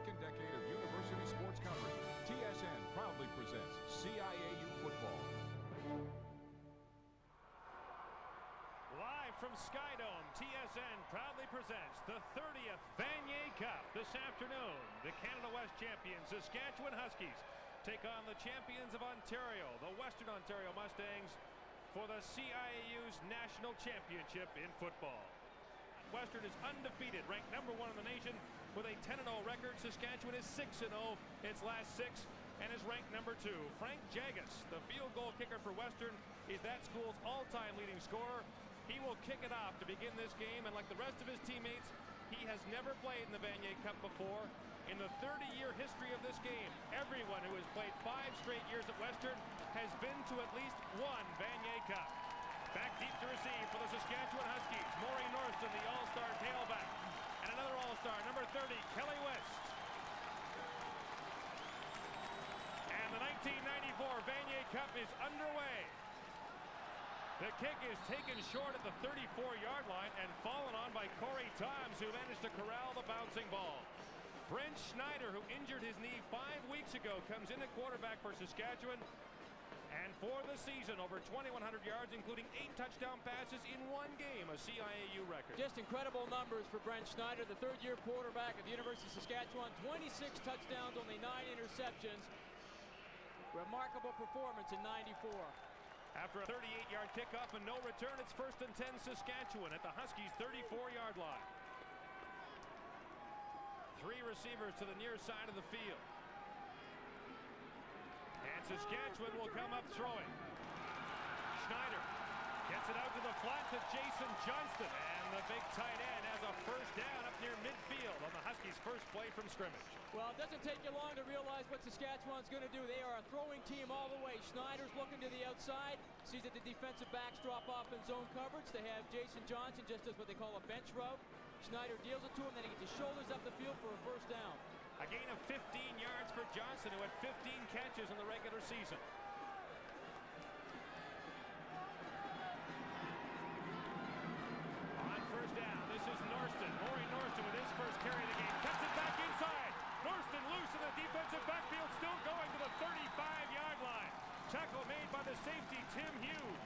second decade of university sports coverage, TSN proudly presents CIAU football. Live from Skydome, TSN proudly presents the 30th Vanier Cup this afternoon. The Canada West champions, Saskatchewan Huskies, take on the champions of Ontario, the Western Ontario Mustangs, for the CIAU's national championship in football. Western is undefeated, ranked #1 in the nation with a 10-0 record. Saskatchewan is 6-0 its last 6 and is ranked #2. Frank Jagus, the field goal kicker for Western, is that school's all-time leading scorer. He will kick it off to begin this game, and like the rest of his teammates, he has never played in the Vanier Cup before. In the 30-year history of this game, everyone who has played 5 straight years at Western has been to at least one Vanier Cup. Back deep to receive for the Saskatchewan Huskies, Maureen Northston, the all-star tailback. And another all-star, number 30, Kelly West. And the 1994 Vanier Cup is underway. The kick is taken short at the 34-yard line and fallen on by Corey Toms, who managed to corral the bouncing ball. Brent Schneider, who injured his knee 5 weeks ago, comes in at quarterback for Saskatchewan. And for the season, over 2,100 yards, including 8 touchdown passes in one game, a CIAU record. Just incredible numbers for Brent Schneider, the third-year quarterback at the University of Saskatchewan. 26 touchdowns, only 9 interceptions. Remarkable performance in '94. After a 38-yard kickoff and no return, it's 1st and 10 Saskatchewan at the Huskies' 34-yard line. 3 receivers to the near side of the field. And Saskatchewan will come up throwing. Schneider gets it out to the flat to Jason Johnston. And the big tight end has a first down up near midfield on the Huskies' first play from scrimmage. Well, it doesn't take you long to realize what Saskatchewan's going to do. They are a throwing team all the way. Schneider's looking to the outside. Sees that the defensive backs drop off in zone coverage. They have Jason Johnson just does what they call a bench route. Schneider deals it to him, then he gets his shoulders up the field for a first down. A gain of 15 yards for Johnson, who had 15 catches in the regular season. On first down, this is Northston. Maureen Northston with his first carry of the game. Cuts it back inside. Northston loose in the defensive backfield, still going to the 35-yard line. Tackle made by the safety, Tim Hughes.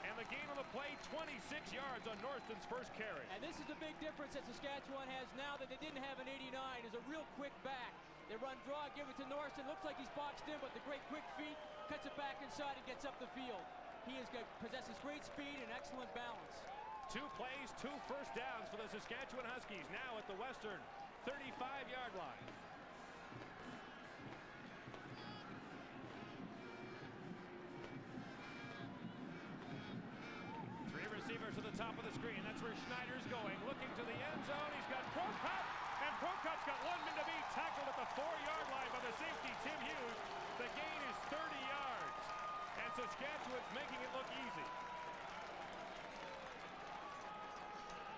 And the gain on the play, 26 yards on Northston's first carry. And this is the big difference that Saskatchewan has now that they didn't have an 89. Is a real quick back. They run draw, give it to Northston. Looks like he's boxed in, but the great quick feet cuts it back inside and gets up the field. He possesses great speed and excellent balance. 2 plays, 2 first downs for the Saskatchewan Huskies, now at the Western 35-yard line. Receivers to the top of the screen. That's where Schneider's going. Looking to the end zone. He's got Prokop. And Prokop's got 1 man to beat. Tackled at the 4-yard line by the safety, Tim Hughes. The gain is 30 yards. And Saskatchewan's making it look easy.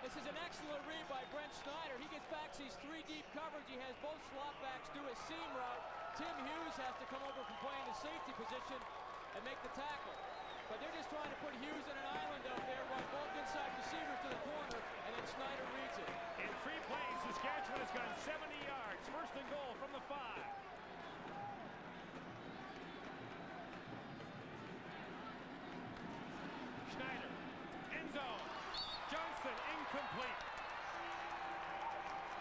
This is an excellent read by Brent Schneider. He gets back, sees 3 deep coverage. He has both slot backs do a seam route. Tim Hughes has to come over from playing the safety position and make the tackle. But they're just trying to put Hughes in an island out there, run both inside receivers to the corner, and then Schneider reads it. In 3 plays, Saskatchewan has gone 70 yards. 1st and goal from the 5. Schneider, end zone. Johnston, incomplete.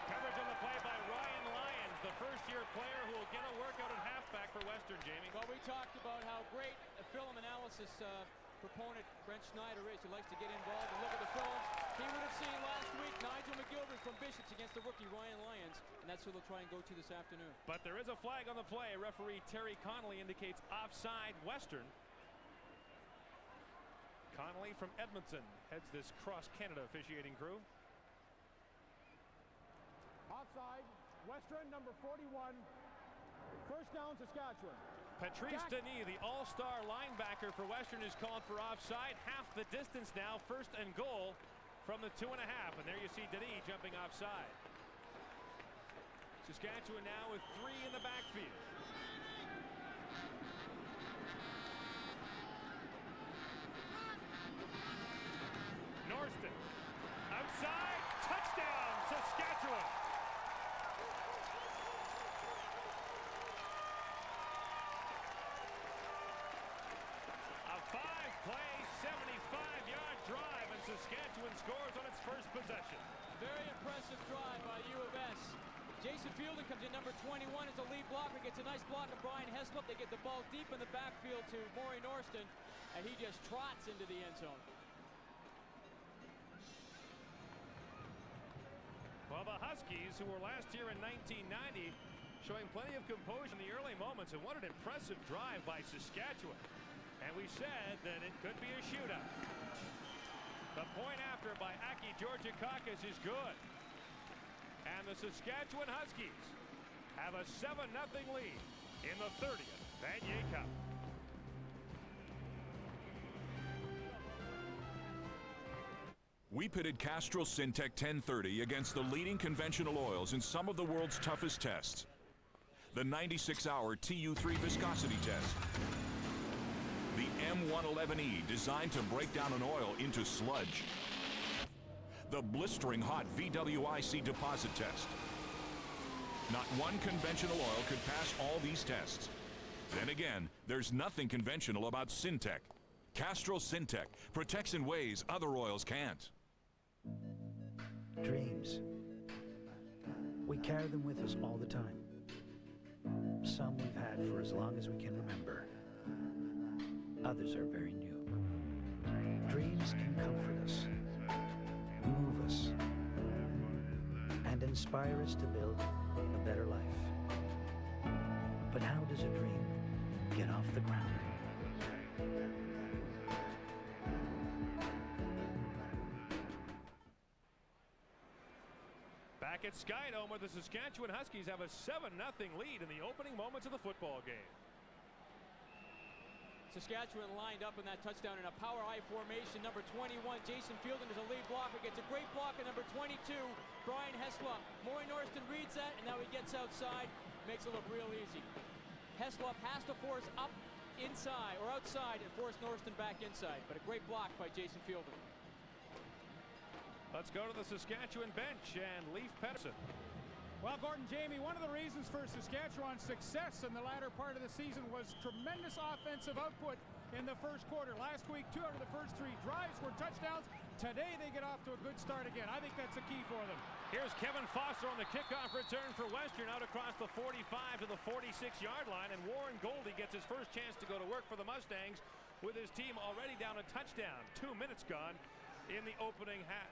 Coverage on the play by Ryan Lyons, the first-year player who will get a workout at halfback for Western, Jamie. Well, we talked about how great a film analysis proponent Brent Schneider is. He likes to get involved and look at the films. He would have seen last week Nigel McGilvery from Bishops against the rookie Ryan Lyons, and that's who they'll try and go to this afternoon. But there is a flag on the play. Referee Terry Connolly indicates offside Western. Connolly from Edmonton heads this cross-Canada officiating crew. Offside, Western, number 41. First down, Saskatchewan. Patrice Denis, the all-star linebacker for Western, is called for offside. Half the distance now, 1st and goal from the 2.5. And there you see Denis jumping offside. Saskatchewan now with 3 in the backfield. Northston outside, touchdown Saskatchewan. Saskatchewan scores on its first possession. Very impressive drive by U of S. Jason Fielding comes in number 21 as the lead blocker, gets a nice block of Brian Heslop. They get the ball deep in the backfield to Maury Norston, and he just trots into the end zone. Well, the Huskies, who were last here in 1990, showing plenty of composure in the early moments, and what an impressive drive by Saskatchewan. And we said that it could be a shootout. The point after by Aki Georgikakis is good. And the Saskatchewan Huskies have a 7-0 lead in the 30th Vanier Cup. We pitted Castrol Syntec 1030 against the leading conventional oils in some of the world's toughest tests. The 96-hour TU3 viscosity test. The M111E, designed to break down an oil into sludge. The blistering hot VWIC deposit test. Not one conventional oil could pass all these tests. Then again, there's nothing conventional about Syntec. Castrol Syntec protects in ways other oils can't. Dreams. We carry them with us all the time. Some we've had for as long as we can remember. Others are very new. Dreams can comfort us, move us, and inspire us to build a better life. But how does a dream get off the ground? Back at Skydome, where the Saskatchewan Huskies have a 7-0 lead in the opening moments of the football game. Saskatchewan lined up in that touchdown in a power I formation. Number 21, Jason Fielding, is a lead blocker. Gets a great block at number 22, Brian Heslop. Maury Norston reads that, and now he gets outside. Makes it look real easy. Heslop has to force up inside or outside and force Norston back inside. But a great block by Jason Fielding. Let's go to the Saskatchewan bench and Leif Pedersen. Well, Gordon, Jamie, one of the reasons for Saskatchewan's success in the latter part of the season was tremendous offensive output in the first quarter. Last week, 2 out of the first 3 drives were touchdowns. Today, they get off to a good start again. I think that's the key for them. Here's Kevin Foster on the kickoff return for Western, out across the 45 to the 46-yard line, and Warren Goldie gets his first chance to go to work for the Mustangs with his team already down a touchdown. 2 minutes gone in the opening half.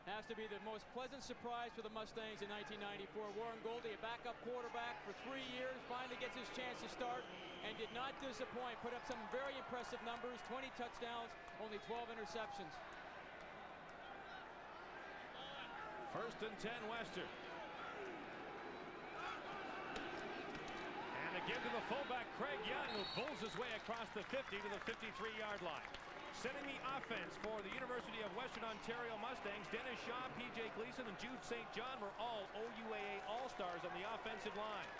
Has to be the most pleasant surprise for the Mustangs in 1994. Warren Goldie, a backup quarterback for 3 years, finally gets his chance to start and did not disappoint. Put up some very impressive numbers, 20 touchdowns, only 12 interceptions. First and 10 Western. And again to the fullback, Craig Young, who pulls his way across the 50 to the 53-yard line. Setting the offense for the University of Western Ontario Mustangs, Dennis Shaw, P.J. Gleason, and Jude St. John were all OUAA All-Stars on the offensive line.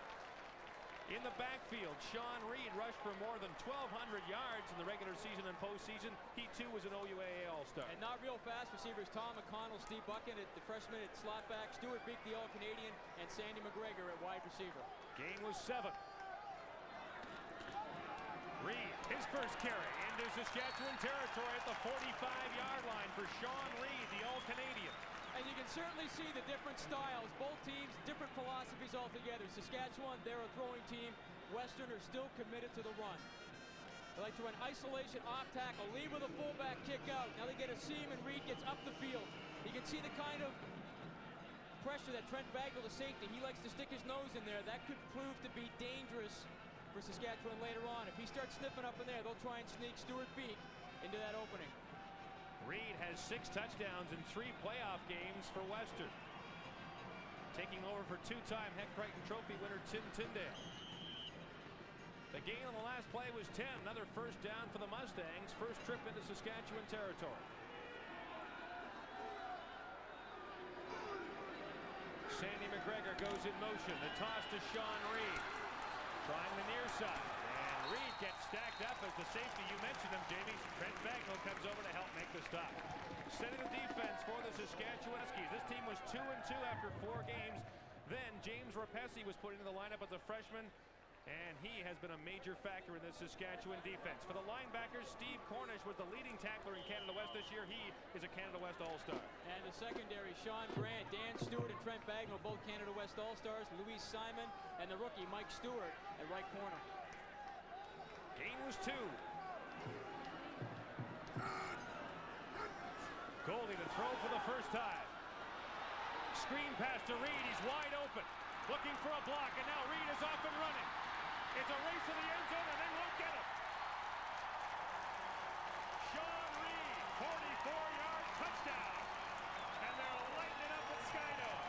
In the backfield, Sean Reed rushed for more than 1,200 yards in the regular season and postseason. He, too, was an OUAA All-Star. And not real fast receivers, Tom McConnell, Steve Bucket, the freshman at slot back, Stuart Beek, the All-Canadian, and Sandy McGregor at wide receiver. Gain was 7. Reed, his first carry into Saskatchewan territory at the 45-yard line for Sean Reed, the All-Canadian. And you can certainly see the different styles, both teams, different philosophies altogether. Saskatchewan, they're a throwing team. Western are still committed to the run. They like to run isolation, off tackle, lead with a fullback, kick out. Now they get a seam and Reed gets up the field. You can see the kind of pressure that Trent Bagnall, the safety, he likes to stick his nose in there. That could prove to be dangerous for Saskatchewan later on. If he starts sniffing up in there, they'll try and sneak Stuart Beek into that opening. Reed has 6 touchdowns in 3 playoff games for Western. Taking over for 2-time Heck Crichton Trophy winner Tim Tyndale. The gain on the last play was 10. Another first down for the Mustangs. First trip into Saskatchewan territory. Sandy McGregor goes in motion. The toss to Sean Reed. Trying the near side. And Reed gets stacked up as the safety. You mentioned him, Jamie. Trent Bagnall comes over to help make the stop. Setting the defense for the Saskatchewan Huskies. This team was 2-2 after 4 games. Then James Rapesi was put into the lineup as a freshman. And he has been a major factor in this Saskatchewan defense. For the linebackers, Steve Cornish was the leading tackler in Canada West this year. He is a Canada West All-Star. And the secondary, Sean Grant, Dan Stewart, and Trent Bagnall, both Canada West All-Stars. Louis Simon and the rookie Mike Stewart at right corner. Gain was 2. Goldie to throw for the first time. Screen pass to Reed. He's wide open. Looking for a block, and now Reed is off and running. It's a race to the end zone, and they won't get it. Sean Reed, 44-yard touchdown. And they're lighting it up at Skydome.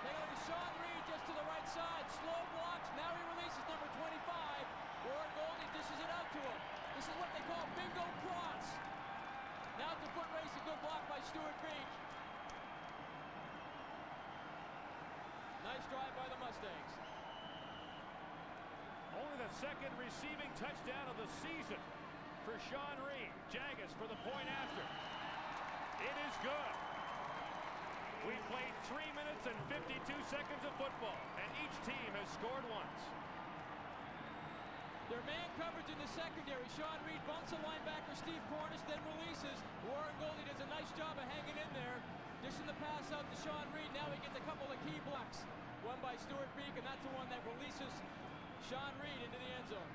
They go to Sean Reed just to the right side. Slow blocks. Now he releases number 25. Warren Goldie dishes it out to him. This is what they call bingo cross. Now it's a foot race, a good block by Stuart Beek. Nice drive by the Mustangs. Only the second receiving touchdown of the season for Sean Reed. Jagus for the point after. It is good. We've played 3 minutes and 52 seconds of football, and each team has scored once. Their man coverage in the secondary. Sean Reed bumps a linebacker, Steve Cornish, then releases. Warren Goldie does a nice job of hanging in there. Dishing the pass out to Sean Reed. Now he gets a couple of key blocks. One by Stuart Beek, and that's the one that releases Sean Reed into the end zone.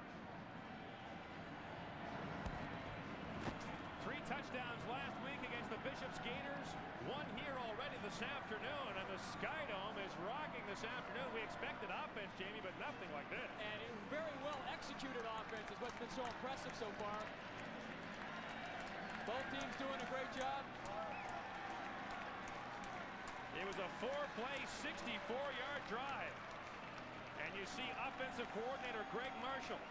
3 touchdowns last week against the Bishop's Gators. 1 here already this afternoon, and the Skydome is rocking this afternoon. We expected offense, Jamie, but nothing like this. And it was very well executed offense is what's been so impressive so far. Both teams doing a great job. It was a 4-play, 64-yard drive. And you see offensive coordinator Greg Marshall,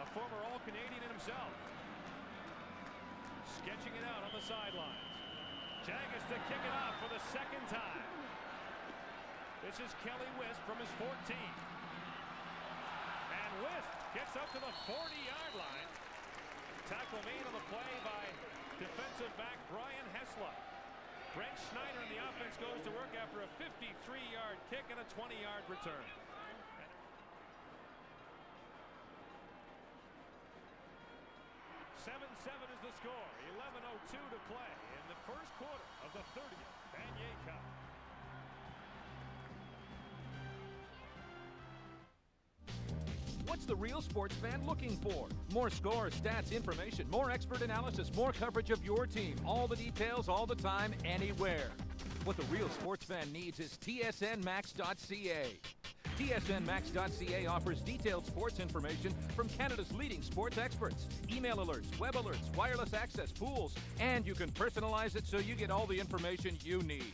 a former All-Canadian in himself, sketching it out on the sidelines. Jagus to kick it off for the second time. This is Kelly Wist from his 14. And Wist gets up to the 40-yard line. Tackle made on the play by defensive back Brian Heslop. Brent Schneider in the offense goes to work after a 53-yard kick and a 20-yard return. 7-7 is the score. 11:02 to play in the first quarter of the 30th Vanier Cup. What's the real sports fan looking for? More scores, stats, information, more expert analysis, more coverage of your team. All the details, all the time, anywhere. What the real sports fan needs is tsnmax.ca. TSNmax.ca offers detailed sports information from Canada's leading sports experts. Email alerts, web alerts, wireless access, pools, and you can personalize it so you get all the information you need.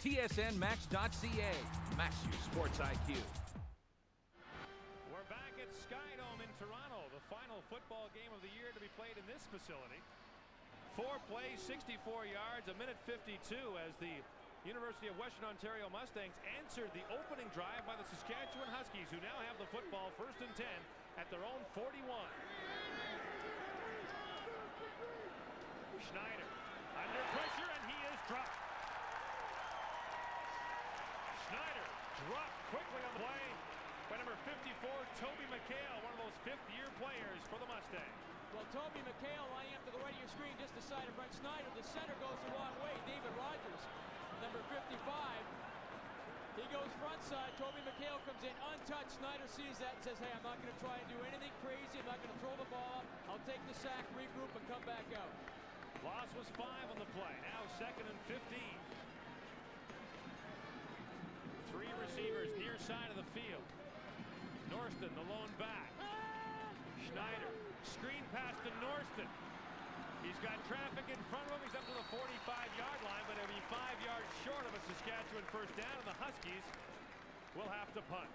TSNmax.ca. Max your sports IQ. We're back at Skydome in Toronto, the final football game of the year to be played in this facility. 4 plays, 64 yards, a minute 52 as the University of Western Ontario Mustangs answered the opening drive by the Saskatchewan Huskies, who now have the football 1st and 10 at their own 41. Schneider under pressure, and he is dropped. Schneider dropped quickly on the play by number 54, Toby McHale, one of those 5th-year players for the Mustangs. Well, Toby McHale lining up to the right of your screen just aside of Brent Schneider. The center goes the wrong way. David Rogers, number 55. He goes front side. Toby McHale comes in untouched. Schneider sees that and says, hey, I'm not going to try and do anything crazy. I'm not going to throw the ball up. I'll take the sack, regroup, and come back out. Loss was 5 on the play. Now 2nd and 15. 3 receivers near side of the field. Norston, the lone back. Schneider, screen pass to Norston. He's got traffic in front of him. He's up to the 45-yard line, but it'll be 5 yards short of a Saskatchewan first down, and the Huskies will have to punt.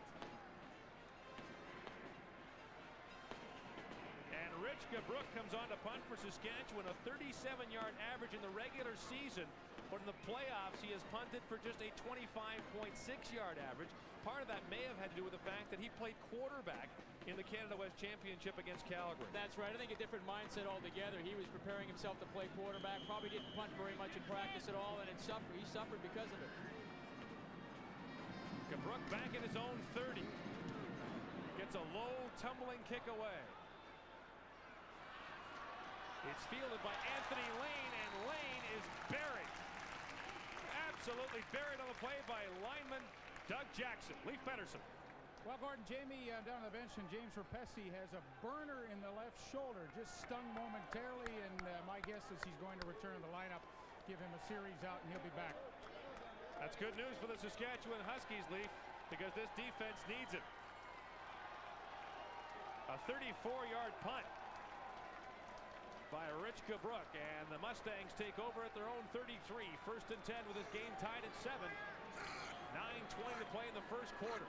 And Rich Gabrook comes on to punt for Saskatchewan, a 37-yard average in the regular season. but in the playoffs he has punted for just a 25.6-yard average. Part of that may have had to do with the fact that he played quarterback in the Canada West Championship against Calgary. That's right. I think a different mindset altogether. He was preparing himself to play quarterback. Probably didn't punt very much in practice at all, and he suffered because of it. Cabrooke back in his own 30. Gets a low tumbling kick away. It's fielded by Anthony Lane, and Lane is buried. Absolutely buried on the play by lineman Doug Jackson. Leif Pedersen. Well, Gordon, Jamie down on the bench, and James Rapesi has a burner in the left shoulder. Just stung momentarily, and my guess is he's going to return to the lineup, give him a series out, and he'll be back. That's good news for the Saskatchewan Huskies, Leaf, because this defense needs it. A 34-yard punt by Rich Cabrooke, and the Mustangs take over at their own 33. 1st and 10 with this game tied at 7. 9:20 to play in the first quarter.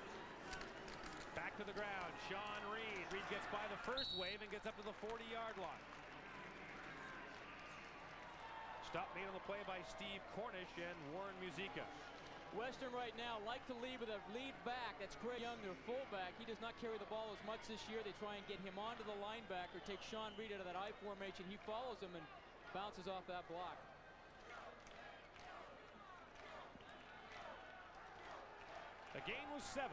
Back to the ground, Sean Reed. Reed gets by the first wave and gets up to the 40-yard line. Stop made on the play by Steve Cornish and Warren Musica. Western right now like to lead with a lead back. That's Craig Young, their fullback. He does not carry the ball as much this year. They try and get him onto the linebacker, take Sean Reed out of that I formation. He follows him and bounces off that block. The gain was 7.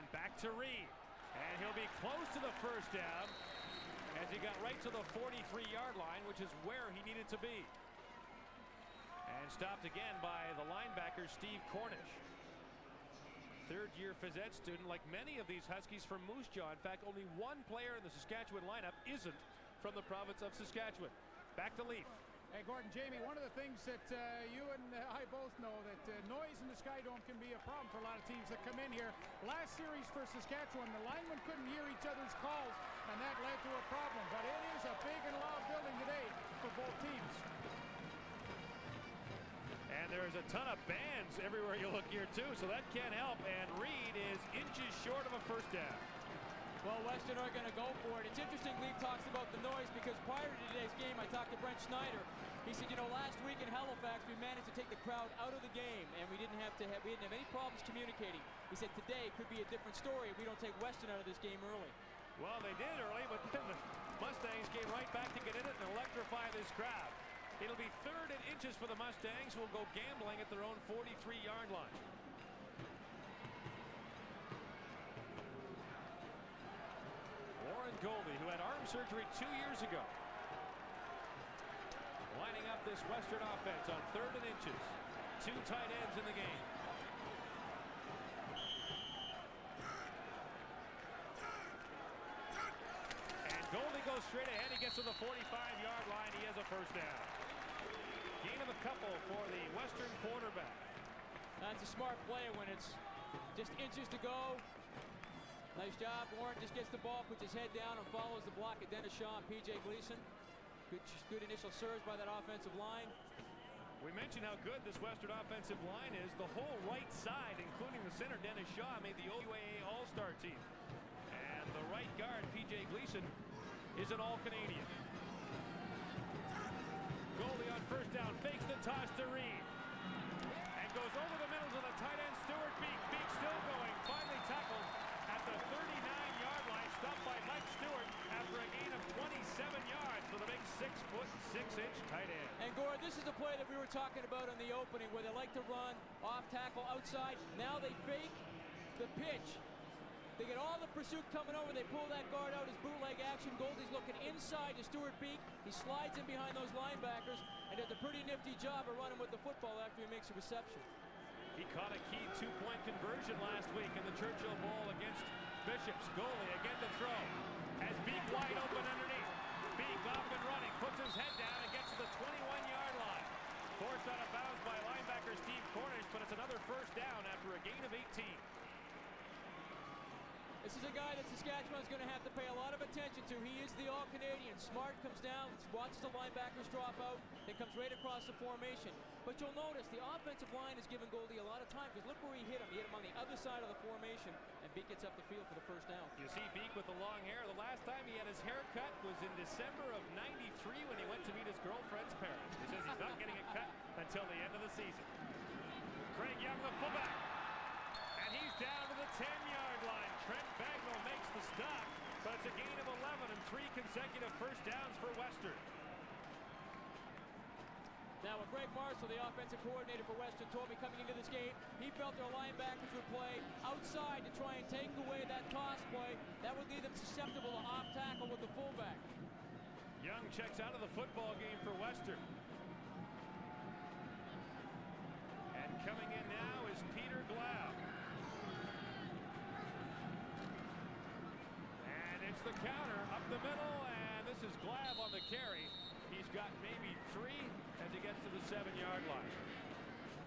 And back to Reed. And he'll be close to the first down as he got right to the 43-yard line, which is where he needed to be. And stopped again by the linebacker, Steve Cornish. Third-year phys ed student, like many of these Huskies from Moose Jaw. In fact, only one player in the Saskatchewan lineup isn't from the province of Saskatchewan. Back to Leaf. Hey, Gordon, Jamie, one of the things that you and I both know, that noise in the Sky Dome can be a problem for a lot of teams that come in here. Last series for Saskatchewan, the linemen couldn't hear each other's calls, and that led to a problem. But it is a big and loud building today for both teams. And there's a ton of bands everywhere you look here, too, so that can't help. And Reed is inches short of a first down. Well, Western are going to go for it. It's interesting Lee talks about the noise, because prior to today's game, I talked to Brent Schneider. He said, you know, last week in Halifax, we managed to take the crowd out of the game, and we didn't have any problems communicating. He said today could be a different story if we don't take Western out of this game early. Well, they did early, but then the Mustangs came right back to get in it and electrify this crowd. It'll be 3rd and inches for the Mustangs, who will go gambling at their own 43-yard line. Warren Goldie, who had arm surgery 2 years ago, lining up this Western offense on 3rd and inches. 2 tight ends in the game. And Goldie goes straight ahead. He gets to the 45-yard line. He has a first down. Gain of a couple for the Western quarterback. That's a smart play when it's just inches to go. Nice job. Warren just gets the ball, puts his head down, and follows the block of Dennis Shaw and P.J. Gleason. Good initial surge by that offensive line. We mentioned how good this Western offensive line is. The whole right side, including the center, Dennis Shaw, made the OUAA All-Star team. And the right guard, P.J. Gleason, is an All-Canadian. Goldie on first down, fakes the toss to Reed. And goes over the middle to the tight end, Stuart Beek. Beek still going, finally tackled at the 39-yard line. Stopped by Mike Stewart after a gain of 27 yards for the big 6'6" tight end. And Gord, this is a play that we were talking about in the opening, where they like to run off tackle outside. Now they fake the pitch. They get all the pursuit coming over. They pull that guard out as bootleg action. Goldie's looking inside to Stuart Beek. He slides in behind those linebackers and does a pretty nifty job of running with the football after he makes a reception. He caught a key 2-point conversion last week in the Churchill Bowl against Bishops. Goalie again to throw. Has Beek wide open underneath. Beek off and running. Puts his head down and gets to the 21-yard line. Forced out of bounds by linebacker Steve Cornish, but it's another first down after a gain of 18. This is a guy that Saskatchewan's going to have to pay a lot of attention to. He is the All-Canadian. Smart comes down, watches the linebackers drop out, and comes right across the formation. But you'll notice the offensive line is giving Goldie a lot of time, because look where he hit him. He hit him on the other side of the formation, and Beek gets up the field for the first down. You see Beek with the long hair. The last time he had his hair cut was in December of '93 when he went to meet his girlfriend's parents. He says until the end of the season. Craig Young, the fullback. And he's down to the 10-yard line. Trent Bagnall makes the stop, but it's a gain of 11 and 3 consecutive first downs for Western. Now, when Greg Marshall, the offensive coordinator for Western, told me coming into this game, he felt their linebackers would play outside to try and take away that toss play. That would leave them susceptible to off tackle with the fullback. Young checks out of the football game for Western. And coming in now is Peter Glaub. And it's the counter up the middle, and this is Glaub on the carry. He's got maybe 3 as he gets to the 7-yard line.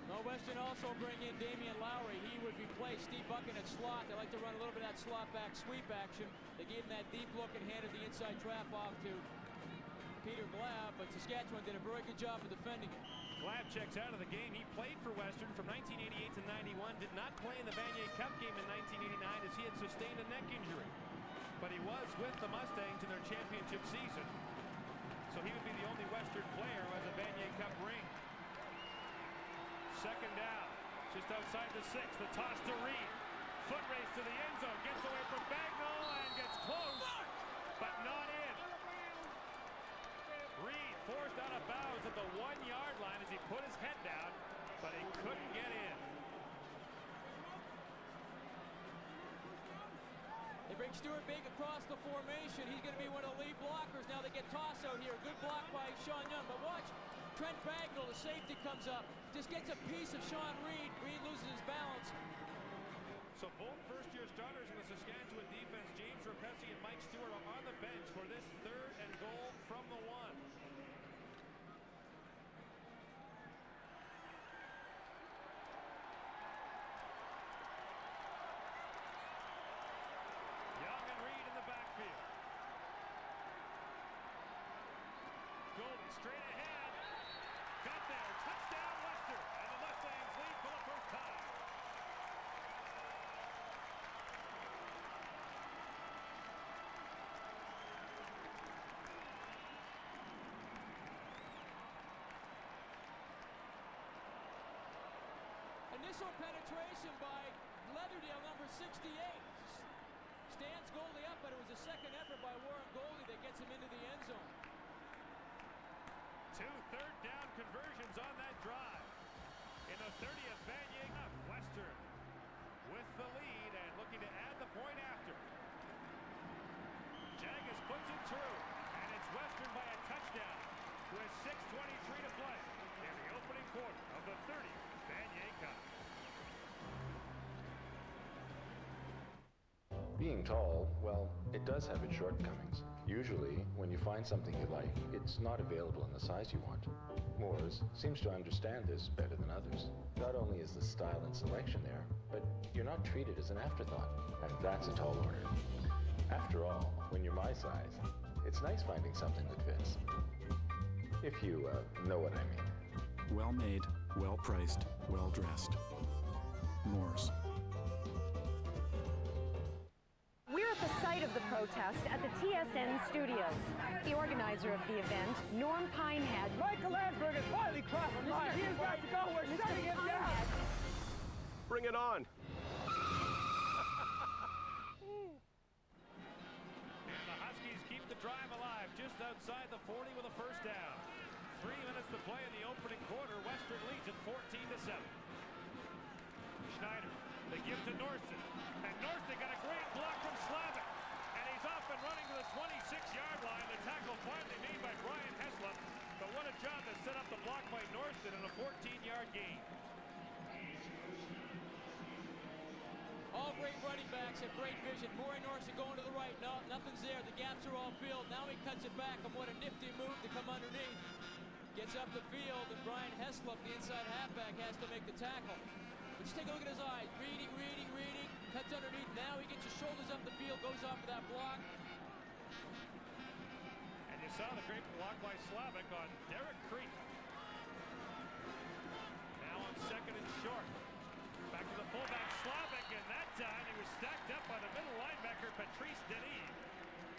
No, Western also bring in Damian Lowry. He would replace Steve Buchan at slot. They like to run a little bit of that slot back sweep action. They gave him that deep look and handed the inside trap off to Peter Glaub, but Saskatchewan did a very good job of defending it. Glaub checks out of the game. He played for Western from 1988 to 91. Did not play in the Vanier Cup game in 1989 as he had sustained a neck injury. But he was with the Mustangs in their championship season. So he would be the only Western player who has a Vanier Cup ring. Second down, just outside the 6. The toss to Reed. Foot race to the end zone. Gets away from Bagnall and gets close, but not in. Reed forced out of bounds at the 1-yard line as he put his head down, but he couldn't get in. They bring Stuart Big across the formation. He's going to be one of the lead blockers. Now they get toss out here. Good block by Sean Young. But watch, Trent Bagnall, the safety, comes up. Just gets a piece of Sean Reed. Reed loses his balance. So both first-year starters in the Saskatchewan defense, James Rapesi and Mike Stewart, are on the bench for this 3rd and goal from the 1. Young and Reed in the backfield. Golden straight ahead. Got there. Touchdown Western. And the Mustangs lead for the first time. Initial penetration by Leatherdale, number 68. Stands Goldie up, but it was a second effort by Warren Goldie that gets him into the end zone. 2 third-down conversions on that drive. In the 30th, Vanier up. Western with the lead and looking to add the point after. Jagas puts it through, and it's Western by a touchdown with 6:23 to play in the opening quarter of the 30th Vanier Cup. Being tall, well, it does have its shortcomings. Usually, when you find something you like, it's not available in the size you want. Moores seems to understand this better than others. Not only is the style and selection there, but you're not treated as an afterthought. And that's a tall order. After all, when you're my size, it's nice finding something that fits. If you know what I mean. Well made, well priced, well dressed. Moores. We're at the site of the protest at the TSN studios. The organizer of the event, Norm Pinehead. Michael Lansberg has finally crossed the line. He has got to go. We're shutting him down. Bring it on. And the Huskies keep the drive alive just outside the 40 with a first down. 3 minutes to play in the opening quarter. Western leads at 14-7. Schneider, they give to Norston. And Norston got a great block from Slavik. And he's off and running to the 26-yard line. The tackle finally made by Brian Heslop. But what a job to set up the block by Norston and a 14-yard gain. All great running backs have great vision. Maury Norston going to the right. No, nothing's there. The gaps are all filled. Now he cuts it back, and what a nifty move to come underneath. Gets up the field, and Brian Heslop, the inside halfback, has to make the tackle. But just take a look at his eyes. Reading. Cuts underneath. Now he gets his shoulders up the field, goes off of that block. And you saw the great block by Slavik on Derek Creek. Now on second and short. Back to the fullback, Slavik, and that time he was stacked up by the middle linebacker, Patrice Denis.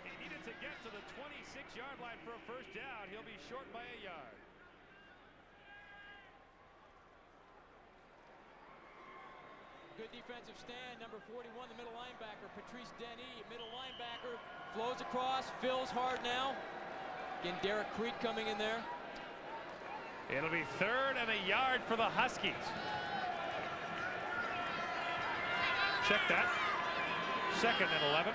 He needed to get to the 26-yard line for a first down. He'll be short by a yard. Good defensive stand, number 41, the middle linebacker, Patrice Denis, middle linebacker, flows across, fills hard now. Again, Derek Creed coming in there. It'll be 3rd and a yard for the Huskies. Check that. 2nd and 11.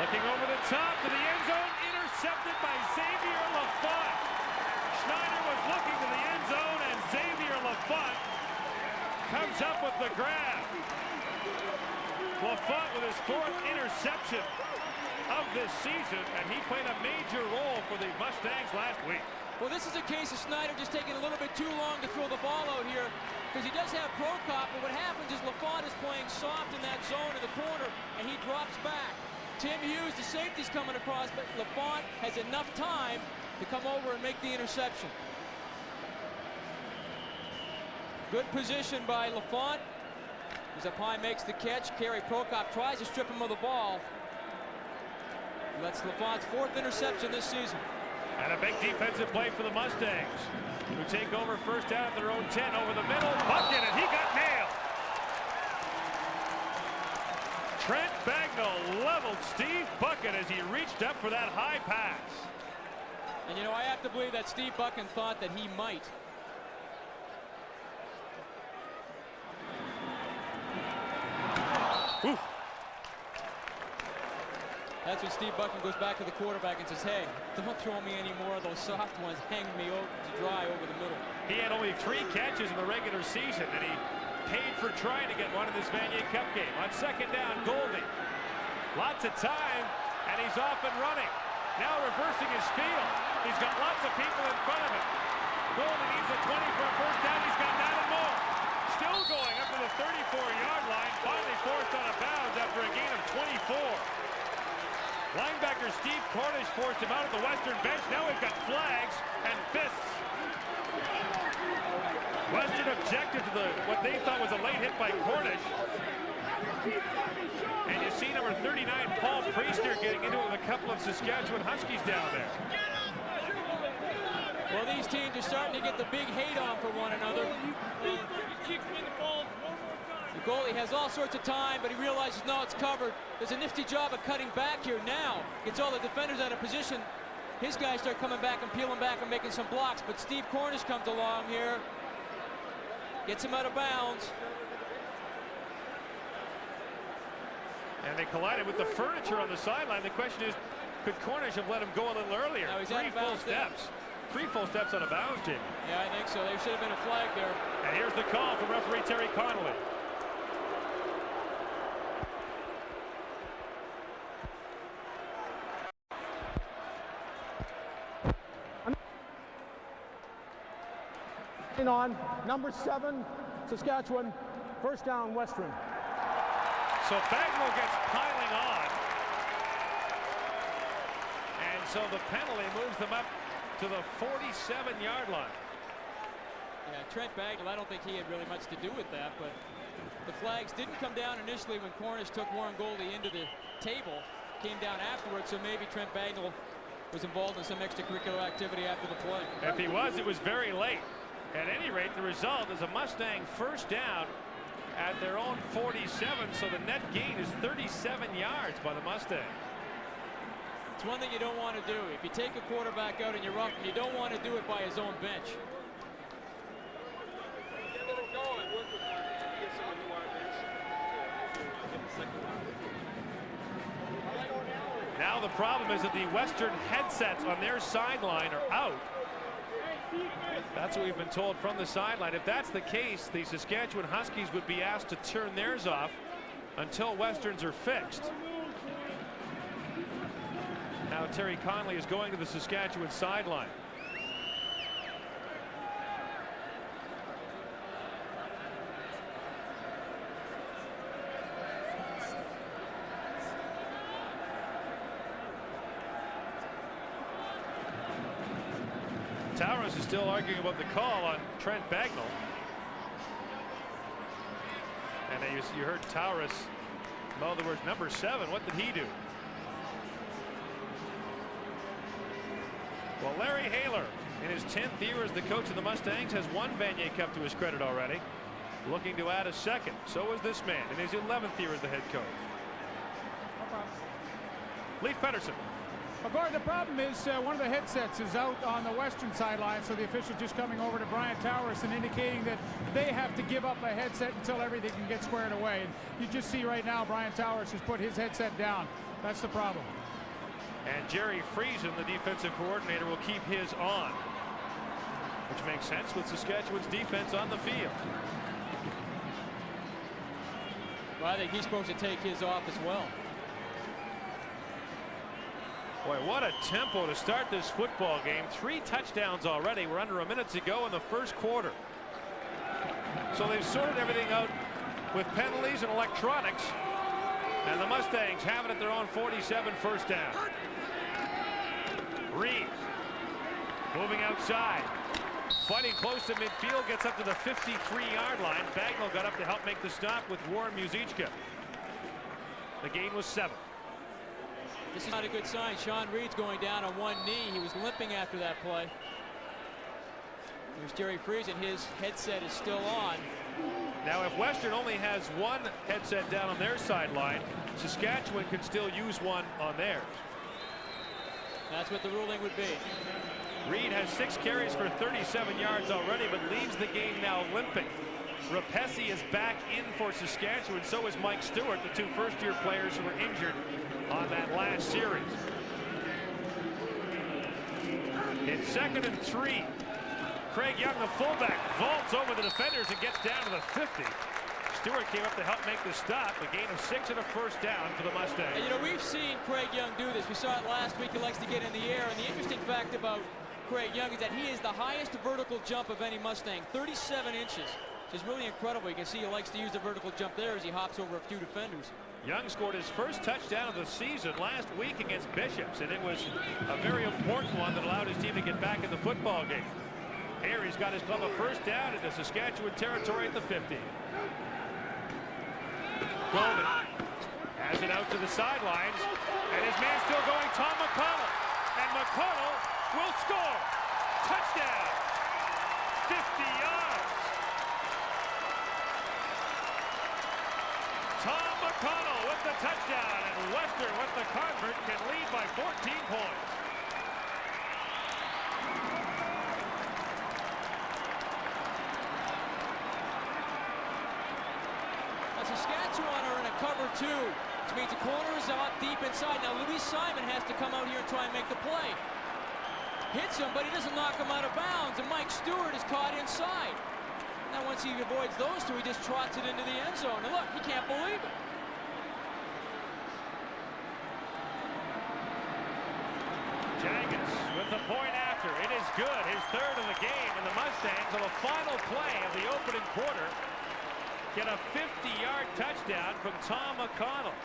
Looking over the top to the end zone, intercepted by Xavier Lafont. Schneider was looking to the end zone, and Xavier Lafont comes up with the grab. Lafont with his 4th interception of this season, and he played a major role for the Mustangs last week. Well, this is a case of Schneider just taking a little bit too long to throw the ball out here, because he does have Prokop, but what happens is Lafont is playing soft in that zone in the corner, and he drops back. Tim Hughes, the safety's coming across, but Lafont has enough time to come over and make the interception. Good position by Lafont. He's up high, makes the catch. Kerry Prokop tries to strip him of the ball. That's Lafont's 4th interception this season. And a big defensive play for the Mustangs, who take over first down at their own 10 over the middle. Bucket, and he got nailed. Trent Bagnall leveled Steve Bucket as he reached up for that high pass. And you know, I have to believe that Steve Bucket thought that he might. Ooh. That's when Steve Bucket goes back to the quarterback and says, hey, don't throw me any more of those soft ones, hang me to dry over the middle. He had only 3 catches in the regular season, and he paid for trying to get one in this Vanier Cup game. On 2nd down, Goldie. Lots of time, and he's off and running. Now reversing his field. He's got lots of people in front of him. Goldie needs a 20 for a first down. He's got that and more. Still going up to the 34-yard line. Finally forced out of bounds after a gain of 24. Linebacker Steve Cornish forced him out of the Western bench. Now we've got flags and fists. Western objected to what they thought was a late hit by Cornish. And you see number 39, Paul Priester, getting into it with a couple of Saskatchewan Huskies down there. Well, these teams are starting to get the big hate on for one another. The goalie has all sorts of time, but he realizes, no, it's covered. There's a nifty job of cutting back here now. Gets all the defenders out of position. His guys start coming back and peeling back and making some blocks, but Steve Cornish comes along here. Gets him out of bounds. And they collided with the furniture on the sideline. The question is, could Cornish have let him go a little earlier? No, he's 3 full steps. 3 full steps out of bounds, Jimmy. Yeah, I think so. There should have been a flag there. And here's the call from referee Terry Connolly. On number 7, Saskatchewan, first down, Western. So Bagnall gets piling on. And so the penalty moves them up to the 47-yard line. Yeah, Trent Bagnall, I don't think he had really much to do with that, but the flags didn't come down initially when Cornish took Warren Goldie into the table. Came down afterwards, so maybe Trent Bagnall was involved in some extracurricular activity after the play. If he was, it was very late. At any rate, the result is a Mustang first down at their own 47, so the net gain is 37 yards by the Mustang. It's one thing you don't want to do. If you take a quarterback out and you're up, you don't want to do it by his own bench. Now the problem is that the Western headsets on their sideline are out. That's what we've been told from the sideline. If that's the case, the Saskatchewan Huskies would be asked to turn theirs off until Westerns are fixed. Now Terry Connolly is going to the Saskatchewan sideline. Towers is still arguing about the call on Trent Bagnall. And you heard Towers mouth the words, number 7, what did he do? Well, Larry Haler, in his 10th year as the coach of the Mustangs, has won Vanier Cup to his credit already. Looking to add a second. So is this man in his 11th year as the head coach. No problem. Leif Pettersson. Well, Gordon, the problem is one of the headsets is out on the western sideline, so the official just coming over to Brian Towers and indicating that they have to give up a headset until everything can get squared away. And you just see right now Brian Towers has put his headset down. That's the problem. And Jerry Friesen, the defensive coordinator, will keep his on, which makes sense with Saskatchewan's defense on the field. Well, I think he's supposed to take his off as well. Boy, what a tempo to start this football game. 3 touchdowns already. We're under a minute to go in the first quarter. So they've sorted everything out with penalties and electronics. And the Mustangs have it at their own 47, first down. Reed moving outside. Fighting close to midfield, gets up to the 53-yard line. Bagnall got up to help make the stop with Warren Muzichka. The gain was 7. This is not a good sign. Sean Reed's going down on one knee. He was limping after that play. Here's Jerry Friesen. His headset is still on. Now, if Western only has one headset down on their sideline, Saskatchewan can still use one on theirs. That's what the ruling would be. Reed has 6 carries for 37 yards already, but leaves the game now limping. Rapesi is back in for Saskatchewan. So is Mike Stewart, the 2 first-year players who were injured on that last series. It's 2nd and 3. Craig Young, the fullback, vaults over the defenders and gets down to the 50. Stewart came up to help make the stop. A gain of 6 and a first down for the Mustangs. And, you know, we've seen Craig Young do this. We saw it last week. He likes to get in the air. And the interesting fact about Craig Young is that he is the highest vertical jump of any Mustang, 37 inches. Which is really incredible. You can see he likes to use the vertical jump there as he hops over a few defenders. Young scored his first touchdown of the season last week against Bishops, and it was a very important one that allowed his team to get back in the football game. Here he's got his club a first down into Saskatchewan territory at the 50. Golden has it out to the sidelines, and his man still going, Tom McConnell. And McConnell will score. Touchdown. 50 yards. Tom McConnell with the touchdown, and Western with the convert can lead by 14 points. Now Saskatchewan are in a cover 2, which means the corner is out deep inside. Now Louis Simon has to come out here and try and make the play. Hits him, but he doesn't knock him out of bounds, and Mike Stewart is caught inside. Now once he avoids those 2, he just trots it into the end zone. And look, he can't believe it. Jagus with the point after. It is good, his 3rd of the game, and the Mustangs on the final play of the opening quarter get a 50-yard touchdown from Tom McConnell.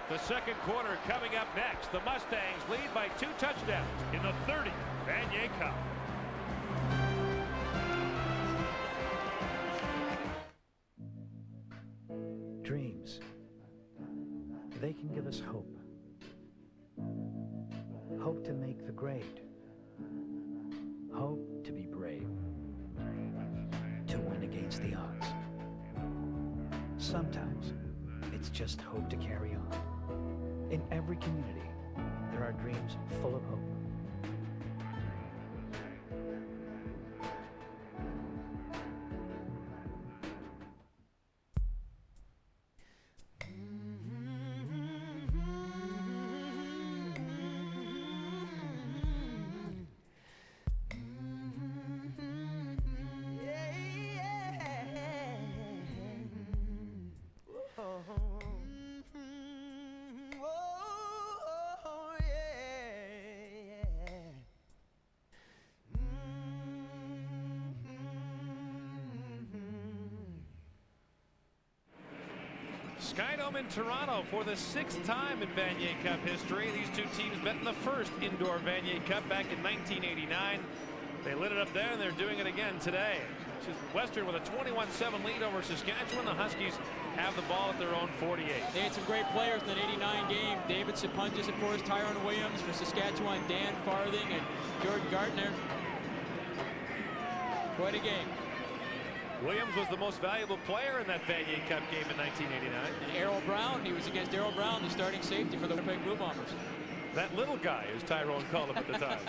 The second quarter coming up next. The Mustangs lead by 2 touchdowns in the 30th Vanier Cup. Dreams. They can give us hope. Hope to make the grade. Hope to be brave. To win against the odds. Sometimes it's just hope to carry on. In every community, there are dreams full of hope. Skydome in Toronto for the 6th time in Vanier Cup history. These 2 teams met in the first indoor Vanier Cup back in 1989. They lit it up there, and they're doing it again today. Western with a 21-7 lead over Saskatchewan. The Huskies have the ball at their own 48. They had some great players in that '89 game. David Sapunjas, of course, Tyrone Williams for Saskatchewan, Dan Farthing, and Jordan Gartner. Quite a game. Williams was the most valuable player in that Vanier Cup game in 1989. And Errol Brown, he was against Errol Brown, the starting safety for the Winnipeg Blue Bombers. That little guy, as Tyrone called him at the time.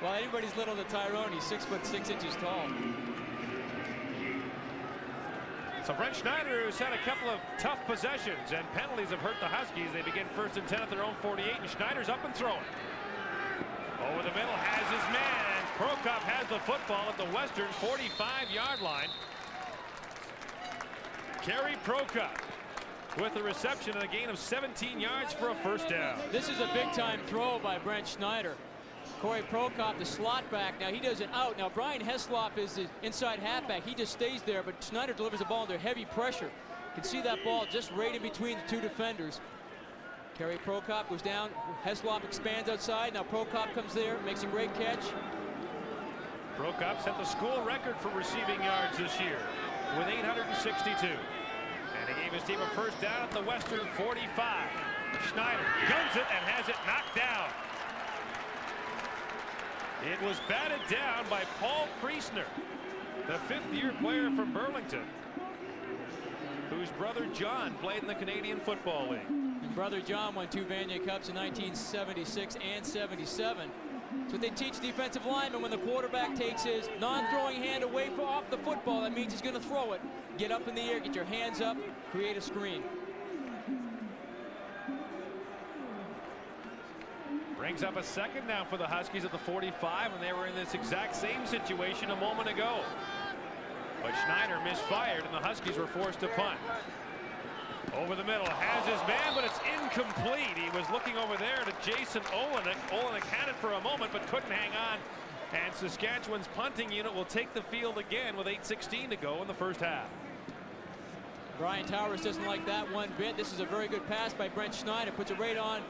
Well, anybody's little to Tyrone. He's 6'6" tall. So Brent Schneider, who's had a couple of tough possessions and penalties have hurt the Huskies. They begin 1st and 10 at their own 48, and Schneider's up and throwing. Over the middle has his man. Prokop has the football at the Western 45-yard line. Kerry Prokop with the reception and a gain of 17 yards for a first down. This is a big-time throw by Brent Schneider. Corey Prokop, the slot back. Now he does an out. Now Brian Heslop is the inside halfback. He just stays there, but Schneider delivers the ball under heavy pressure. You can see that ball just right in between the two defenders. Kerry Prokop goes down. Heslop expands outside. Now Prokop comes there, makes a great catch. Prokop set the school record for receiving yards this year with 862. And he gave his team a first down at the Western 45. Schneider guns it and has it knocked down. It was batted down by Paul Priestner, the 5th-year player from Burlington, whose brother John played in the Canadian Football League. And brother John won 2 Vanier Cups in 1976 and 77. That's what they teach defensive linemen. When the quarterback takes his non-throwing hand away off the football, that means he's going to throw it. Get up in the air, get your hands up, create a screen. Brings up a second down for the Huskies at the 45, and they were in this exact same situation a moment ago. But Schneider misfired, and the Huskies were forced to punt. Over the middle, has his man, but it's incomplete. He was looking over there to Jason Olenek. Olenek had it for a moment, but couldn't hang on. And Saskatchewan's punting unit will take the field again with 8:16 to go in the first half. Brian Towers doesn't like that one bit. This is a very good pass by Brent Schneider. Puts it right on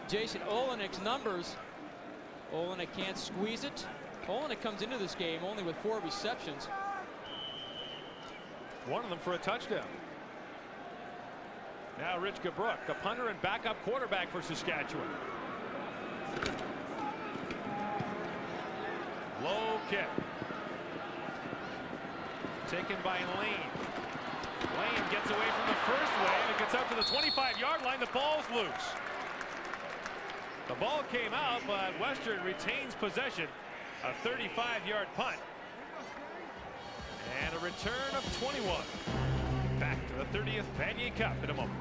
Jason Olenek's numbers. Olenek can't squeeze it. Olenek comes into this game only with 4 receptions. One of them for a touchdown. Now Rich Gabrook, a punter and backup quarterback for Saskatchewan. Low kick. Taken by Lane. Lane gets away from the first wave and gets out to the 25-yard line. The ball's loose. The ball came out, but Western retains possession. A 35-yard punt. And a return of 21. Back to the 30th Vanier Cup in a moment.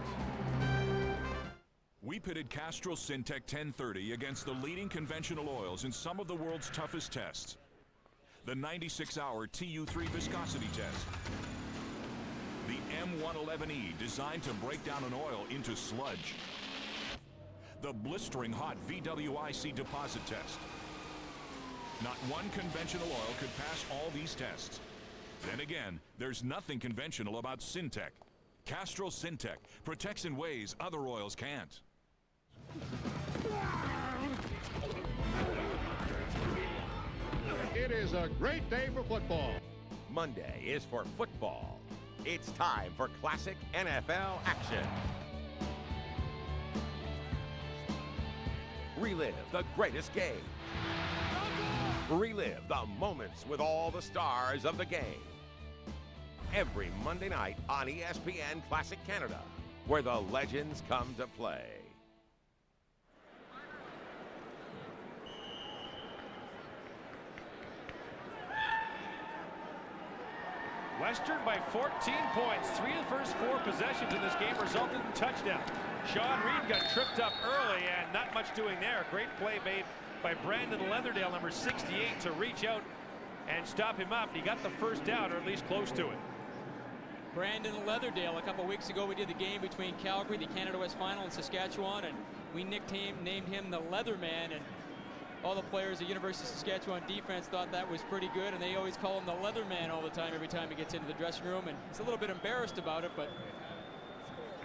We pitted Castrol Syntec 1030 against the leading conventional oils in some of the world's toughest tests. The 96-hour TU3 viscosity test. The M111E, designed to break down an oil into sludge. The blistering hot VWIC deposit test. Not one conventional oil could pass all these tests. Then again, there's nothing conventional about Syntec. Castrol Syntec protects in ways other oils can't. It is a great day for football. Monday is for football. It's time for classic NFL action. Relive the greatest game. Relive the moments with all the stars of the game. Every Monday night on ESPN Classic Canada, where the legends come to play. Western by 14 points. 3 of the first 4 possessions in this game resulted in touchdown. Sean Reed got tripped up early and not much doing there. Great play made by Brandon Leatherdale, number 68, to reach out and stop him up. He got the first down, or at least close to it. Brandon Leatherdale, a couple weeks ago we did the game between Calgary, the Canada West Final, and Saskatchewan, and we named him the Leatherman, and all the players at University of Saskatchewan defense thought that was pretty good, and they always call him the Leatherman all the time every time he gets into the dressing room, and he's a little bit embarrassed about it, but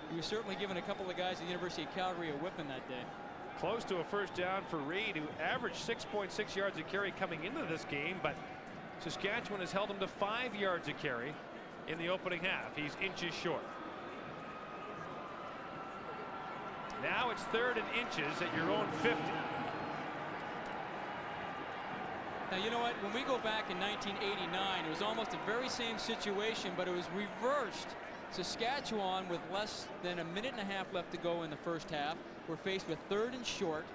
he was certainly giving a couple of guys at the University of Calgary a whipping that day. Close to a first down for Reed, who averaged 6.6 yards a carry coming into this game, but Saskatchewan has held him to 5 yards a carry in the opening half. He's inches short. Now it's 3rd and inches at your own 50. Now, you know what? When we go back in 1989, it was almost the very same situation, but it was reversed. Saskatchewan, with less than a minute and a half left to go in the first half, were faced with 3rd and short.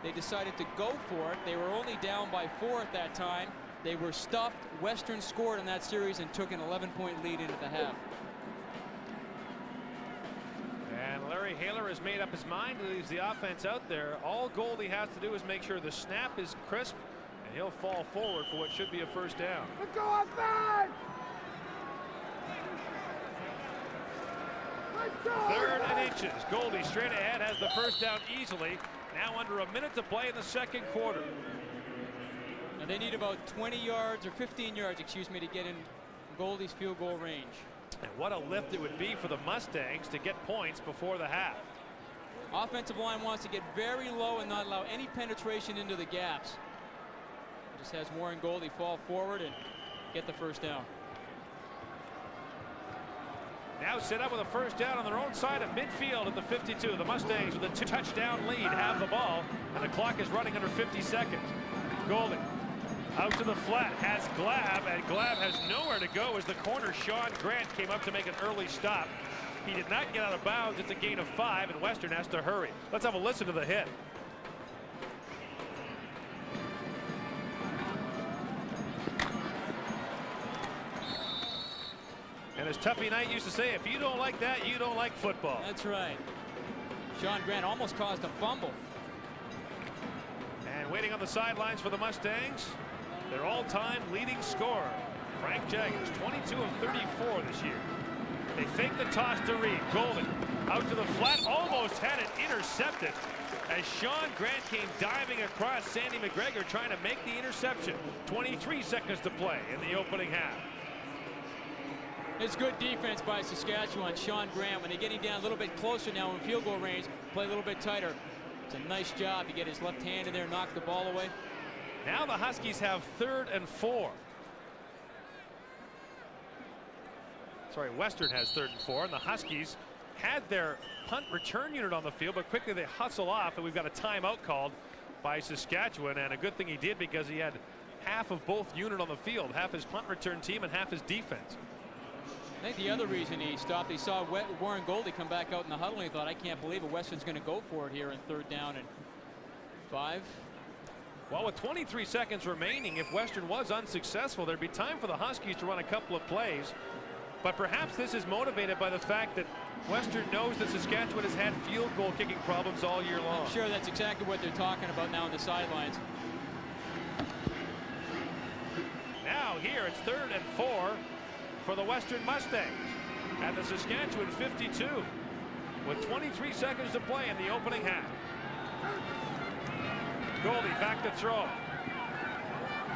They decided to go for it. They were only down by 4 at that time. They were stuffed. Western scored in that series and took an 11-point lead into the half. And Larry Haler has made up his mind. He leaves the offense out there. All Goldie has to do is make sure the snap is crisp, and he'll fall forward for what should be a first down. Let's go offense! 3rd and inches. Goldie straight ahead, has the first down easily. Now under a minute to play in the second quarter. And they need about 20 yards or 15 yards, excuse me, to get in Goldie's field goal range. And what a lift it would be for the Mustangs to get points before the half. Offensive line wants to get very low and not allow any penetration into the gaps. Just has Warren Goldie fall forward and get the first down. Now set up with a first down on their own side of midfield at the 52. The Mustangs with a 2-touchdown lead have the ball, and the clock is running under 50 seconds. Goldie out to the flat, has Glab, and Glab has nowhere to go as the corner Sean Grant came up to make an early stop. He did not get out of bounds. It's a gain of 5, and Western has to hurry. Let's have a listen to the hit. And as Tuffy Knight used to say, if you don't like that, you don't like football. That's right. Sean Grant almost caused a fumble. And waiting on the sidelines for the Mustangs, their all-time leading scorer, Frank Jaggers, 22 of 34 this year. They fake the toss to Reed. Golden out to the flat, almost had it intercepted as Sean Grant came diving across Sandy McGregor trying to make the interception. 23 seconds to play in the opening half. It's good defense by Saskatchewan. Sean Grant, when they're getting down a little bit closer now in field goal range, play a little bit tighter. It's a nice job to get his left hand in there, knock the ball away. Now the Huskies have 3rd and 4. Sorry, Western has 3rd and 4, and the Huskies had their punt return unit on the field, but quickly they hustle off, and we've got a timeout called by Saskatchewan, and a good thing he did because he had half of both unit on the field, half his punt return team and half his defense. I think the other reason he stopped, he saw Warren Goldie come back out in the huddle, and he thought, I can't believe it. Western's going to go for it here in 3rd down and 5. Well, with 23 seconds remaining, if Western was unsuccessful, there'd be time for the Huskies to run a couple of plays. But perhaps this is motivated by the fact that Western knows that Saskatchewan has had field goal kicking problems all year long. I'm sure that's exactly what they're talking about now on the sidelines. Now here it's 3rd and 4 for the Western Mustangs at the Saskatchewan 52 with 23 seconds to play in the opening half. Goldie back to throw.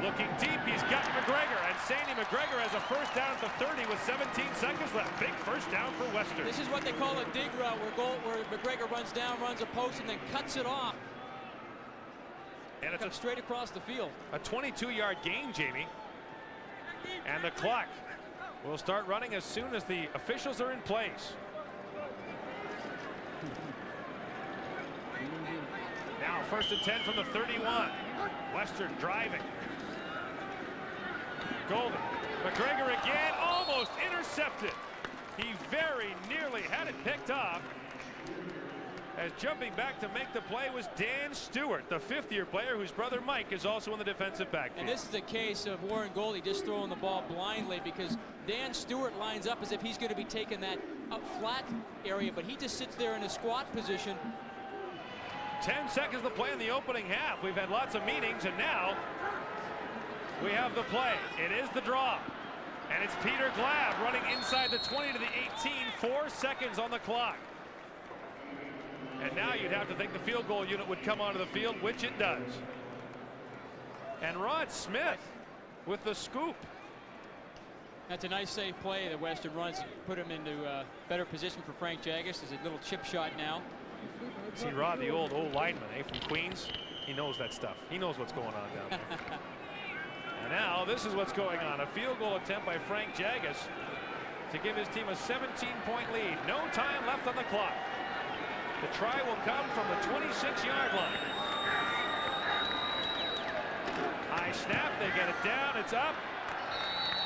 Looking deep, he's got McGregor, and Sandy McGregor has a first down at the 30 with 17 seconds left. Big first down for Western. This is what they call a dig route, where McGregor runs down, runs a post, and then cuts it off. And it's straight across the field. A 22-yard gain, Jamie. And the clock will start running as soon as the officials are in place. Now 1st and 10 from the 31. Western driving. Golden. McGregor again, almost intercepted. He very nearly had it picked off. As jumping back to make the play was Dan Stewart, the 5th-year player whose brother Mike is also in the defensive backfield. And this is a case of Warren Goldie just throwing the ball blindly, because Dan Stewart lines up as if he's going to be taking that up flat area, but he just sits there in a squat position. 10 seconds to play in the opening half. We've had lots of meetings, and now we have the play. It is the draw, and it's Peter Glab running inside the 20 to the 18. 4 seconds on the clock. And now you'd have to think the field goal unit would come onto the field, which it does. And Rod Smith with the scoop. That's a nice safe play that Western runs, put him into a better position for Frank Jaggers. There's a little chip shot now. See Rod, the old lineman, from Queens. He knows that stuff. He knows what's going on down there. And now this is what's going on. A field goal attempt by Frank Jagus to give his team a 17-point lead. No time left on the clock. The try will come from the 26-yard line. High snap, they get it down, it's up,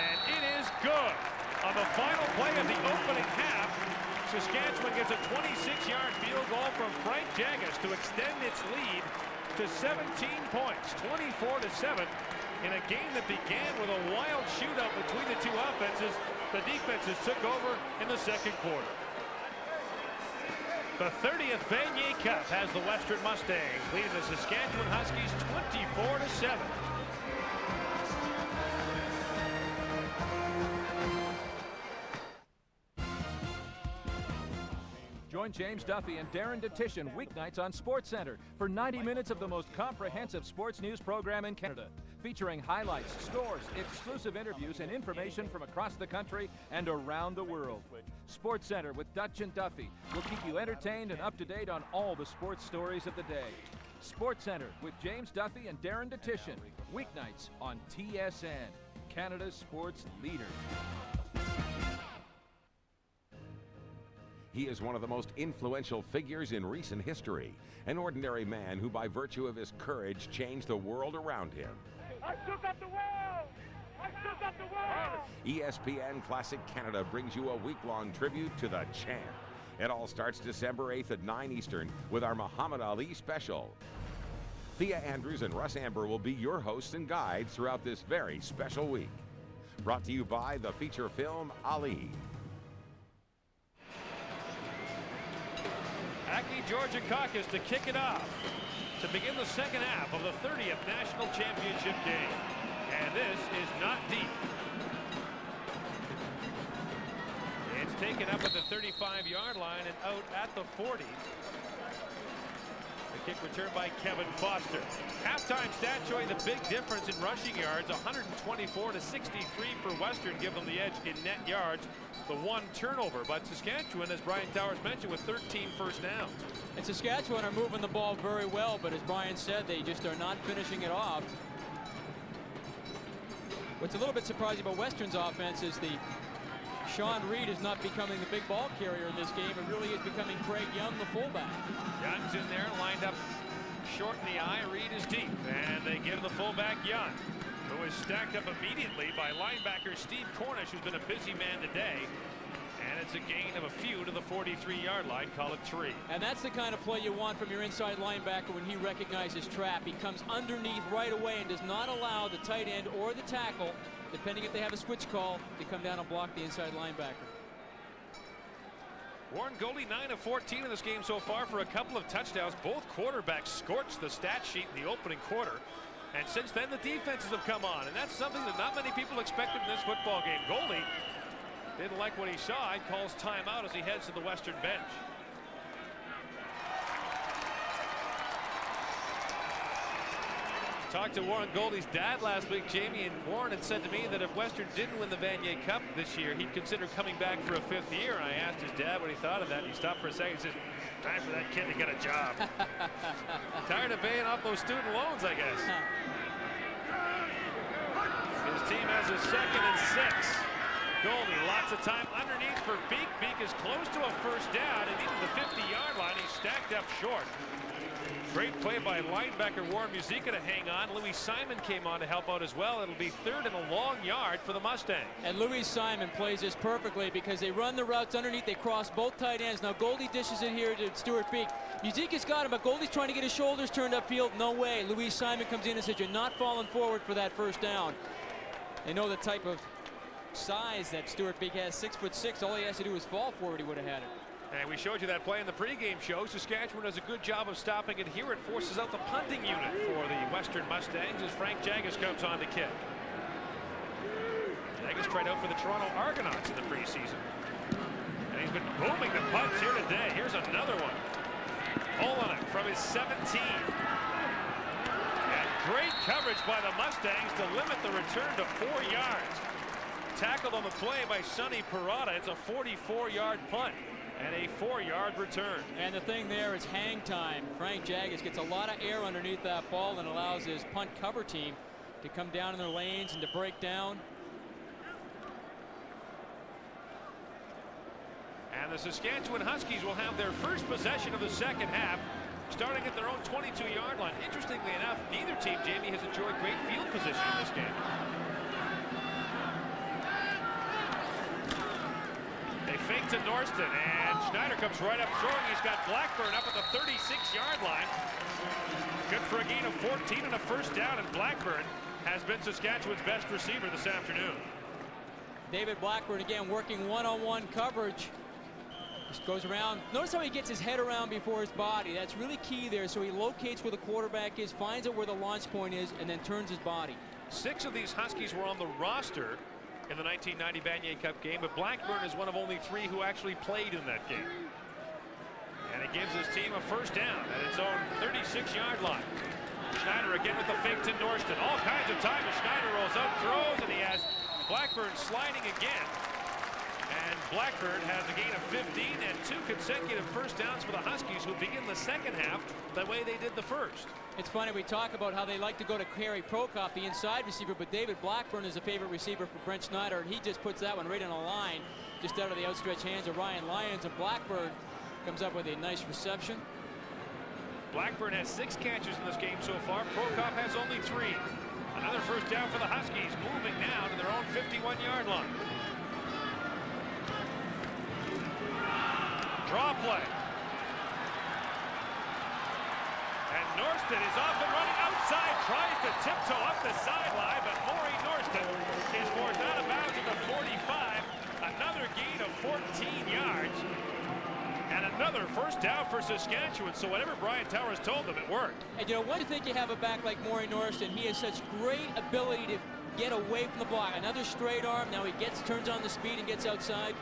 and it is good. On the final play of the opening half, Saskatchewan gets a 26-yard field goal from Frank Jagus to extend its lead to 17 points, 24-7, in a game that began with a wild shootout between the two offenses. The defenses took over in the second quarter. The 30th Vanier Cup has the Western Mustangs leading the Saskatchewan Huskies 24-7. Join James Duffy and Darren Detition weeknights on SportsCenter for 90 minutes of the most comprehensive sports news program in Canada, featuring highlights, scores, exclusive interviews, and information from across the country and around the world. SportsCenter with Dutch and Duffy will keep you entertained and up to date on all the sports stories of the day. SportsCenter with James Duffy and Darren Detition, weeknights on TSN, Canada's sports leader. He is one of the most influential figures in recent history, an ordinary man who by virtue of his courage changed the world around him. I shook up the world! I shook up the world! ESPN Classic Canada brings you a week-long tribute to the champ. It all starts December 8th at 9 Eastern with our Muhammad Ali special. Thea Andrews and Russ Amber will be your hosts and guides throughout this very special week. Brought to you by the feature film Ali. Aki Georgakakis to kick it off to begin the second half of the 30th National Championship game. And this is not deep. It's taken up at the 35-yard line and out at the 40. The kick returned by Kevin Foster. Halftime stat showing the big difference in rushing yards. 124 to 63 for Western give them the edge in net yards. The one turnover, but Saskatchewan, as Brian Towers mentioned, with 13 first downs. And Saskatchewan are moving the ball very well, but as Brian said, they just are not finishing it off. What's a little bit surprising about Western's offense is Sean Reed is not becoming the big ball carrier in this game. It really is becoming Craig Young, the fullback. Young's in there, lined up short in the eye. Reed is deep, and they give the fullback Young, who is stacked up immediately by linebacker Steve Cornish, who's been a busy man today. And it's a gain of a few to the 43-yard line. Call it 3. And that's the kind of play you want from your inside linebacker when he recognizes trap. He comes underneath right away and does not allow the tight end or the tackle, depending if they have a switch call, to come down and block the inside linebacker. Warren Goldie 9 of 14 in this game so far for a couple of touchdowns. Both quarterbacks scorched the stat sheet in the opening quarter. And since then, the defenses have come on, and that's something that not many people expected in this football game. Goldie didn't like what he saw. He calls timeout as he heads to the Western bench. Talked to Warren Goldie's dad last week, Jamie, and Warren had said to me that if Western didn't win the Vanier Cup this year, he'd consider coming back for a 5th year. And I asked his dad what he thought of that, and he stopped for a second and says, time for that kid to get a job. Tired of paying off those student loans, I guess. His team has a 2nd and 6. Goldie, lots of time underneath for Beek. Beek is close to a first down and into the 50-yard line. He's stacked up short. Great play by linebacker Warren Muzica to hang on. Louis Simon came on to help out as well. It'll be 3rd and a long yard for the Mustangs. And Louis Simon plays this perfectly because they run the routes underneath. They cross both tight ends. Now Goldie dishes it here to Stuart Beek. Muzica's got him, but Goldie's trying to get his shoulders turned upfield. No way. Louis Simon comes in and says, you're not falling forward for that first down. They know the type of size that Stuart Beek has, 6'6". All he has to do is fall forward. He would have had it. And we showed you that play in the pregame show. Saskatchewan does a good job of stopping it here. It forces out the punting unit for the Western Mustangs as Frank Jagus comes on to kick. Jagus tried out for the Toronto Argonauts in the preseason. And he's been booming the punts here today. Here's another one. Olenek from his 17. And great coverage by the Mustangs to limit the return to 4 yards. Tackled on the play by Sonny Parada. It's a 44-yard punt and a 4-yard return. And the thing there is hang time. Frank Jagus gets a lot of air underneath that ball and allows his punt cover team to come down in their lanes and to break down. And the Saskatchewan Huskies will have their first possession of the second half, starting at their own 22-yard line. Interestingly enough, neither team, Jamie, has enjoyed great field position in this game. They fake to Norston, and Schneider comes right up throwing. He's got Blackburn up at the 36-yard line. Good for a gain of 14 and a first down, and Blackburn has been Saskatchewan's best receiver this afternoon. David Blackburn again working one-on-one coverage. Just goes around. Notice how he gets his head around before his body. That's really key there. So he locates where the quarterback is, finds out where the launch point is, and then turns his body. 6 of these Huskies were on the roster in the 1990 Vanier Cup game, but Blackburn is one of only 3 who actually played in that game. And it gives his team a first down at its own 36-yard line. Schneider again with the fake to Norston. All kinds of time as Schneider rolls out, throws, and he has Blackburn sliding again. And Blackburn has a gain of 15 and 2 consecutive first downs for the Huskies, who begin the second half the way they did the first. It's funny, we talk about how they like to go to Kerry Prokop, the inside receiver, but David Blackburn is a favorite receiver for Brent Schneider, and he just puts that one right on a line, just out of the outstretched hands of Ryan Lyons, and Blackburn comes up with a nice reception. Blackburn has 6 catches in this game so far. Prokop has only 3. Another first down for the Huskies, moving now to their own 51-yard line. Draw play. And Norston is off and running outside, tries to tiptoe up the sideline, but Maury Norston is forced out of bounds at the 45. Another gain of 14 yards. And another first down for Saskatchewan. So whatever Brian Towers told them, it worked. And you know, when you think you have a back like Maury Norston, he has such great ability to get away from the block. Another straight arm. Now he turns on the speed and gets outside.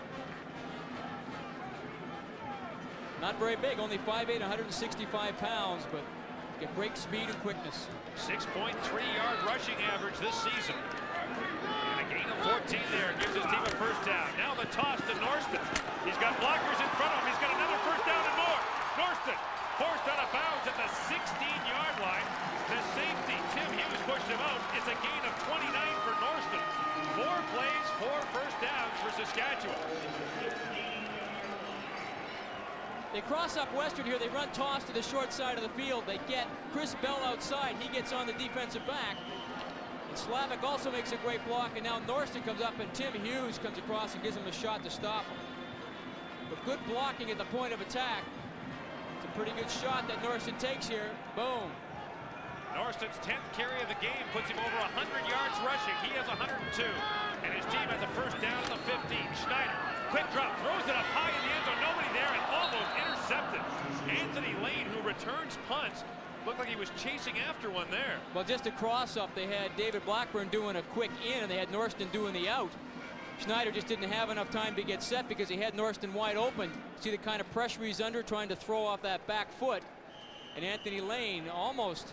Not very big, only 5'8", 165 pounds, but get great speed and quickness. 6.3-yard rushing average this season. And a gain of 14 there gives his team a first down. Now the toss to Norston. He's got blockers in front of him. He's got another first down and more. Norston forced out of bounds at the 16-yard line. The safety, Tim Hughes, pushed him out. It's a gain of 29 for Norston. 4 plays, 4 first downs for Saskatchewan. They cross up Western here. They run toss to the short side of the field. They get Chris Bell outside. He gets on the defensive back. And Slavic also makes a great block. And now Norston comes up, and Tim Hughes comes across and gives him a shot to stop him. But good blocking at the point of attack. It's a pretty good shot that Norston takes here. Boom. Norston's 10th carry of the game puts him over 100 yards rushing. He has 102. And his team has a first down at the 15. Schneider, quick drop, throws it up high in the end zone. Nobody there, and almost intercepted. Anthony Lane, who returns punts, looked like he was chasing after one there. Well, just a cross-up, they had David Blackburn doing a quick in, and they had Norston doing the out. Schneider just didn't have enough time to get set because he had Norston wide open. See the kind of pressure he's under, trying to throw off that back foot. And Anthony Lane almost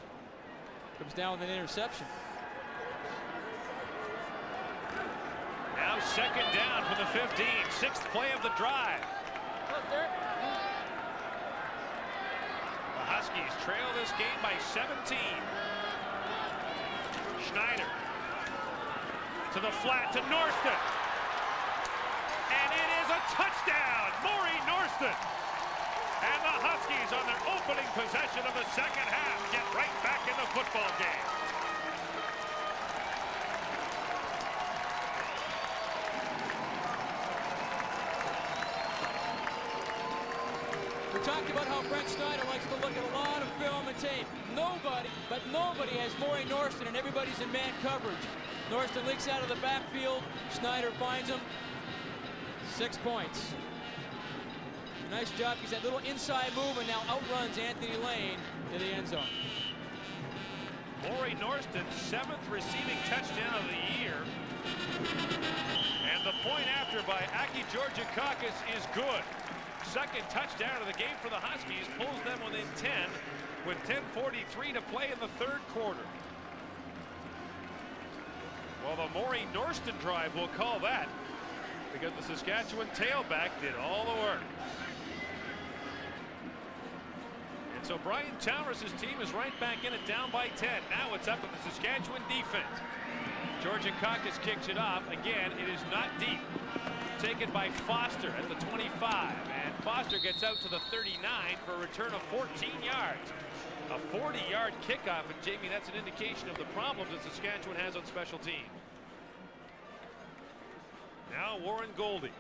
comes down with an interception. Now second down from the 15. 6th play of the drive. The Huskies trail this game by 17. Schneider to the flat to Norston. And it is a touchdown. Maury Norston. And the Huskies, on their opening possession of the second half, get right back in the football game. We talked about how Brent Schneider likes to look at a lot of film and tape. Nobody has Maury Norston, and everybody's in man coverage. Norston leaks out of the backfield. Schneider finds him. 6 points. Nice job. He's that little inside move and now outruns Anthony Lane to the end zone. Maury Norston's 7th receiving touchdown of the year. And the point after by Aki Georgikakis is good. 2nd touchdown of the game for the Huskies, pulls them within 10 with 10:43 to play in the 3rd quarter. Well, the Maury Norston drive, we'll call that, because the Saskatchewan tailback did all the work. So Brian Towers' team is right back in it, down by 10. Now it's up to the Saskatchewan defense. Georgia Kakis kicks it off. Again, it is not deep. Taken by Foster at the 25. And Foster gets out to the 39 for a return of 14 yards. A 40-yard kickoff. And Jamie, that's an indication of the problems that Saskatchewan has on special teams. Now Warren Goldie,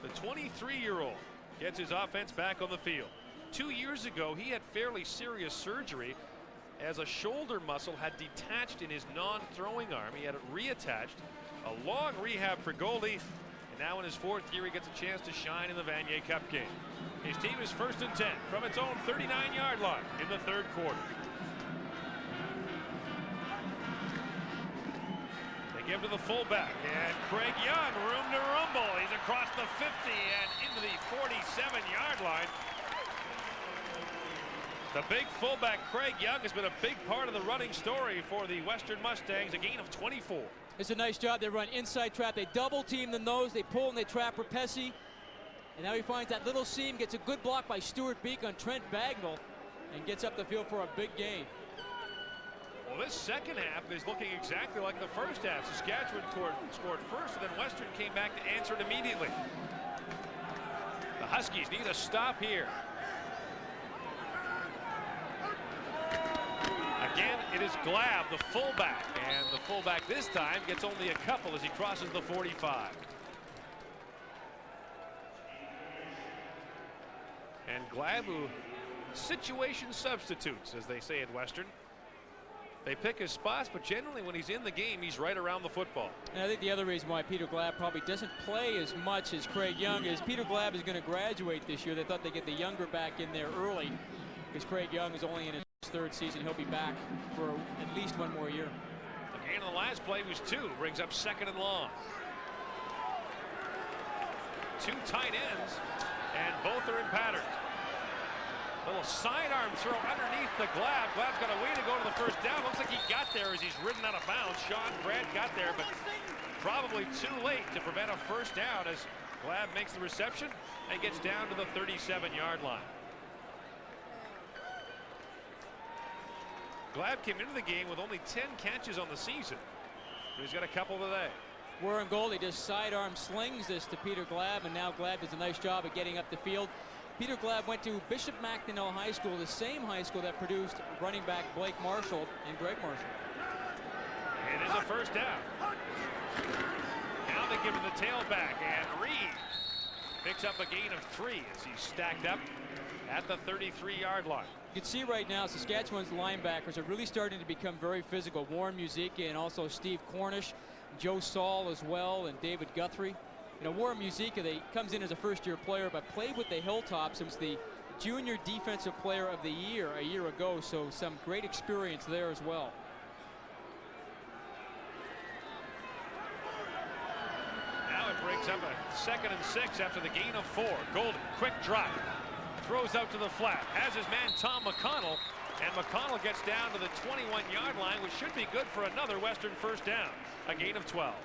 the 23-year-old, gets his offense back on the field. 2 years ago, he had fairly serious surgery as a shoulder muscle had detached in his non-throwing arm. He had it reattached. A long rehab for Goldie. And now in his 4th year, he gets a chance to shine in the Vanier Cup game. His team is 1st and 10 from its own 39-yard line in the 3rd quarter. They give to the fullback, and Craig Young, room to rumble. He's across the 50 and into the 47-yard line. The big fullback, Craig Young, has been a big part of the running story for the Western Mustangs, a gain of 24. It's a nice job. They run inside trap. They double team the nose. They pull and they trap Rapesi. And now he finds that little seam, gets a good block by Stuart Beek on Trent Bagnall, and gets up the field for a big gain. Well, this second half is looking exactly like the first half. Saskatchewan scored first, and then Western came back to answer it immediately. The Huskies need a stop here. Again, it is Glab, the fullback, and the fullback this time gets only a couple as he crosses the 45. And Glab, who situation substitutes, as they say at Western. They pick his spots, but generally when he's in the game, he's right around the football. And I think the other reason why Peter Glab probably doesn't play as much as Craig Young is Peter Glab is going to graduate this year. They thought they'd get the younger back in there early because Craig Young is only in his 3rd season. He'll be back for at least 1 more year. The gain on the last play was 2, brings up 2nd and long. 2 tight ends, and both are in patterns. Little sidearm throw underneath the Glab. Glab's got a way to go to the first down. Looks like he got there as he's ridden out of bounds. Sean Brad got there, but probably too late to prevent a first down as Glab makes the reception and gets down to the 37-yard line. Glab came into the game with only 10 catches on the season. He's got a couple today. Warren Goldie just sidearm slings this to Peter Glab, and now Glab does a nice job of getting up the field. Peter Glab went to Bishop Macdonell High School, the same high school that produced running back Blake Marshall and Greg Marshall. It is a first down. Now they give it the tailback, and Reed picks up a gain of 3 as he's stacked up at the 33-yard line. You can see right now Saskatchewan's linebackers are really starting to become very physical. Warren Musica and also Steve Cornish, Joe Saul as well, and David Guthrie. You know, Warren Musica, he comes in as a first-year player, but played with the Hilltops. It was the Junior Defensive Player of the Year a year ago, so some great experience there as well. Now it brings up a 2nd and 6 after the gain of 4. Golden, quick drop, throws out to the flat, has his man Tom McConnell, and McConnell gets down to the 21-yard line, which should be good for another Western first down, a gain of 12.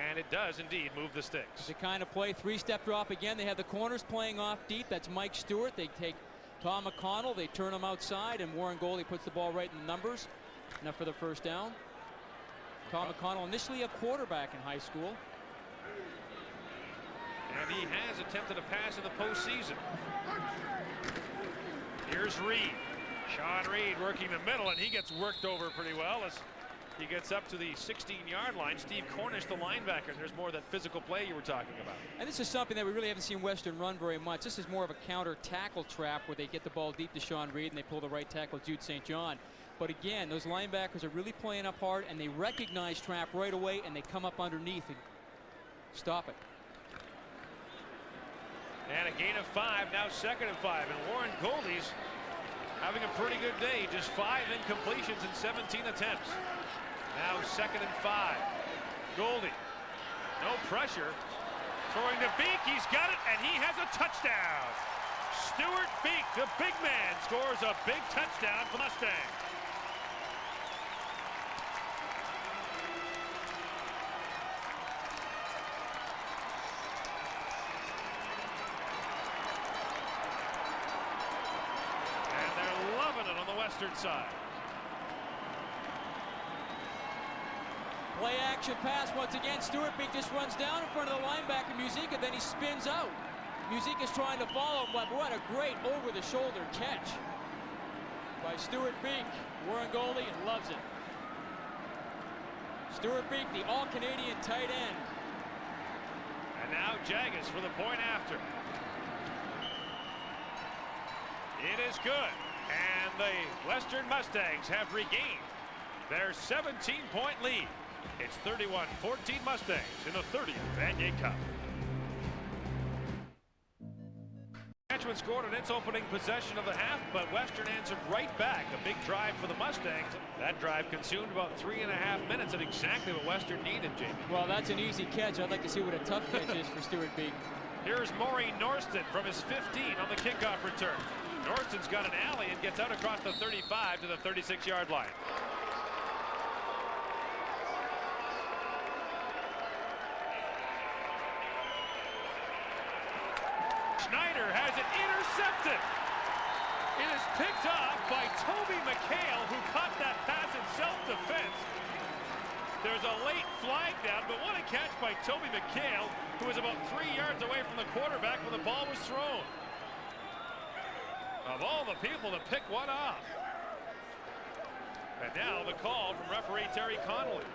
And it does indeed move the sticks. It's the kind of play, 3-step drop again. They have the corners playing off deep. That's Mike Stewart. They take Tom McConnell, they turn him outside, and Warren Goldie puts the ball right in the numbers. Enough for the first down. Tom McConnell, initially a quarterback in high school. And he has attempted a pass in the postseason. Here's Reed. Sean Reed working the middle, and he gets worked over pretty well as he gets up to the 16-yard line. Steve Cornish, the linebacker. There's more of that physical play you were talking about. And this is something that we really haven't seen Western run very much. This is more of a counter tackle trap where they get the ball deep to Sean Reed and they pull the right tackle, Jude St. John. But again, those linebackers are really playing up hard, and they recognize trap right away, and they come up underneath and stop it. And a gain of 5, now 2nd and 5. And Warren Goldie's having a pretty good day. Just 5 incompletions in 17 attempts. Now 2nd and 5. Goldie, no pressure. Throwing to Beek, he's got it, and he has a touchdown. Stuart Beek, the big man, scores a big touchdown for Mustangs. western side. Play action pass once again. Stewart Beek just runs down in front of the linebacker Muzyka, then he spins out. Muzyka's trying to follow him, but what a great over-the-shoulder catch by Stewart Beek. Warren loves it. Stewart Beek, the all-Canadian tight end. And now Jagas for the point after. It is good. And the Western Mustangs have regained their 17-point lead. It's 31-14 Mustangs in the 30th Vanier Cup. Saskatchewan scored on its opening possession of the half, but Western answered right back. A big drive for the Mustangs. That drive consumed about 3.5 minutes, and exactly what Western needed, Jamie. Well, that's an easy catch. I'd like to see what a tough catch is for Stewart Beek. Here's Maury Norston from his 15 on the kickoff return. Norston's got an alley and gets out across the 35 to the 36-yard line. Schneider has it intercepted. It is picked off by Toby McHale, who caught that pass in self-defense. There's a late flag down, but what a catch by Toby McHale, who was about 3 yards away from the quarterback when the ball was thrown. Of all the people to pick one off. And now the call from referee Terry Connolly.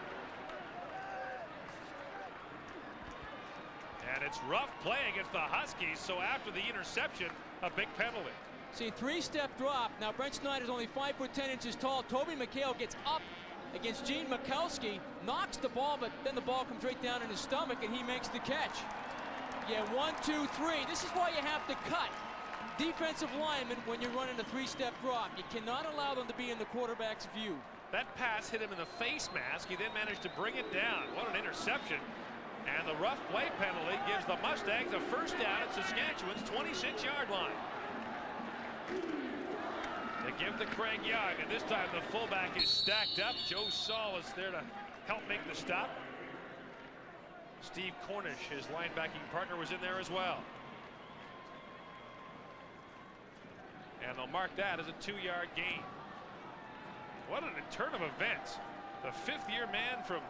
And it's rough play against the Huskies, so after the interception, a big penalty. See, three-step drop. Now, Brent Schneider's only 5'10" tall. Toby McHale gets up against Gene Mikowski, knocks the ball, but then the ball comes right down in his stomach, and he makes the catch. Yeah, 1, 2, 3. This is why you have to cut defensive linemen when you're running a three-step drop. You cannot allow them to be in the quarterback's view. That pass hit him in the face mask. He then managed to bring it down. What an interception. And the rough play penalty gives the Mustangs a first down at Saskatchewan's 26-yard line. They give to Craig Young, and this time the fullback is stacked up. Joe Saul is there to help make the stop. Steve Cornish, his linebacking partner, was in there as well. And they'll mark that as a 2-yard gain. What an turn of events. The fifth-year man from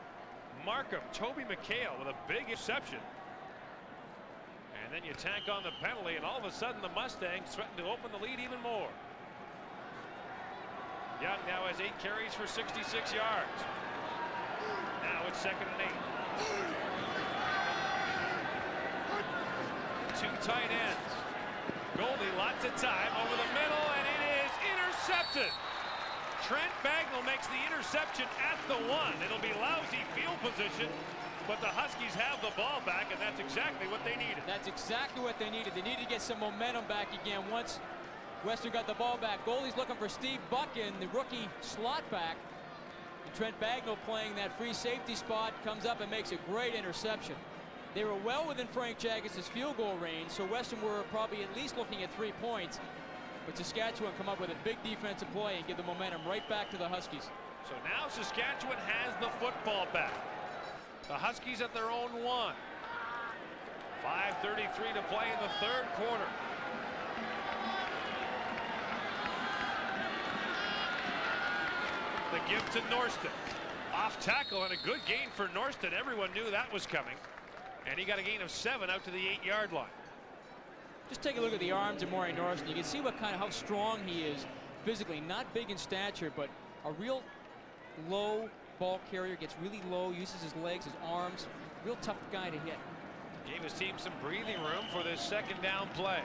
Markham, Toby McHale, with a big interception. And then you tack on the penalty, and all of a sudden the Mustangs threaten to open the lead even more. Young now has 8 carries for 66 yards. Now it's 2nd and 8. 2 tight ends. Goldie, lots of time over the middle, and it is intercepted. Trent Bagnall makes the interception at the 1. It'll be lousy field position, but the Huskies have the ball back, and that's exactly what they needed. That's exactly what they needed. They needed to get some momentum back again once Western got the ball back. Goldie's looking for Steve Buchan, the rookie slot back. And Trent Bagnall playing that free safety spot comes up and makes a great interception. They were well within Frank Jagas' field goal range, so Western were probably at least looking at 3 points. But Saskatchewan come up with a big defensive play and give the momentum right back to the Huskies. So now Saskatchewan has the football back. The Huskies at their own 1. 5:33 to play in the 3rd quarter. The give to Norston. Off tackle and a good gain for Norston. Everyone knew that was coming. And he got a gain of 7 out to the 8-yard line. Just take a look at the arms of Maury Norston. You can see how strong he is physically. Not big in stature, but a real low ball carrier. Gets really low, uses his legs, his arms. Real tough guy to hit. Gave his team some breathing room for this 2nd down play.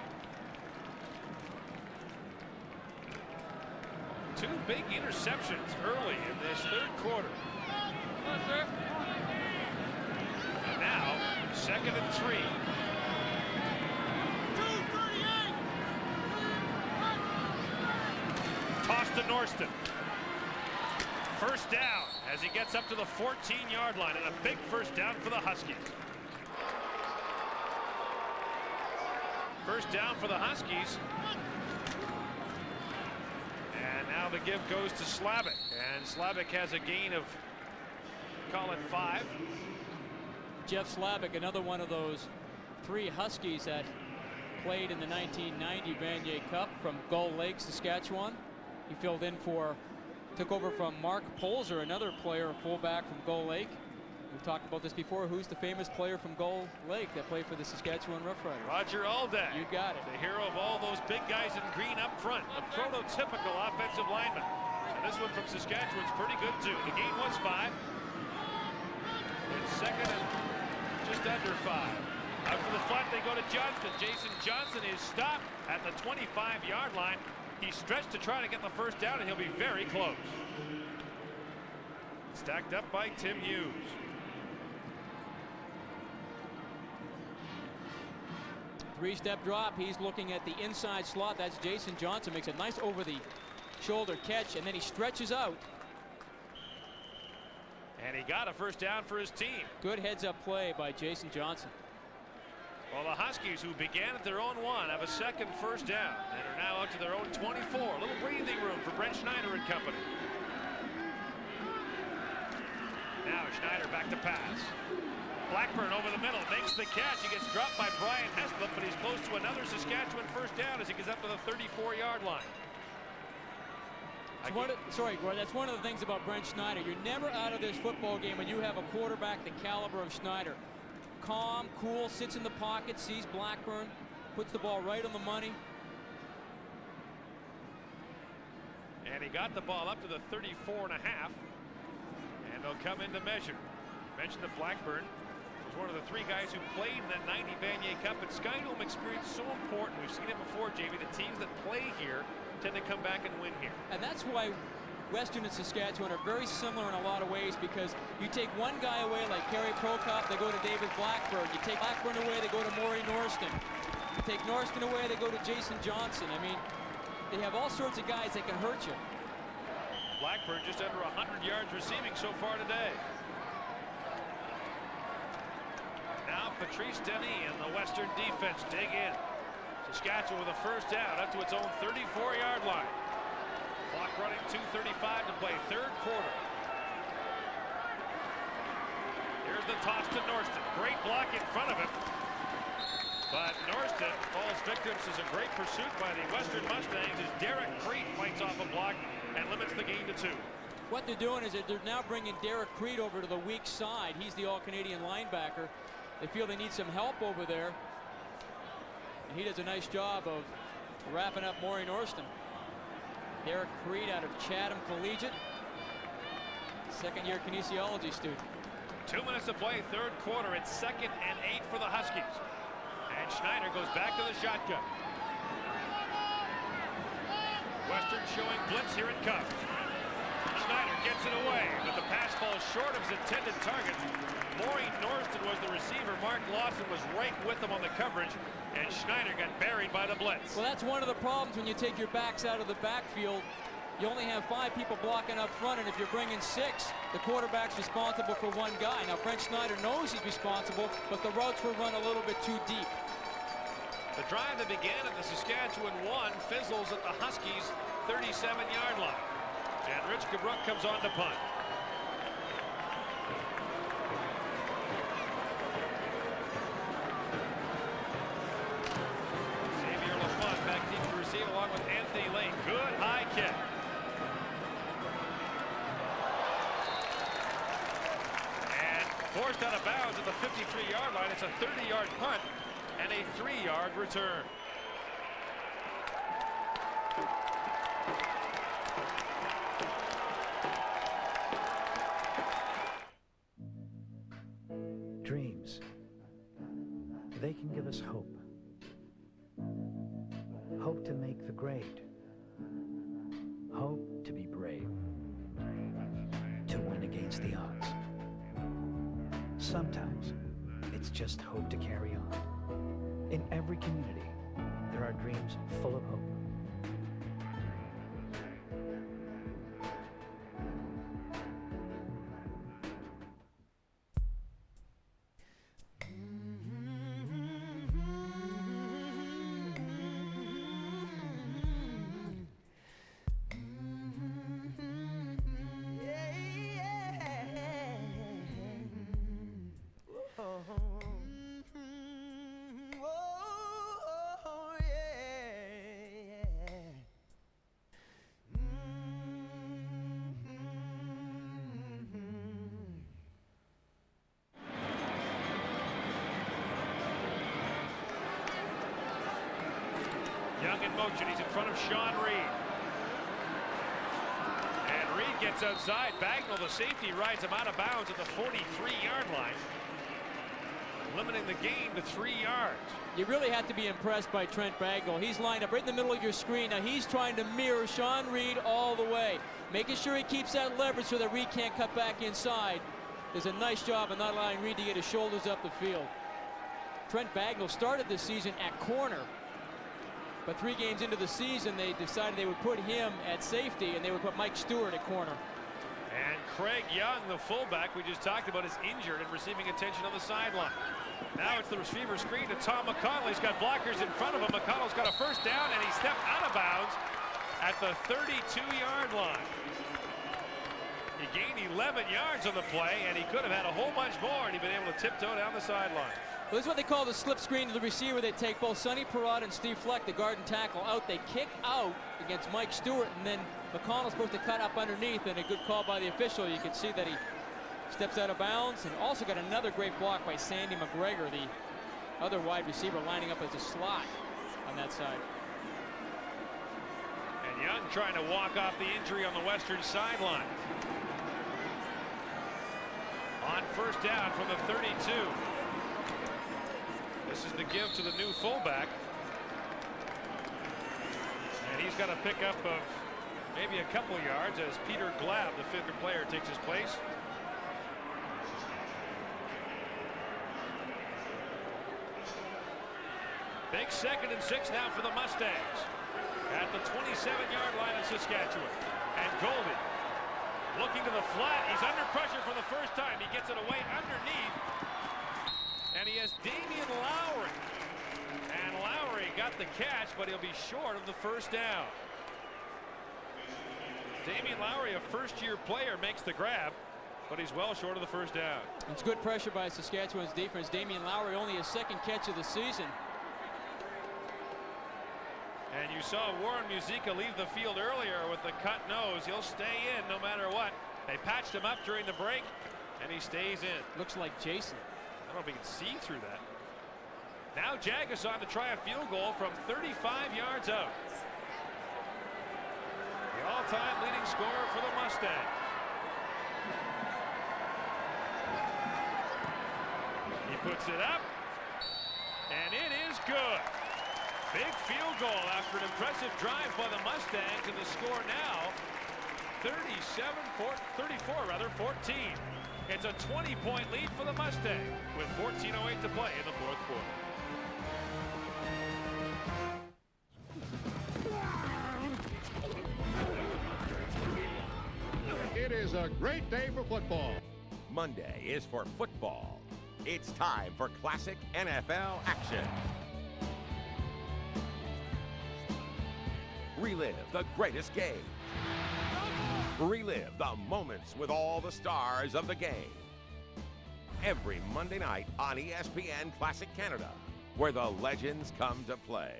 2 big interceptions early in this 3rd quarter. And now, 2nd and 3. Toss to Norston. First down as he gets up to the 14-yard line, and a big first down for the Huskies. First down for the Huskies. And now the give goes to Slavic, and Slavic has a gain of, call it 5. Jeff Slavic, another one of those 3 Huskies that played in the 1990 Vanier Cup from Gull Lake, Saskatchewan. He filled in took over from Mark Polzer, another player, fullback from Gull Lake. We've talked about this before. Who's the famous player from Gull Lake that played for the Saskatchewan Roughriders? Roger Aldag. You got it. The hero of all those big guys in green up front. A prototypical offensive lineman. And this one from Saskatchewan's pretty good too. The gain was 5. It's second and just under 5. Out to the front they go to Johnston. Jason Johnson is stopped at the 25-yard line. He stretched to try to get the first down, and he'll be very close. Stacked up by Tim Hughes. Three-step drop. He's looking at the inside slot. That's Jason Johnson. Makes a nice over-the-shoulder catch, and then he stretches out. And he got a first down for his team. Good heads-up play by Jason Johnson. Well, the Huskies, who began at their own 1, have a second first down and are now out to their own 24. A little breathing room for Brent Schneider and company. Now Schneider back to pass. Blackburn over the middle, makes the catch. He gets dropped by Brian Heslop, but he's close to another Saskatchewan first down as he gets up to the 34-yard line. Sorry, Gord, that's one of the things about Brent Schneider. You're never out of this football game when you have a quarterback the caliber of Schneider. Calm, cool, sits in the pocket, sees Blackburn, puts the ball right on the money. And he got the ball up to the 34.5. And they'll come into measure. Mentioned that Blackburn was one of the 3 guys who played in that 90 Vanier Cup. And Skydome experience so important. We've seen it before, Jamie. The teams that play here tend to come back and win here. And that's why Western and Saskatchewan are very similar in a lot of ways, because you take one guy away like Kerry Prokop, they go to David Blackburn. You take Blackburn away, they go to Maury Norston. You take Norston away, they go to Jason Johnson. I mean, they have all sorts of guys that can hurt you. Blackburn just under 100 yards receiving so far today. Now Patrice Denis and the Western defense dig in. Saskatchewan with a first down up to its own 34-yard line. Clock running, 2:35 to play, third quarter. Here's the toss to Norston. Great block in front of him. But Norston falls victim to a great pursuit by the Western Mustangs as Derek Creed fights off a block and limits the gain to 2. What they're doing is that they're now bringing Derek Creed over to the weak side. He's the all-Canadian linebacker. They feel they need some help over there. And he does a nice job of wrapping up Maury Norston. Derek Creed out of Chatham Collegiate, second-year kinesiology student. 2 minutes to play, third quarter. It's 2nd and 8 for the Huskies. And Schneider goes back to the shotgun. Western showing blitz, here it comes. Schneider gets it away, but the pass falls short of his intended target. Maury Norston was the receiver. Mark Lawson was right with him on the coverage, and Schneider got buried by the blitz. Well, that's one of the problems when you take your backs out of the backfield. You only have 5 people blocking up front, and if you're bringing 6, the quarterback's responsible for 1 guy. Now, Brent Schneider knows he's responsible, but the routes were run a little bit too deep. The drive that began at the Saskatchewan 1 fizzles at the Huskies' 37-yard line. And Rich Gabruck comes on to punt. Xavier LaFont back deep to receive along with Anthony Lane. Good high kick. And forced out of bounds at the 53-yard line. It's a 30-yard punt and a 3-yard return. Dreams. They can give us hope. Hope to make the grade. Hope to be brave. To win against the odds. Sometimes it's just hope to carry on. In every community, there are dreams full of hope. motion. He's in front of Sean Reed. And Reed gets outside. Bagnall, the safety, rides him out of bounds at the 43-yard line, limiting the gain to 3 yards. You really have to be impressed by Trent Bagnall. He's lined up right in the middle of your screen. Now he's trying to mirror Sean Reed all the way, making sure he keeps that leverage so that Reed can't cut back inside. Does a nice job of not allowing Reed to get his shoulders up the field. Trent Bagnall started this season at corner, but 3 games into the season they decided they would put him at safety and they would put Mike Stewart at corner. And Craig Young, the fullback we just talked about, is injured and receiving attention on the sideline. Now it's the receiver screen to Tom McConnell. He's got blockers in front of him. McConnell's got a first down, and he stepped out of bounds at the 32-yard line. He gained 11 yards on the play, and he could have had a whole bunch more, and he'd been able to tiptoe down the sideline. Well, this is what they call the slip screen to the receiver. They take both Sonny Perrott and Steve Fleck, the guard and tackle, out. They kick out against Mike Stewart, and then McConnell's supposed to cut up underneath, and a good call by the official. You can see that he steps out of bounds, and also got another great block by Sandy McGregor, the other wide receiver, lining up as a slot on that side. And Young trying to walk off the injury on the western sideline. On first down from the 32. This is the give to the new fullback. And he's got a pickup of maybe a couple yards as Peter Glab, the 5th player, takes his place. Big 2nd and 6 now for the Mustangs at the 27-yard line in Saskatchewan. And Goldie looking to the flat. He's under pressure for the first time. He gets it away underneath. And he has Damian Lowry. And Lowry got the catch, but he'll be short of the first down. Damian Lowry, a first-year player, makes the grab, but he's well short of the first down. It's good pressure by Saskatchewan's defense. Damian Lowry only his 2nd catch of the season. And you saw Warren Musica leave the field earlier with the cut nose. He'll stay in no matter what. They patched him up during the break, and he stays in. Looks like Jason. I don't know if he can see through that. Now Jagus on to try a field goal from 35 yards out. The all-time leading scorer for the Mustangs. He puts it up, and it is good. Big field goal after an impressive drive by the Mustangs, and the score now 14. It's a 20-point lead for the Mustangs with 14:08 to play in the 4th quarter. It is a great day for football. Monday is for football. It's time for classic NFL action. Relive the greatest game. Relive the moments with all the stars of the game. Every Monday night on ESPN Classic Canada, where the legends come to play.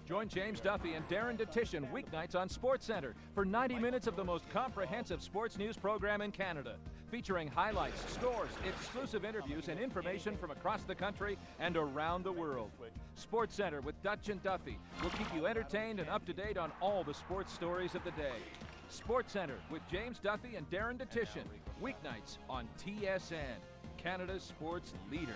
Join James Duffy and Darren DeTitian weeknights on SportsCenter for 90 minutes of the most comprehensive sports news program in Canada, featuring highlights, scores, exclusive interviews, and information from across the country and around the world. SportsCenter with Dutch and Duffy will keep you entertained and up to date on all the sports stories of the day. SportsCenter with James Duffy and Darren DeTitian, weeknights on TSN, Canada's sports leader.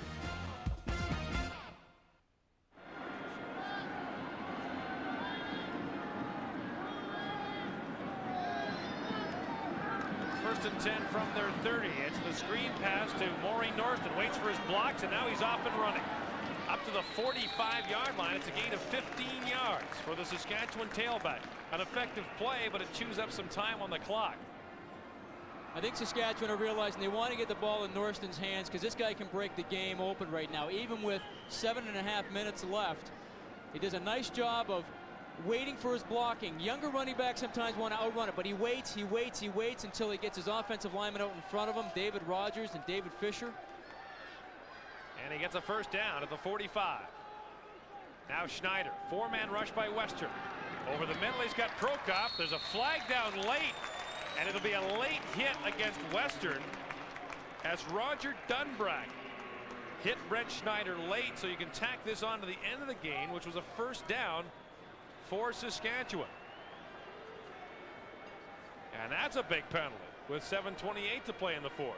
First and 10 from their 30. It's the screen pass to Maureen Norton. Waits for his blocks, and now he's off and running. Up to the 45-yard line. It's a gain of 15 yards for the Saskatchewan tailback. An effective play, but it chews up some time on the clock. I think Saskatchewan are realizing they want to get the ball in Norton's hands because this guy can break the game open right now. Even with 7.5 minutes left, he does a nice job of waiting for his blocking. Younger running backs sometimes want to outrun it, but he waits until he gets his offensive lineman out in front of him, David Rogers and David Fisher. And he gets a first down at the 45. Now Schneider, 4-man rush by Western. Over the middle, he's got Prokop. There's a flag down late, and it'll be a late hit against Western as Roger Dunbrack hit Brent Schneider late, so you can tack this on to the end of the game, which was a first down for Saskatchewan. And that's a big penalty with 7:28 to play in the fourth.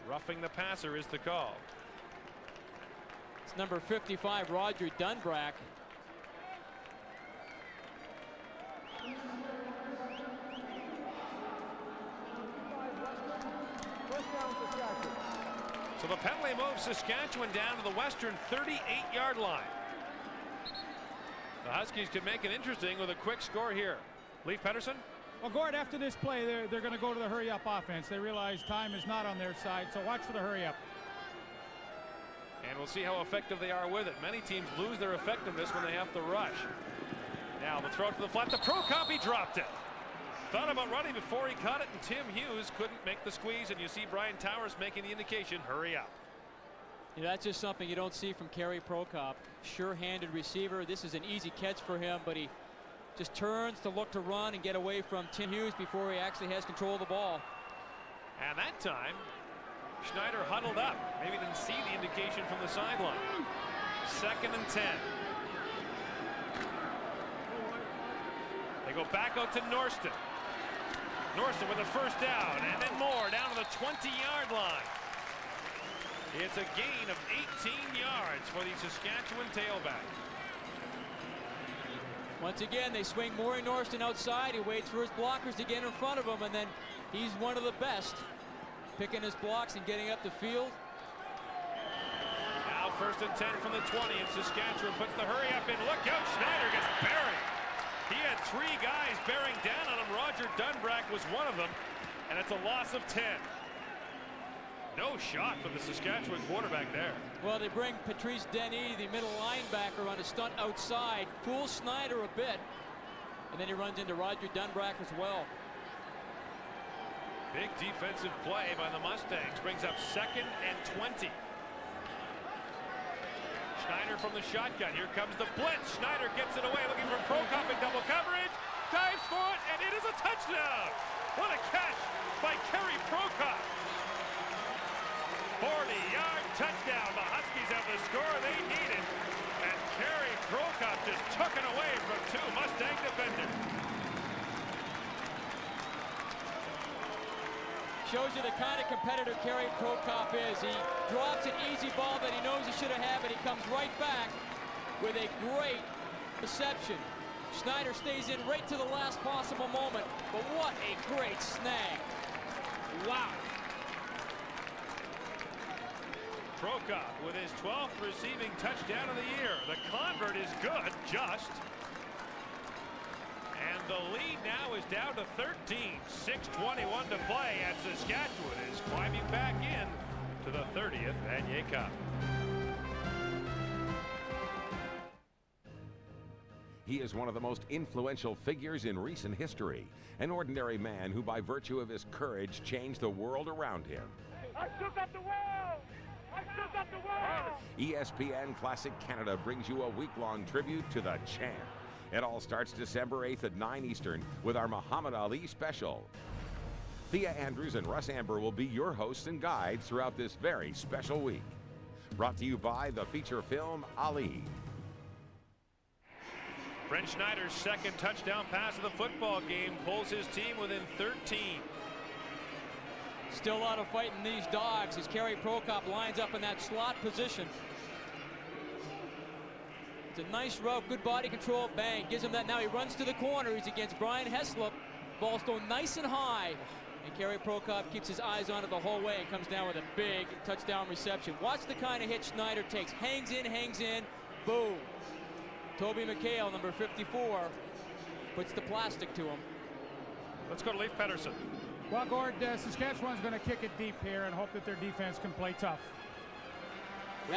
Roughing the passer is the call. It's number 55, Roger Dunbrack. So the penalty moves Saskatchewan down to the western 38-yard line. The Huskies could make it interesting with a quick score here. Leif Pettersson. Well, Gord, after this play, they're going to go to the hurry-up offense. They realize time is not on their side, so watch for the hurry-up. And we'll see how effective they are with it. Many teams lose their effectiveness when they have to rush. Now the throw to the flat. The Prokop, he dropped it. Thought about running before he caught it, and Tim Hughes couldn't make the squeeze, and you see Brian Towers making the indication, hurry up. You know, that's just something you don't see from Kerry Prokop. Sure-handed receiver. This is an easy catch for him, but he just turns to look to run and get away from Tim Hughes before he actually has control of the ball. And that time, Schneider huddled up. Maybe didn't see the indication from the sideline. 2nd and 10. They go back out to Norston. Norston with a first down, and then more down to the 20-yard line. It's a gain of 18 yards for the Saskatchewan tailback. Once again, they swing Maury Norston outside. He waits for his blockers to get in front of him, and then he's one of the best, picking his blocks and getting up the field. Now 1st and 10 from the 20, and Saskatchewan puts the hurry up in. Look out, Schneider gets buried. He had 3 guys bearing down on him. Roger Dunbrack was one of them, and it's a loss of 10. No shot for the Saskatchewan quarterback there. Well, they bring Patrice Denis, the middle linebacker, on a stunt outside, fools Schneider a bit, and then he runs into Roger Dunbrack as well. Big defensive play by the Mustangs brings up 2nd and 20. Schneider from the shotgun. Here comes the blitz. Schneider gets it away, looking for Prokop in double coverage. Dives for it, and it is a touchdown. What a catch by Kerry Prokop. 40-yard touchdown. The Huskies have the score they needed, and Kerry Prokop just took it away from 2 Mustang defenders. Shows you the kind of competitor Kerry Prokop is. He drops an easy ball that he knows he should have had, but he comes right back with a great reception. Schneider stays in right to the last possible moment, but what a great snag. Wow. Prokop with his 12th receiving touchdown of the year. The convert is good, just. And the lead now is down to 13. 6:21 to play, and Saskatchewan is climbing back in to the 30th Vanier Cup. He is one of the most influential figures in recent history, an ordinary man who by virtue of his courage changed the world around him. I shook up the world! I shook up the world! ESPN Classic Canada brings you a week-long tribute to the champ. It all starts December 8th at 9 Eastern with our Muhammad Ali special. Thea Andrews and Russ Amber will be your hosts and guides throughout this very special week. Brought to you by the feature film Ali. Brent Schneider's 2nd touchdown pass of the football game pulls his team within 13. Still a lot of fight in these dogs as Kerry Prokop lines up in that slot position. It's a nice route, good body control, bang, gives him that. Now he runs to the corner. He's against Brian Heslop. Ball's thrown nice and high, and Kerry Prokop keeps his eyes on it the whole way and comes down with a big touchdown reception. Watch the kind of hit Schneider takes. Hangs in, boom. Toby McHale, number 54, puts the plastic to him. Let's go to Leif Pettersson. Well, Gord, Saskatchewan's going to kick it deep here and hope that their defense can play tough. We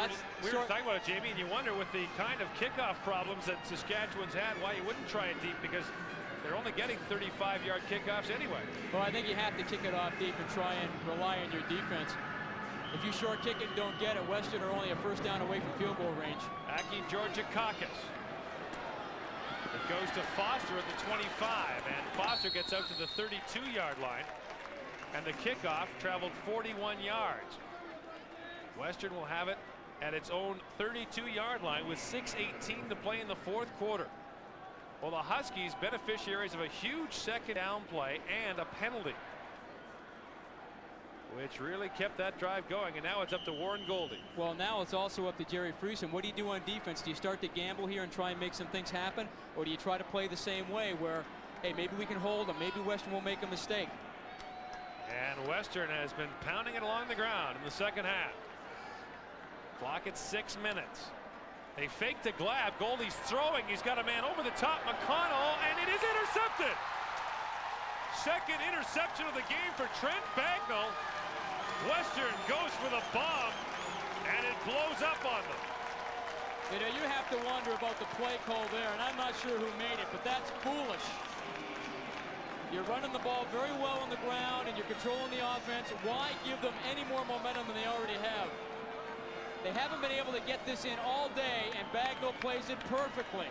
were talking about it, Jamie, and you wonder with the kind of kickoff problems that Saskatchewan's had, why you wouldn't try it deep, because they're only getting 35-yard kickoffs anyway. Well, I think you have to kick it off deep and try and rely on your defense. If you short kick it and don't get it, Western are only a first down away from field goal range. Aki Georgakakis. It goes to Foster at the 25, and Foster gets out to the 32-yard line. And the kickoff traveled 41 yards. Western will have it at its own 32-yard line with 6:18 to play in the fourth quarter. Well, the Huskies beneficiaries of a huge second down play and a penalty, which really kept that drive going, and now it's up to Warren Goldie. Well, now it's also up to Jerry Friesen. What do you do on defense? Do you start to gamble here and try and make some things happen, or do you try to play the same way where, hey, maybe we can hold them, maybe Western will make a mistake? And Western has been pounding it along the ground in the second half. Clock at 6 minutes. They fake to Glab. Goldie's throwing. He's got a man over the top. McConnell, and it is intercepted. Second interception of the game for Trent Bagnall. Western goes for the bomb, and it blows up on them. You know, you have to wonder about the play call there, and I'm not sure who made it, but that's foolish. You're running the ball very well on the ground, and you're controlling the offense. Why give them any more momentum than they already have? They haven't been able to get this in all day, and Bagnall plays it perfectly.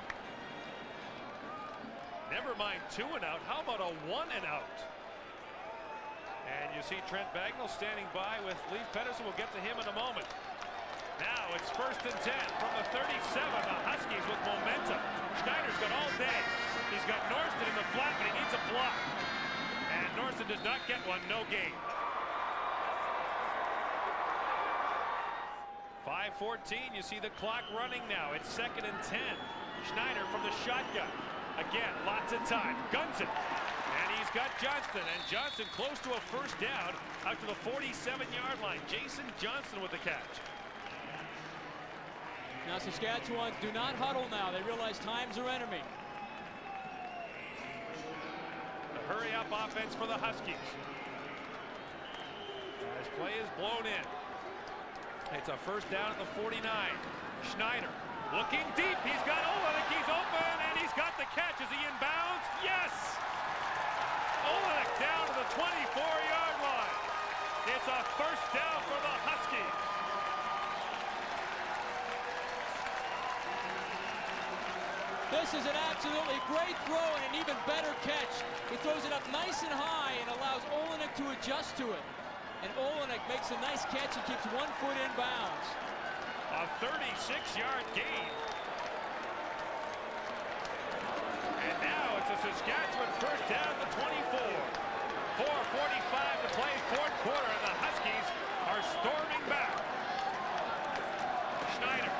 Never mind 2 and out. How about a 1 and out? And you see Trent Bagnall standing by with Leif Pettersson. We'll get to him in a moment. Now it's 1st and 10 from the 37. The Huskies with momentum. Schneider's got all day. He's got Norston in the flat, but he needs a block. And Norston does not get one. No gain. 5:14. You see the clock running now. It's 2nd and 10. Schneider from the shotgun. Again, lots of time. Guns it. And he's got Johnston. And Johnston close to a first down out to the 47-yard line. Jason Johnston with the catch. Now Saskatchewan do not huddle now. They realize time's their enemy. The hurry-up offense for the Huskies. As play is blown in. It's a first down at the 49. Schneider looking deep. He's got Olenek. He's open, and he's got the catch. Is he inbounds? Yes! Olenek down to the 24-yard line. It's a first down for the Huskies. This is an absolutely great throw and an even better catch. He throws it up nice and high and allows Olenek to adjust to it. And Olenek makes a nice catch and keeps 1 foot in bounds. A 36-yard gain. And now it's a Saskatchewan first down to 24. 4:45 to play, fourth quarter, and the Huskies are storming back. Schneider.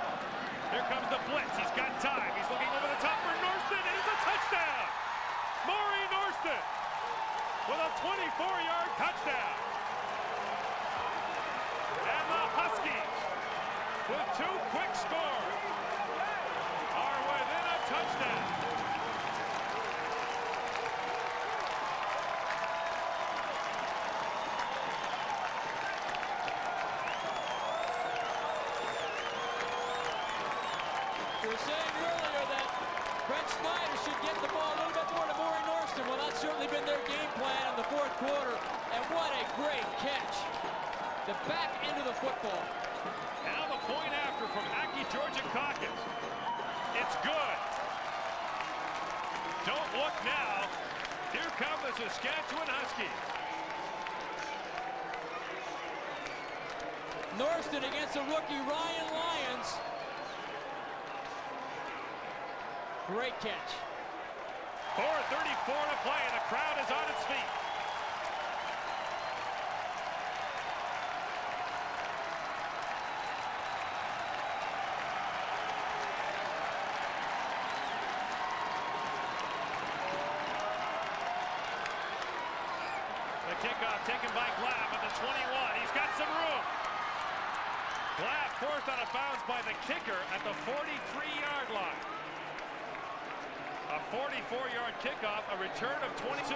Here comes the blitz. He's got time. He's looking over the top for Norston, and it's a touchdown. Maury Norston with a 24-yard touchdown. And the Huskies, with 2 quick scores, are within a touchdown. You were saying earlier that Brent Schneider should get the ball a little bit more to Maury Norston. Well, that's certainly been their game plan in the fourth quarter. And what a great catch. The back end of the football. Now the point after from Aki Georgakakis. It's good. Don't look now. Here come the Saskatchewan Huskies. Norston against the rookie Ryan Lyons. Great catch. 4:34 to play, and the crowd is on its feet. The kickoff taken by Glab at the 21. He's got some room. Glab forced out of bounds by the kicker at the 43-yard line. A 44-yard kickoff, a return of 22,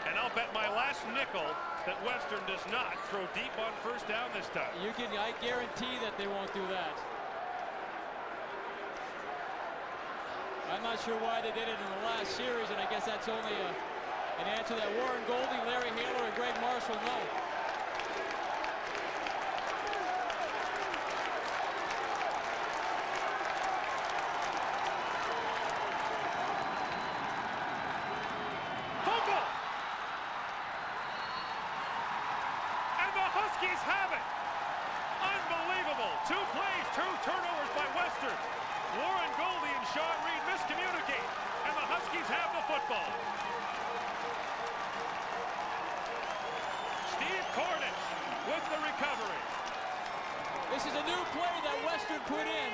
and I'll bet my last nickel that Western does not throw deep on first down this time. I guarantee that they won't do that. I'm not sure why they did it in the last series, and I guess that's only an answer that Warren Goldie, Larry Haler, and Greg Marshall know. football. Steve Cornish with the recovery. This is a new play that Western put in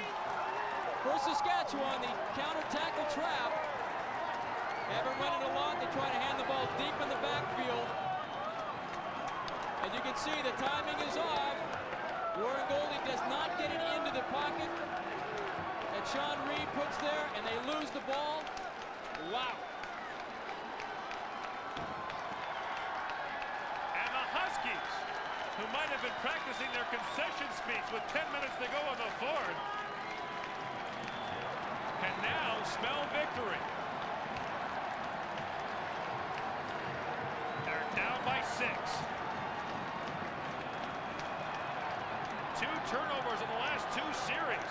for Saskatchewan, the counter tackle trap. They haven't run it a lot. They try to hand the ball deep in the backfield. And you can see the timing is off. Warren Goldie does not get it into the pocket that Sean Reed puts there, and they lose the ball. Wow. And the Huskies, who might have been practicing their concession speech with 10 minutes to go on the fourth, can now smell victory. They're down by 6. 2 turnovers in the last 2 series.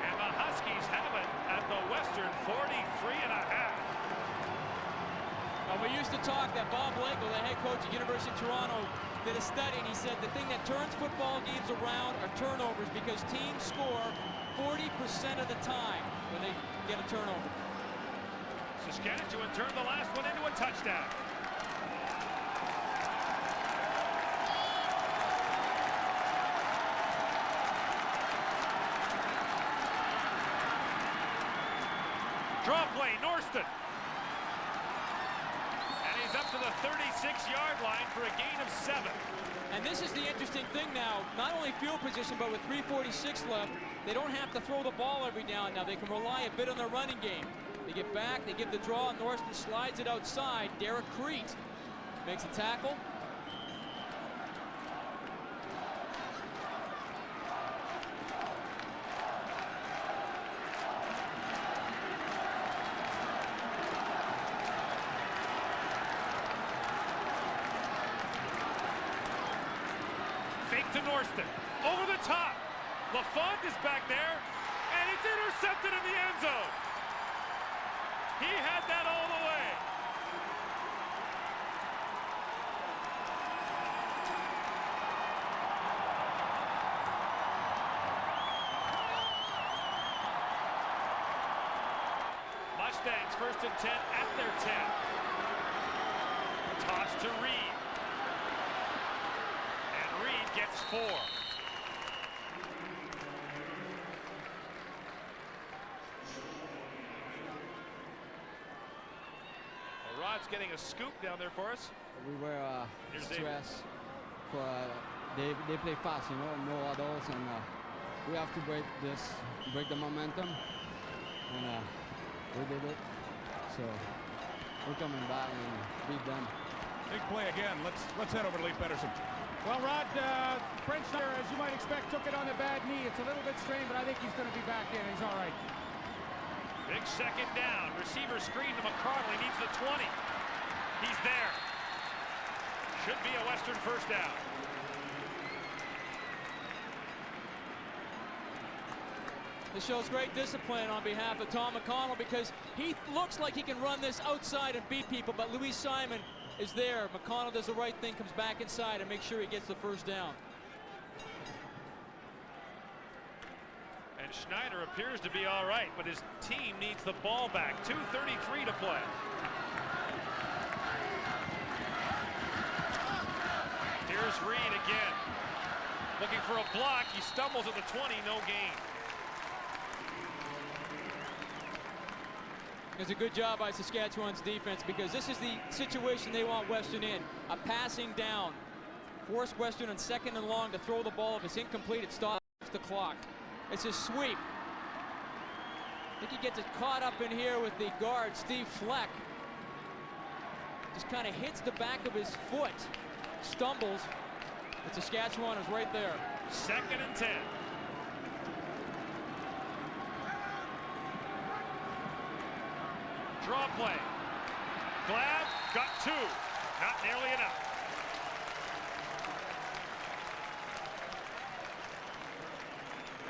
And the Huskies have it at the Western 43.5. We used to talk that Bob Blake, the head coach at University of Toronto, did a study, and he said the thing that turns football games around are turnovers, because teams score 40% of the time when they get a turnover. Saskatchewan turned the last one into a touchdown. Draw play, Norston. And he's up to the 36-yard line for a gain of 7. And this is the interesting thing now. Not only field position, but with 3:46 left, they don't have to throw the ball every now and now. They can rely a bit on their running game. They get back, they give the draw, Norston slides it outside. Derek Crete makes a tackle. Fake to Norston. Over the top. LaFont is back there, and it's intercepted in the end zone. He had that all the way. Mustangs 1st and 10 at their 10. Toss to Reed. And Reed gets 4. Rod's getting a scoop down there for us. We were stressed for they play fast, you know, no adults, and we have to break the momentum, and we did it. So we're coming back and beat them. Big play again. Let's head over to Lee Pedersen. Well, Rod, Brent Schneider, as you might expect, took it on a bad knee. It's a little bit strained, but I think he's going to be back in. He's all right. Big second down. Receiver screen to McCarley. Needs the 20. He's there. Should be a Western first down. This shows great discipline on behalf of Tom McConnell, because he looks like he can run this outside and beat people, but Louis Simon is there. McConnell does the right thing, comes back inside and makes sure he gets the first down. And Schneider appears to be all right, but his team needs the ball back. 2:33 to play. Here's Reed again. Looking for a block. He stumbles at the 20, no gain. It's a good job by Saskatchewan's defense, because this is the situation they want Western in. A passing down. Force Western on 2nd and long to throw the ball. If it's incomplete, it stops the clock. It's a sweep. I think he gets it caught up in here with the guard, Steve Fleck. Just kind of hits the back of his foot. Stumbles. But Saskatchewan is right there. 2nd and 10. Draw play. Glad got 2. Not nearly enough.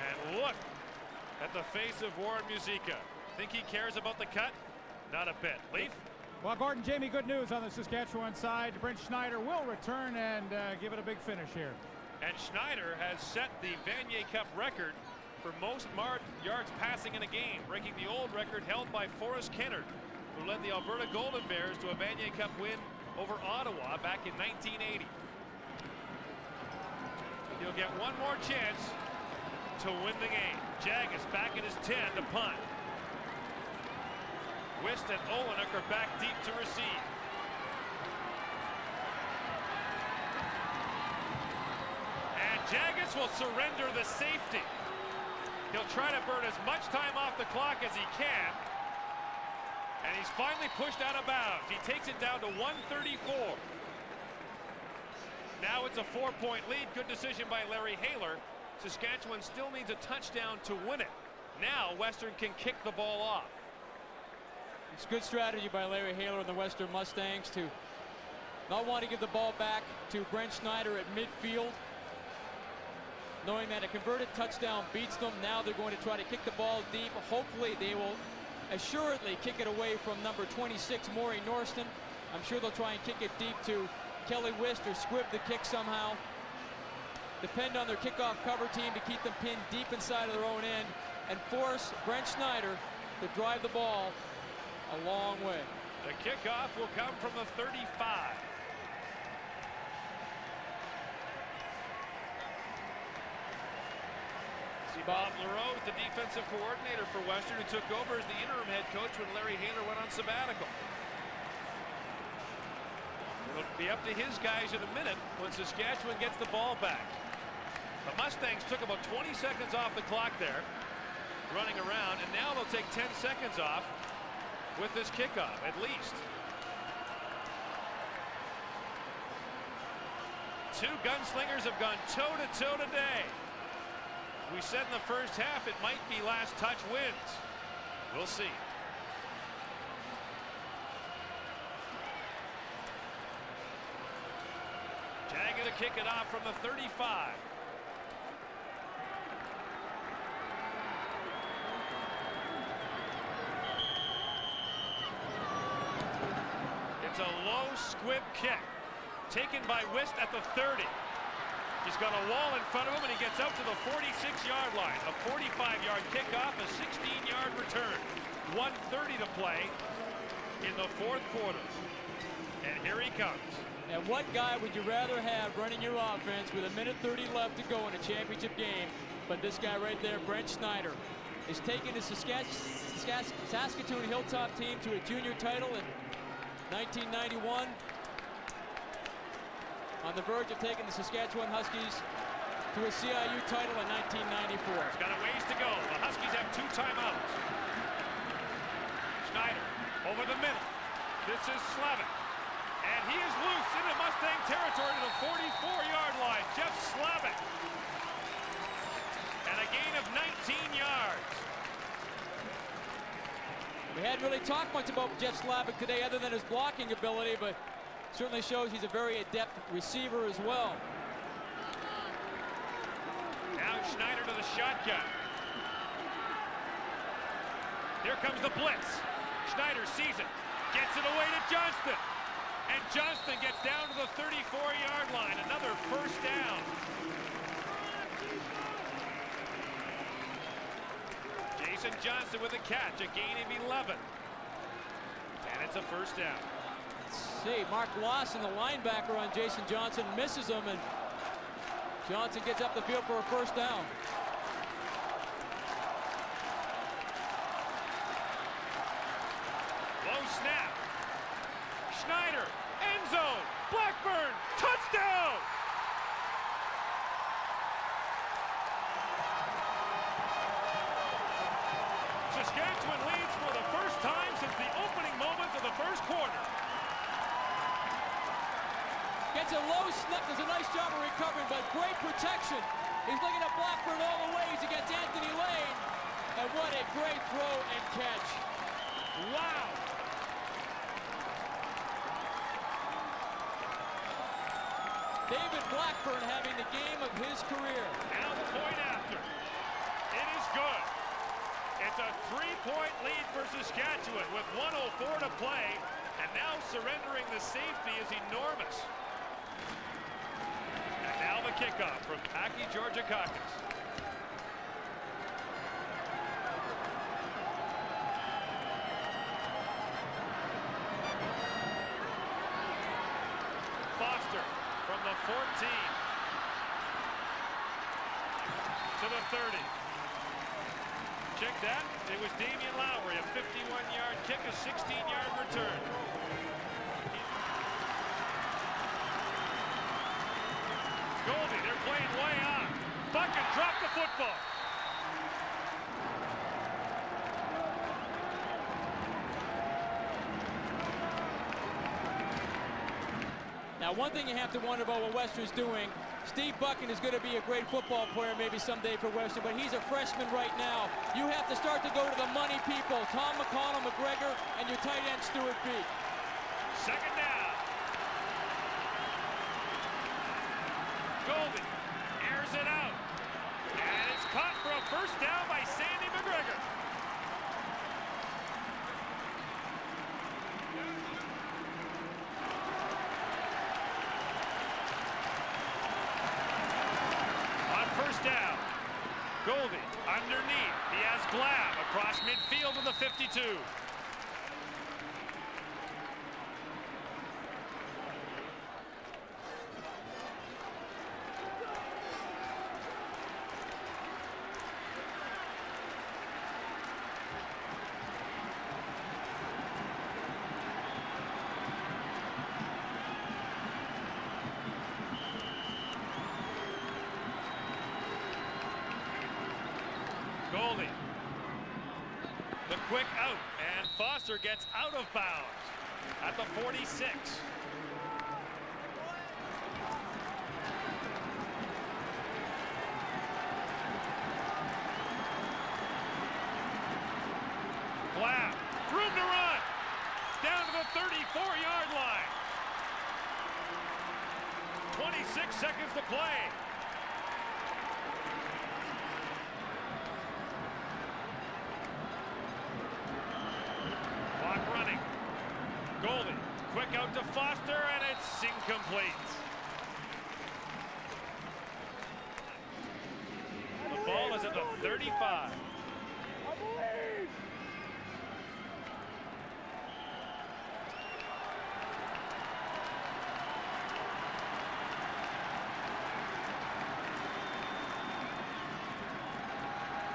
And look at the face of Warren Musica. Think he cares about the cut? Not a bit. Leaf? Well, Gordon, Jamie, good news on the Saskatchewan side. Brent Schneider will return and give it a big finish here. And Schneider has set the Vanier Cup record for most yards passing in a game, breaking the old record held by Forrest Kennard, who led the Alberta Golden Bears to a Vanier Cup win over Ottawa back in 1980. He'll get one more chance to win the game. Jagas back in his 10 to punt. Wist and Olenek are back deep to receive. And Jagas will surrender the safety. He'll try to burn as much time off the clock as he can. And he's finally pushed out of bounds. He takes it down to 134. Now it's a 4-point lead. Good decision by Larry Haler. Saskatchewan still needs a touchdown to win it. Now Western can kick the ball off. It's good strategy by Larry Haler and the Western Mustangs to not want to give the ball back to Brent Schneider at midfield, knowing that a converted touchdown beats them. Now they're going to try to kick the ball deep. Hopefully they will assuredly kick it away from number 26, Maury Norston. I'm sure they'll try and kick it deep to Kelly Wist or squib the kick somehow. Depend on their kickoff cover team to keep them pinned deep inside of their own end and force Brent Schneider to drive the ball a long way. The kickoff will come from the 35. Bob LaRose, the defensive coordinator for Western, who took over as the interim head coach when Larry Haler went on sabbatical. It'll be up to his guys in a minute when Saskatchewan gets the ball back. The Mustangs took about 20 seconds off the clock there, running around, and now they'll take 10 seconds off with this kickoff, at least. Two gunslingers have gone toe-to-toe today. We said in the first half it might be last touch wins. We'll see. Jaga to kick it off from the 35. It's a low squib kick taken by Wist at the 30. He's got a wall in front of him, and he gets up to the 46-yard line. A 45-yard kickoff, a 16-yard return. 1:30 to play in the fourth quarter. And here he comes. And what guy would you rather have running your offense with 1:30 left to go in a championship game? But this guy right there, Brent Schneider, is taking the Saskatoon Hilltop team to a junior title in 1991. On the verge of taking the Saskatchewan Huskies to a CIU title in 1994. It's got a ways to go. The Huskies have 2 timeouts. Schneider over the middle. This is Slavik. And he is loose into Mustang territory to the 44-yard line. Jeff Slavik. And a gain of 19 yards. We hadn't really talked much about Jeff Slavik today other than his blocking ability, but certainly shows he's a very adept receiver as well. Now Schneider to the shotgun. Here comes the blitz. Schneider sees it, gets it away to Johnston. And Johnston gets down to the 34-yard line. Another first down. Jason Johnston with a catch, a gain of 11. And it's a first down. See, Mark Lawson, the linebacker on Jason Johnson, misses him, and Johnson gets up the field for a first down. Low snap. Schneider, end zone, Blackburn, touchdown! Saskatchewan leads for the first time since the opening moments of the first quarter. Gets a low snap, does a nice job of recovering, but great protection. He's looking at Blackburn all the way. He's against Anthony Lane. And what a great throw and catch. Wow. David Blackburn having the game of his career. Now the point after. It is good. It's a 3-point lead for Saskatchewan with 1:04 to play. And now surrendering the safety is enormous. And now the kickoff from Aki Georgakakis. Check that. It was Damian Lowry, a 51-yard kick, a 16-yard return. Goldie, they're playing way on. Bucket dropped the football. Now, one thing you have to wonder about what Western's doing, Steve Buchan is going to be a great football player maybe someday for Western, but he's a freshman right now. You have to start to go to the money people, Tom McConnell, McGregor, and your tight end, Stuart Beek. Second down. Goldie airs it out. And it's caught for a first down by Sandy McGregor. Down. Goldie underneath. He has Glab across midfield to the 52. Goldie. The quick out, and Foster gets out of bounds at the 46. Glab, room to run, down to the 34-yard line. 26 seconds to play. Running. Goldie, quick out to Foster, and it's incomplete. The ball is at the 35.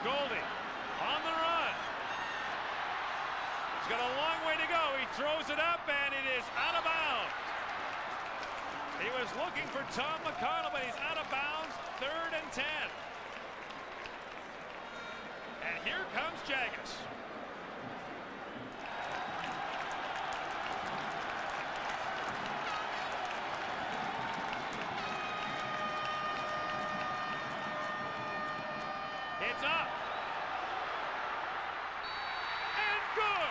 Goldie on the run. He's got a long way to go. He throws it up, and it is out of bounds. He was looking for Tom McConnell, but he's out of bounds. 3rd and 10. And here comes Jagus. It's up. And good.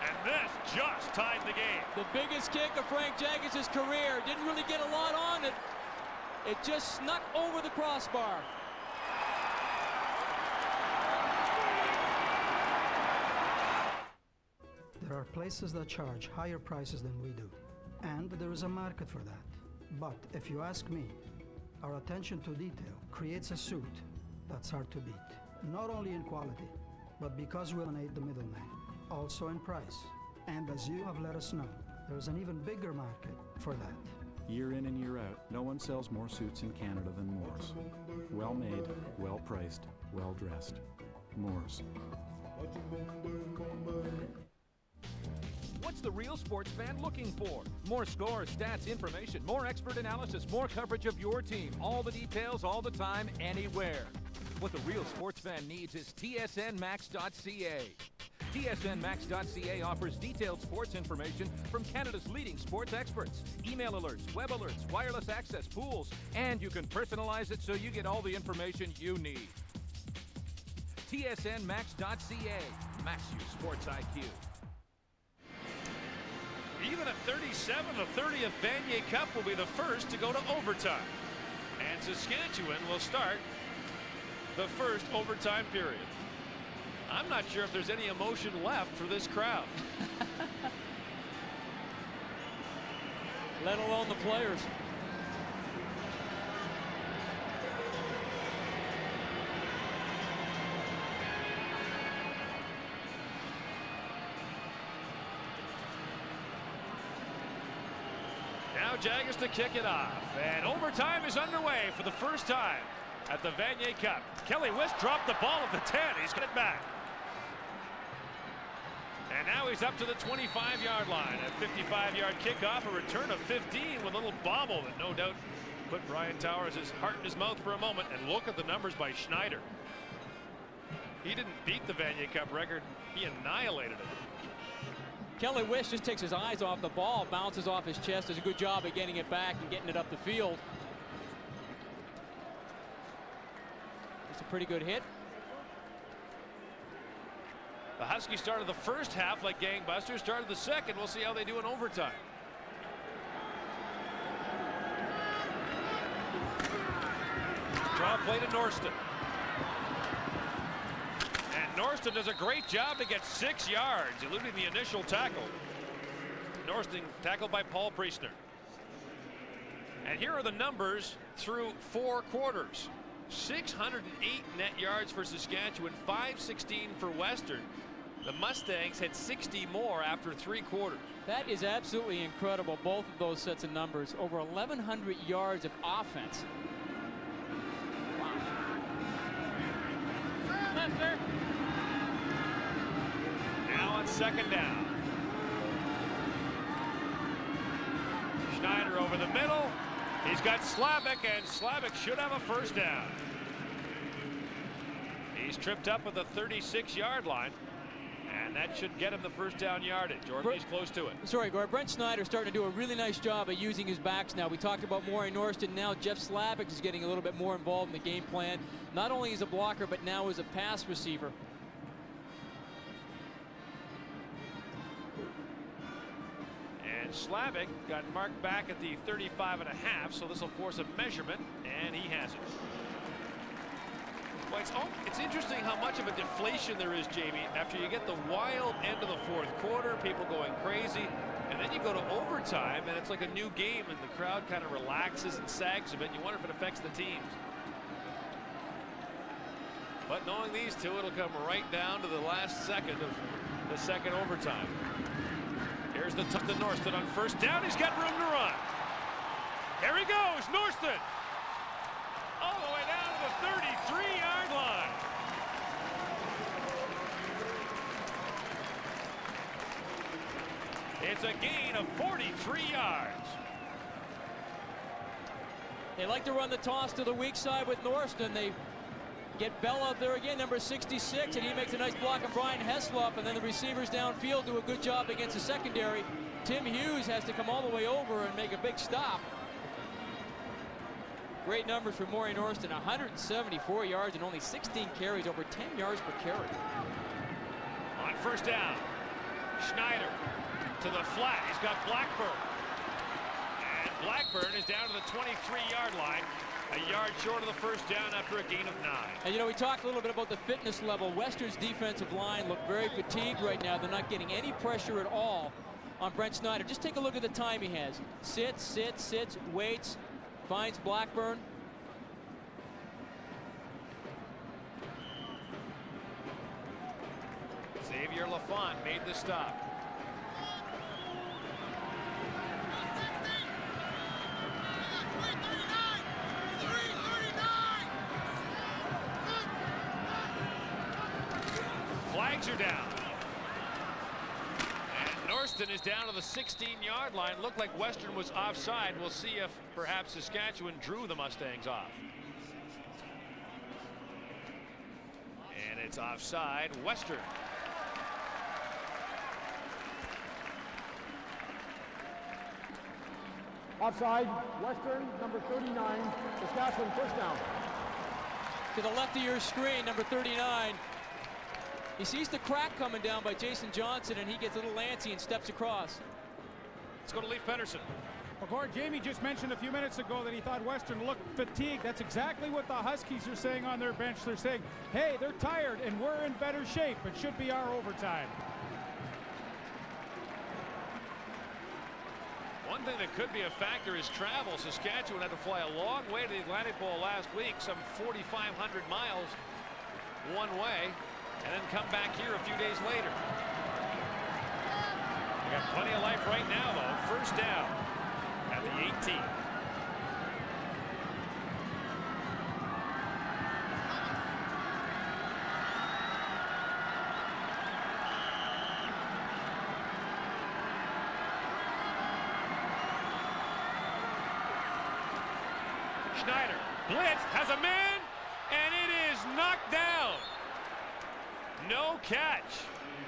And this just tied the game. The biggest kick of Frank Jagus' career. Didn't really get a lot on it. It just snuck over the crossbar. There are places that charge higher prices than we do, and there is a market for that. But if you ask me, our attention to detail creates a suit that's hard to beat. Not only in quality, but because we eliminate the middleman, also in price. And as you have let us know, there's an even bigger market for that. Year in and year out, no one sells more suits in Canada than Moores. Well made, well priced, well dressed. Moores. What's the real sports fan looking for? More scores, stats, information, more expert analysis, more coverage of your team. All the details, all the time, anywhere. What the real sports fan needs is tsnmax.ca. tsnmax.ca offers detailed sports information from Canada's leading sports experts. Email alerts, web alerts, wireless access, pools, and you can personalize it so you get all the information you need. tsnmax.ca. Max you sports IQ. Even at 37, the 30th Vanier Cup will be the first to go to overtime. And Saskatchewan will start the first overtime period. I'm not sure if there's any emotion left for this crowd. Let alone the players. Toronto Jaguars to kick it off. And overtime is underway for the first time at the Vanier Cup. Kelly Wisk dropped the ball at the 10. He's got it back. And now he's up to the 25-yard line. A 55-yard kickoff, a return of 15 with a little bobble that no doubt put Brian Towers' heart in his mouth for a moment. And look at the numbers by Schneider. He didn't beat the Vanier Cup record. He annihilated it. Kelly Wisk just takes his eyes off the ball, bounces off his chest, does a good job of getting it back and getting it up the field. It's a pretty good hit. The Huskies started the first half like gangbusters, started the second. We'll see how they do in overtime. Draw play to Norston. And Norston does a great job to get 6 yards, eluding the initial tackle. Norston tackled by Paul Priestner. And here are the numbers through 4 quarters. 608 net yards for Saskatchewan, 516 for Western. The Mustangs had 60 more after 3 quarters. That is absolutely incredible, both of those sets of numbers. Over 1,100 yards of offense. Wow. Now on second down. Schneider over the middle. He's got Slavik, and Slavik should have a first down. He's tripped up at the 36-yard line. And that should get him the first down yardage, or at least close to it. Sorry, Gord. Brent Snyder's starting to do a really nice job of using his backs now. We talked about Maury Norston. Now Jeff Slavik is getting a little bit more involved in the game plan. Not only as a blocker, but now as a pass receiver. And Slavik got marked back at the 35.5, so this will force a measurement, and he has it. Well, it's interesting how much of a deflation there is, Jamie, after you get the wild end of the fourth quarter, people going crazy, and then you go to overtime, and it's like a new game, and the crowd kind of relaxes and sags a bit. You wonder if it affects the teams. But knowing these two, it'll come right down to the last second of the second overtime. Here's the tuck to Norston on first down. He's got room to run. Here he goes, Norston. All the way down to the 33-yard line. It's a gain of 43 yards. They like to run the toss to the weak side with Norston. They get Bell out there again, number 66, and he makes a nice block of Brian Heslop, and then the receivers downfield do a good job against the secondary. Tim Hughes has to come all the way over and make a big stop. Great numbers for Maury Norston, 174 yards and only 16 carries, over 10 yards per carry. On first down, Schneider to the flat. He's got Blackburn. And Blackburn is down to the 23-yard line, a yard short of the first down after a gain of 9. And you know, we talked a little bit about the fitness level. Western's defensive line look very fatigued right now. They're not getting any pressure at all on Brent Snyder. Just take a look at the time he has. Sits, waits. Finds Blackburn. Xavier Lafont made the stop. Flags are down. Norston is down to the 16-yard line. Looked like Western was offside. We'll see if perhaps Saskatchewan drew the Mustangs off. And it's offside. Western. Offside, Western, number 39, Saskatchewan, first down. To the left of your screen, number 39. He sees the crack coming down by Jason Johnson, and he gets a little antsy and steps across. Let's go to Leif Pettersson. Well, Gord, Jamie just mentioned a few minutes ago that he thought Western looked fatigued. That's exactly what the Huskies are saying on their bench. They're saying, hey, they're tired, and we're in better shape. It should be our overtime. One thing that could be a factor is travel. Saskatchewan had to fly a long way to the Atlantic Bowl last week, some 4,500 miles one way, and then come back here a few days later. They got plenty of life right now, though. First down at the 18. Schneider, blitz, has a man, and it is knocked down. No catch.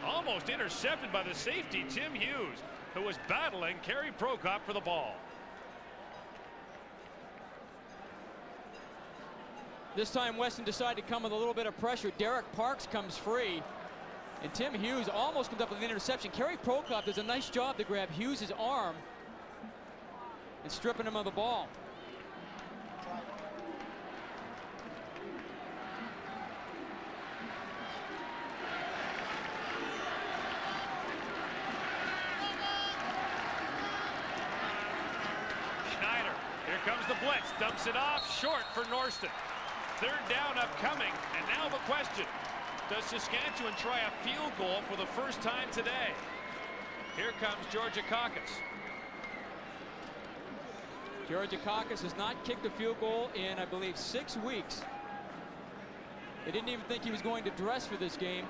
Almost intercepted by the safety, Tim Hughes, who was battling Kerry Prokop for the ball. This time Weston decided to come with a little bit of pressure. Derek Parks comes free, and Tim Hughes almost comes up with an interception. Kerry Prokop does a nice job to grab Hughes' arm and stripping him of the ball. Here comes the blitz, dumps it off, short for Norston. Third down upcoming, and now the question. Does Saskatchewan try a field goal for the first time today? Here comes Georgakakis. Georgakakis has not kicked a field goal in, I believe, 6 weeks. They didn't even think he was going to dress for this game.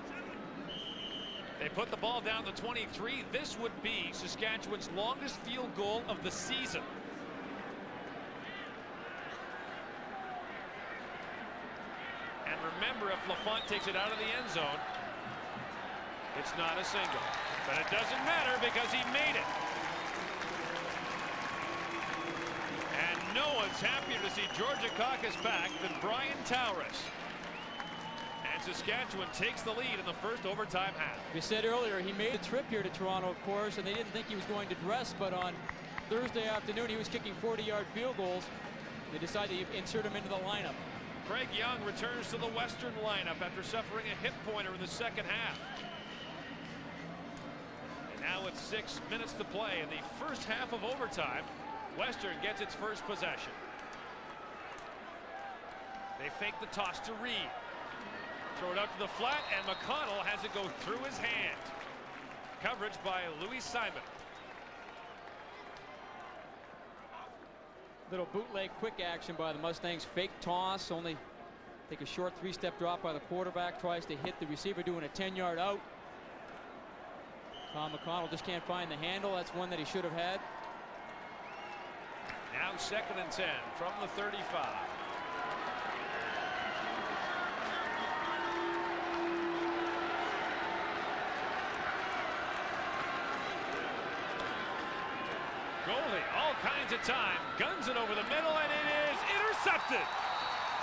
They put the ball down to 23. This would be Saskatchewan's longest field goal of the season. And remember, if Lafont takes it out of the end zone, it's not a single. But it doesn't matter because he made it. And no one's happier to see Georgakakis back than Brian Tauris. And Saskatchewan takes the lead in the first overtime half. We said earlier he made a trip here to Toronto, of course, and they didn't think he was going to dress, but on Thursday afternoon he was kicking 40-yard field goals. They decided to insert him into the lineup. Craig Young returns to the Western lineup after suffering a hip pointer in the second half. And now with 6 minutes to play in the first half of overtime, Western gets its first possession. They fake the toss to Reed. Throw it out to the flat, and McConnell has it go through his hand. Coverage by Louis Simon. Little bootleg quick action by the Mustangs. Fake toss, only take a short 3-step drop by the quarterback. Tries to hit the receiver doing a 10-yard out. Tom McConnell just can't find the handle. That's one that he should have had. Now 2nd and 10 from the 35. Goldie, all kinds of time, guns it over the middle, and it is intercepted.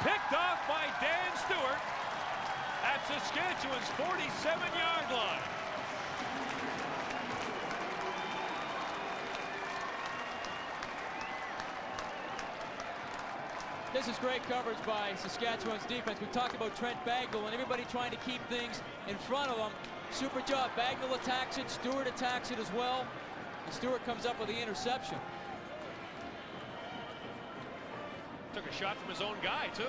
Picked off by Dan Stewart at Saskatchewan's 47-yard line. This is great coverage by Saskatchewan's defense. We talked about Trent Bagnall and everybody trying to keep things in front of them. Super job. Bagnall attacks it. Stewart attacks it as well. And Stewart comes up with the interception. Took a shot from his own guy, too.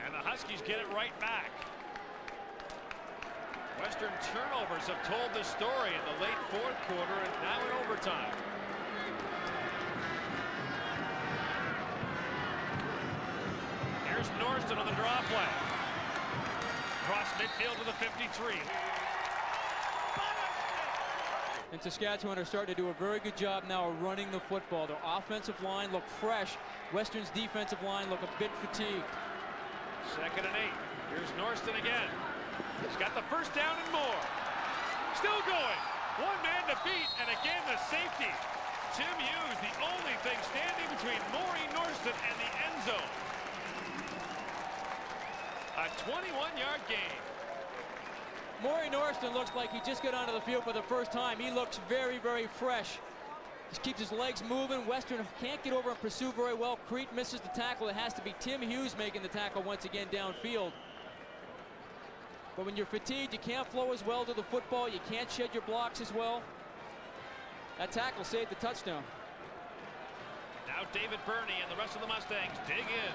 And the Huskies get it right back. Western turnovers have told the story in the late fourth quarter and now in overtime. Here's Norston on the draw play. Cross midfield to the 53. And Saskatchewan are starting to do a very good job now of running the football. Their offensive line look fresh. Western's defensive line look a bit fatigued. 2nd and 8. Here's Norston again. He's got the first down and more. Still going. One man to beat, and again the safety. Tim Hughes, the only thing standing between Maury Norston and the end zone. A 21-yard gain. Maury Norston looks like he just got onto the field for the first time. He looks very, very fresh. Just keeps his legs moving. Western can't get over and pursue very well. Crete misses the tackle. It has to be Tim Hughes making the tackle once again downfield. But when you're fatigued, you can't flow as well to the football. You can't shed your blocks as well. That tackle saved the touchdown. Now David Burney and the rest of the Mustangs dig in.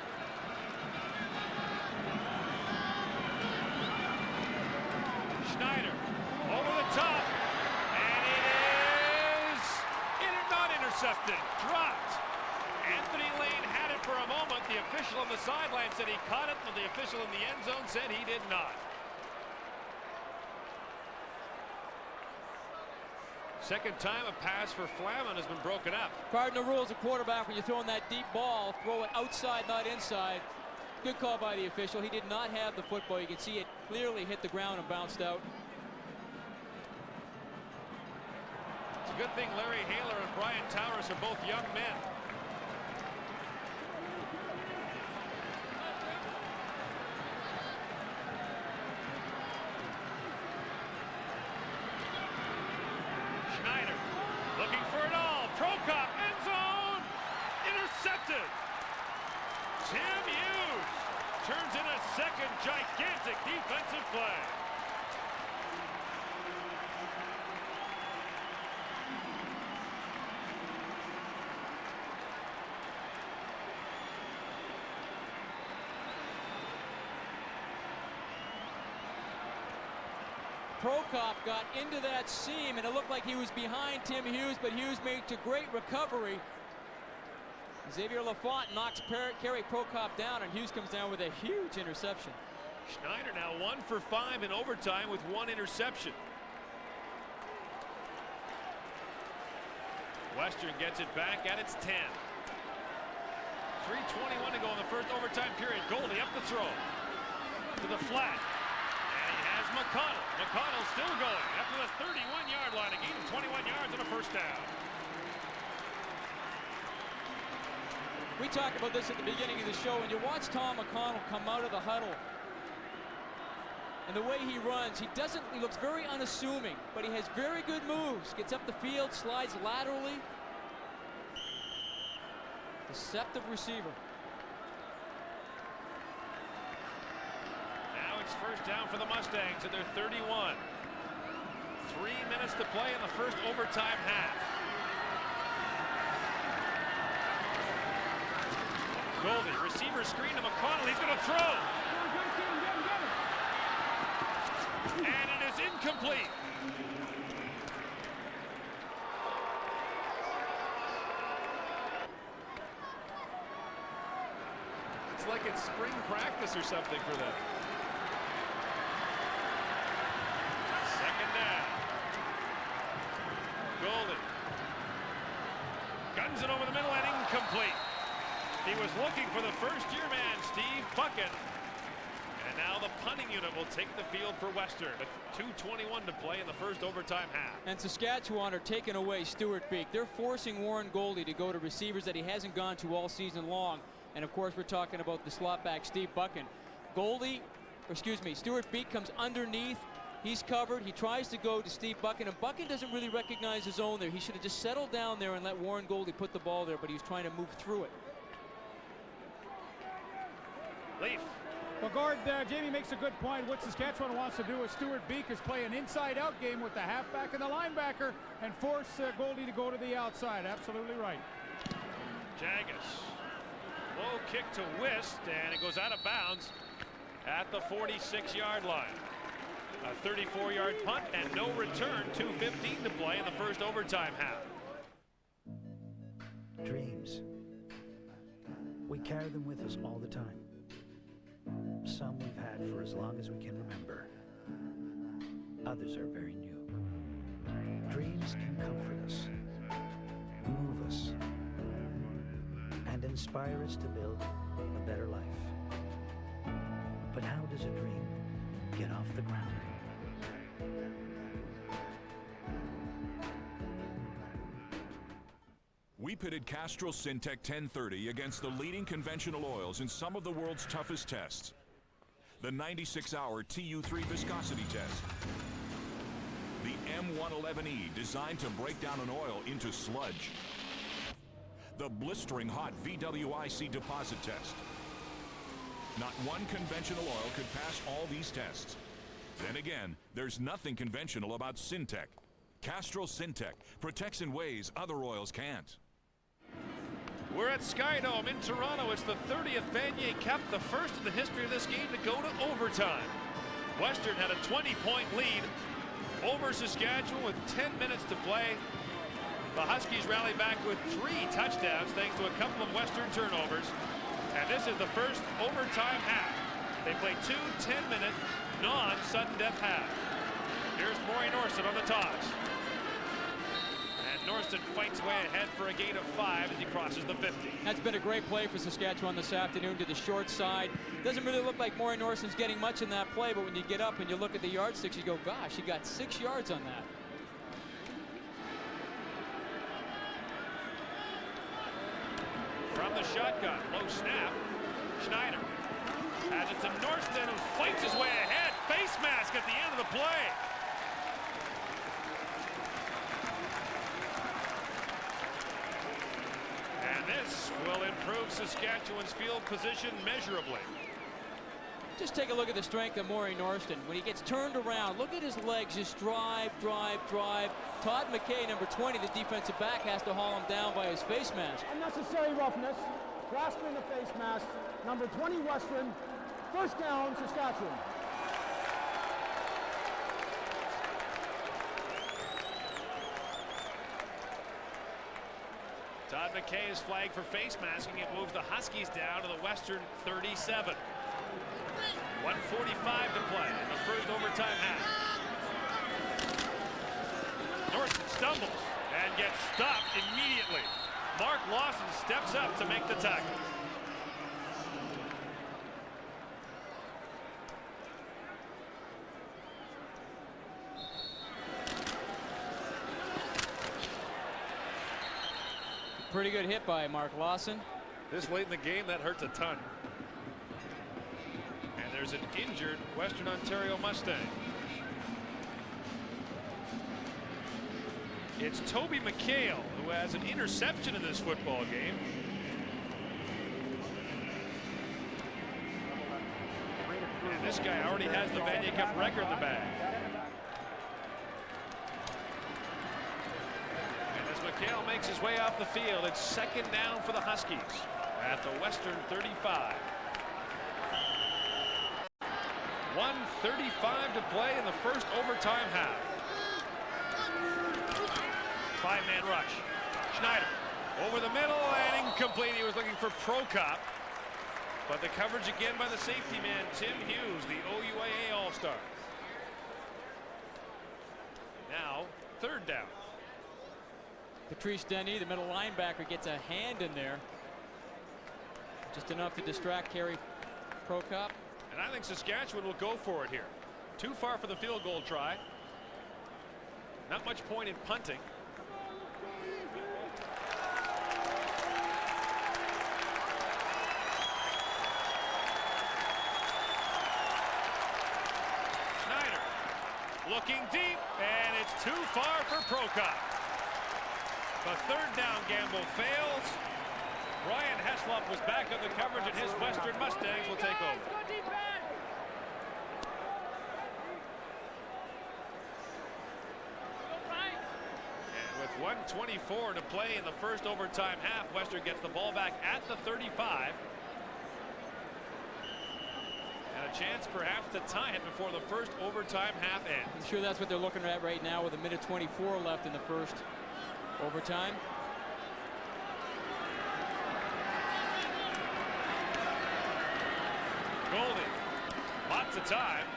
Schneider over the top, and it is caught it, but the official in the end zone said he did not. Second time a pass for Flaman has been broken up. Cardinal rules a quarterback when you're throwing that deep ball, throw it outside, not inside. Good call by the official. He did not have the football. You can see it clearly hit the ground and bounced out. It's a good thing Larry Haler and Brian Towers are both young men. Schneider looking for it all. Prokop, end zone, intercepted. Tim Hughes turns in a second gigantic defensive play. Prokop got into that seam, and it looked like he was behind Tim Hughes, but Hughes made a great recovery. Xavier Lafont knocks Kerry Prokop down, and Hughes comes down with a huge interception. Schneider now 1 for 5 in overtime with 1 interception. Western gets it back at its 10. 3:21 to go in the first overtime period. Goldie up the throw to the flat. And he has McConnell. McConnell still going up to the 31-yard line. A gain of 21 yards and a first down. We talked about this at the beginning of the show. When you watch Tom McConnell come out of the huddle and the way he runs, he looks very unassuming, but he has very good moves. Gets up the field, slides laterally. Deceptive receiver. Now it's first down for the Mustangs at their 31. 3 minutes to play in the first overtime half. Goldie, receiver screen to McConnell. He's going to throw. And it is incomplete. It's like it's spring practice or something for them. Second down. Goldie guns it over the middle and incomplete. He was looking for the first-year man, Steve Buchan. And now the punting unit will take the field for Western with 2:21 to play in the first overtime half. And Saskatchewan are taking away Stuart Beek. They're forcing Warren Goldie to go to receivers that he hasn't gone to all season long. And of course, we're talking about the slot back, Steve Buchan. Stuart Beek comes underneath. He's covered. He tries to go to Steve Buchan, and Buchan doesn't really recognize his own there. He should have just settled down there and let Warren Goldie put the ball there, but he was trying to move through it. Leaf. Well, Gord, Jamie makes a good point. What Saskatchewan wants to do is Stuart Beek is play an inside-out game with the halfback and the linebacker and force Goldie to go to the outside. Absolutely right. Jagus. Low kick to Wist, and it goes out of bounds at the 46-yard line. A 34-yard punt and no return. 2:15 to play in the first overtime half. Dreams. We carry them with us all the time. Some we've had for as long as we can remember. Others are very new. Dreams can comfort us, move us, and inspire us to build a better life. But how does a dream get off the ground? We pitted Castrol Syntec 1030 against the leading conventional oils in some of the world's toughest tests. The 96-hour TU3 viscosity test. The M111E, designed to break down an oil into sludge. The blistering hot VWIC deposit test. Not one conventional oil could pass all these tests. Then again, there's nothing conventional about Syntec. Castrol Syntec protects in ways other oils can't. We're at Skydome in Toronto. It's the 30th Vanier Cup, the first in the history of this game to go to overtime. Western had a 20-point lead over Saskatchewan with 10 minutes to play. The Huskies rallied back with 3 touchdowns thanks to a couple of Western turnovers. And this is the first overtime half. They play 2 10-minute non-sudden death halves. Here's Maury Norson on the toss. And Norson fights way ahead for a gain of 5 as he crosses the 50. That's been a great play for Saskatchewan this afternoon to the short side. Doesn't really look like Maury Norson's getting much in that play, but when you get up and you look at the yardsticks, you go, gosh, he got 6 yards on that. From the shotgun, low snap, Schneider has it to Norston, who fights his way ahead. Face mask at the end of the play. And this will improve Saskatchewan's field position measurably. Just take a look at the strength of Maury Norston. When he gets turned around, look at his legs, just drive, drive, drive. Todd McKay, number 20, the defensive back, has to haul him down by his face mask. Unnecessary roughness, grasping the face mask. Number 20 Western, first down, Saskatchewan. Todd McKay is flagged for face masking. It moves the Huskies down to the Western 37. 1:45 to play in the first overtime half. Norton stumbles and gets stopped immediately. Mark Lawson steps up to make the tackle. Pretty good hit by Mark Lawson. This late in the game, that hurts a ton. And there's an injured Western Ontario Mustang. It's Toby McHale, who has an interception in this football game. And this guy already has the Vanier Cup record in the bag. And as McHale makes his way off the field, it's second down for the Huskies at the Western 35. 1:35 to play in the first overtime half. 5-man rush. Schneider over the middle and incomplete. He was looking for Prokop, but the coverage again by the safety man Tim Hughes, the OUAA All-Star. Now third down. Patrice Denny, the middle linebacker, gets a hand in there, just enough to distract Kerry Prokop. And I think Saskatchewan will go for it here. Too far for the field goal try. Not much point in punting. Schneider looking deep, and it's too far for Prokop. The third down gamble fails. Brian Heslop was back on the coverage, and his Western Mustangs will take over. And with 1:24 to play in the first overtime half, Western gets the ball back at the 35. And a chance perhaps to tie it before the first overtime half ends. I'm sure that's what they're looking at right now with a minute 24 left in the first overtime. Goldie, lots of time,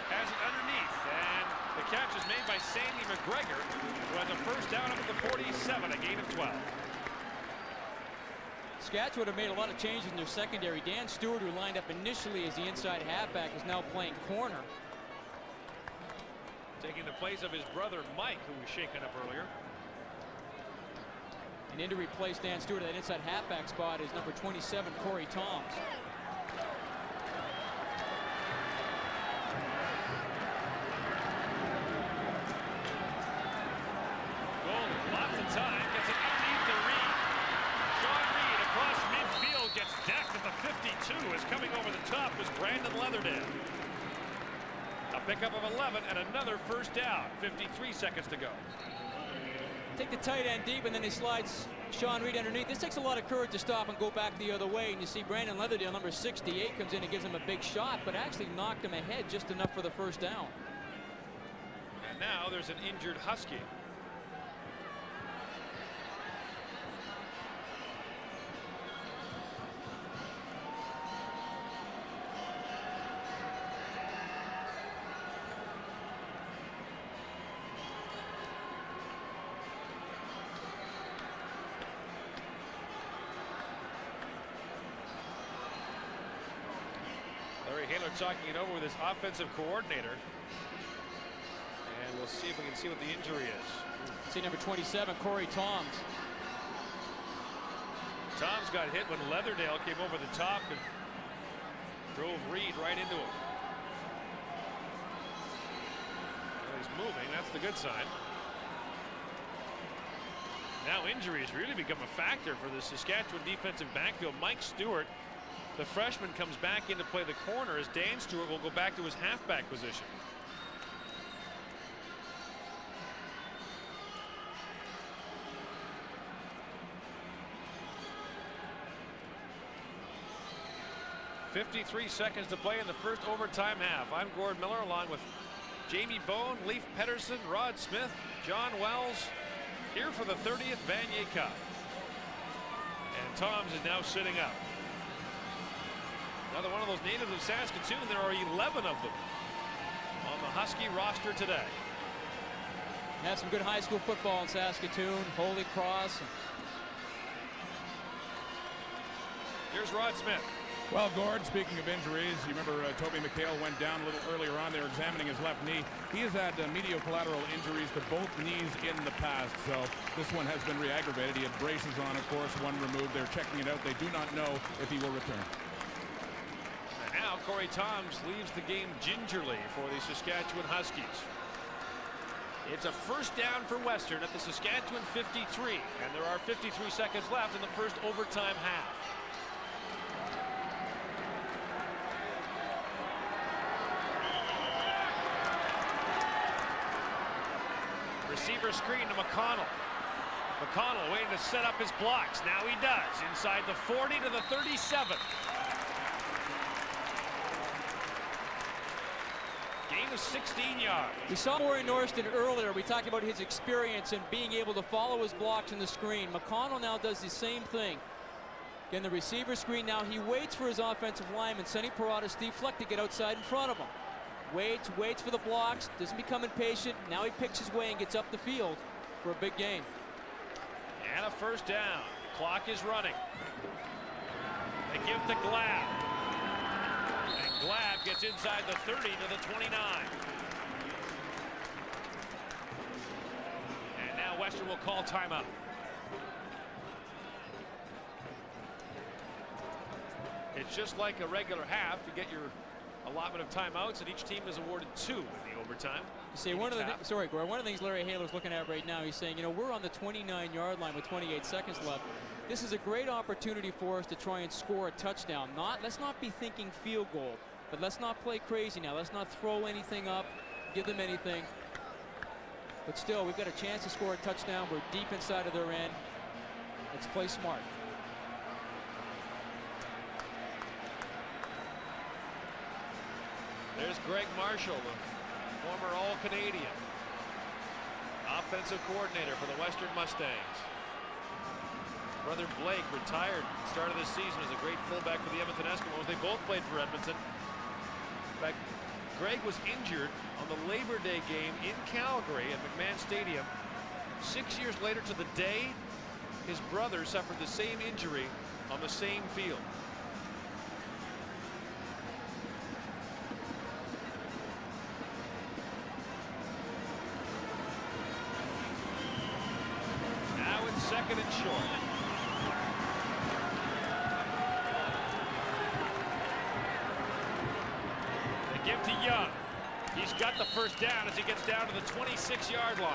has it underneath, and the catch is made by Sandy McGregor, who has a first down up at the 47, a gain of 12. Saskatchewan have made a lot of changes in their secondary. Dan Stewart, who lined up initially as the inside halfback, is now playing corner. Taking the place of his brother Mike, who was shaken up earlier. And in to replace Dan Stewart at that inside halfback spot is number 27, Corey Toms. Lots of time, gets it underneath to Reed. Sean Reed across midfield, gets decked at the 52. Is coming over the top was Brandon Leatherdale. A pickup of 11 and another first down. 53 seconds to go. Take the tight end deep, and then he slides Sean Reed underneath. This takes a lot of courage to stop and go back the other way. And you see Brandon Leatherdale, number 68, comes in and gives him a big shot, but actually knocked him ahead just enough for the first down. And now there's an injured Husky. Miller talking it over with his offensive coordinator. And we'll see if we can see what the injury is. See number 27, Corey Toms. Toms got hit when Leatherdale came over the top and drove Reed right into him. Well, he's moving. That's the good sign. Now injuries really become a factor for the Saskatchewan defensive backfield. Mike Stewart, the freshman, comes back in to play the corner as Dan Stewart will go back to his halfback position. .53 seconds to play in the first overtime half. I'm Gord Miller along with Jamie Bone, Leif Pedersen, Rod Smith, John Wells, here for the 30th Vanier Cup. And Toms is now sitting up. Another one of those natives of Saskatoon. There are 11 of them on the Husky roster today. Have some good high school football in Saskatoon. Holy Cross. Here's Rod Smith. Well, Gord, speaking of injuries, you remember Toby McHale went down a little earlier on. They were examining his left knee. He has had medial collateral injuries to both knees in the past, so this one has been re-aggravated. He had braces on, of course, one removed. They're checking it out. They do not know if he will return. And now Corey Toms leaves the game gingerly for the Saskatchewan Huskies. It's a first down for Western at the Saskatchewan 53, and there are 53 seconds left in the first overtime half. Receiver screen to McConnell. McConnell waiting to set up his blocks. Now he does. Inside the 40 to the 37. Gain of 16 yards. We saw Maury Norston earlier. We talked about his experience in being able to follow his blocks in the screen. McConnell now does the same thing. Again, the receiver screen. Now he waits for his offensive lineman, Sonny Parada, Steve Fleck, to get outside in front of him. Waits for the blocks, doesn't become impatient. Now he picks his way and gets up the field for a big gain. And a first down. Clock is running. They give to Glab. And Glab gets inside the 30 to the 29. And now Western will call timeout. It's just like a regular half. You get your allotment of timeouts, and each team is awarded 2 in the overtime. You see, one of the things Larry Haler's looking at right now, he's saying, you know, we're on the 29-yard line with 28 seconds left. This is a great opportunity for us to try and score a touchdown. Let's not be thinking field goal, but let's not play crazy now. Let's not throw anything up, give them anything. But still, we've got a chance to score a touchdown. We're deep inside of their end. Let's play smart. There's Greg Marshall, the former All-Canadian offensive coordinator for the Western Mustangs. Brother Blake retired at the start of this season as a great fullback for the Edmonton Eskimos. They both played for Edmonton. In fact, Greg was injured on the Labor Day game in Calgary at McMahon Stadium. 6 years later to the day, his brother suffered the same injury on the same field. Second and short. They give to Young. He's got the first down as he gets down to the 26-yard line.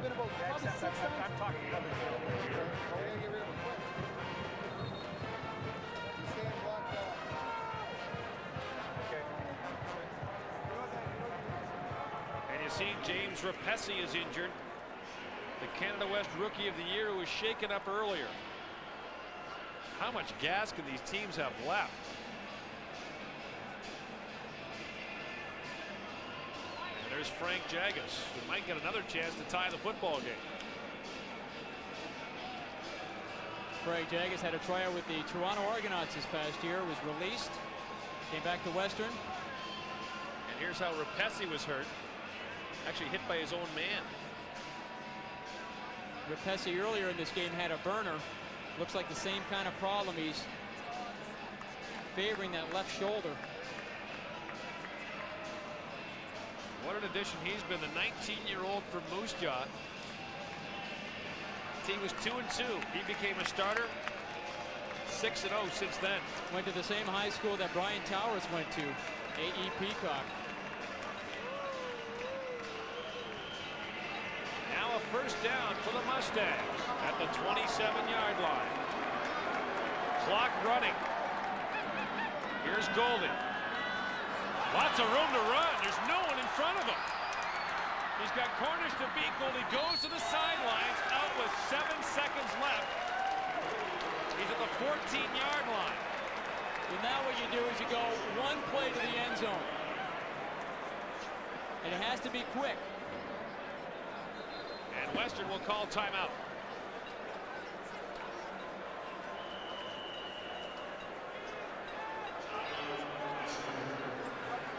I'm talking about See, James Rapesi is injured. The Canada West Rookie of the Year who was shaken up earlier. How much gas can these teams have left? And there's Frank Jagus, who might get another chance to tie the football game. Frank Jagus had a tryout with the Toronto Argonauts this past year, was released, came back to Western. And here's how Rapesi was hurt. Actually hit by his own man. Rapesi earlier in this game had a burner. Looks like the same kind of problem. He's favoring that left shoulder. What an addition he's been, the 19-year-old from Moose Jaw. Team was 2-2. He became a starter. 6-0 since then. Went to the same high school that Brian Towers went to, A.E. Peacock. Now a first down for the Mustangs at the 27-yard line. Clock running. Here's Goldie. Lots of room to run. There's no one in front of him. He's got corners to beat. Goldie goes to the sidelines, out with 7 seconds left. He's at the 14-yard line. And now what you do is you go one play to the end zone. And it has to be quick. And Western will call timeout.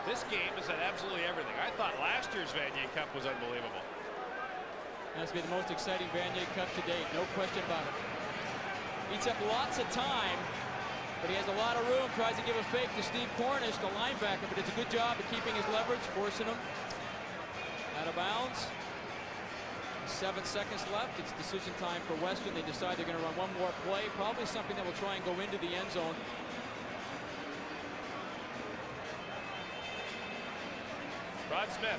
This game has had absolutely everything. I thought last year's Vanier Cup was unbelievable. That's been the most exciting Vanier Cup to date, no question about it. Eats up lots of time, but he has a lot of room. Tries to give a fake to Steve Cornish, the linebacker, but it's a good job of keeping his leverage, forcing him out of bounds. 7 seconds left. It's decision time for Western. They decide they're going to run one more play, probably something that will try and go into the end zone. Rod Smith.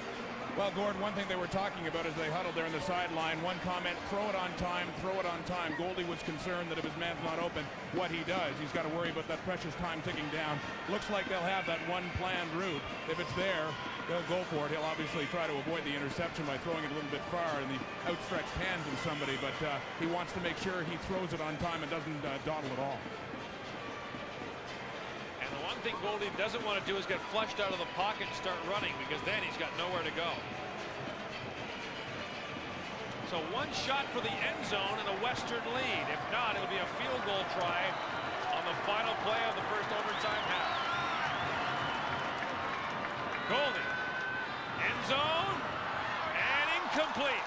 Well, Gord, one thing they were talking about as they huddled there on the sideline, one comment, throw it on time, throw it on time. Goldie was concerned that if his man's not open, what he does, he's got to worry about that precious time ticking down. Looks like they'll have that one planned route. If it's there, they'll go for it. He'll obviously try to avoid the interception by throwing it a little bit far in the outstretched hands of somebody, but he wants to make sure he throws it on time and doesn't dawdle at all. The one thing Goldie doesn't want to do is get flushed out of the pocket and start running, because then he's got nowhere to go. So one shot for the end zone and a Western lead. If not, it'll be a field goal try on the final play of the first overtime half. Goldie, end zone, and incomplete.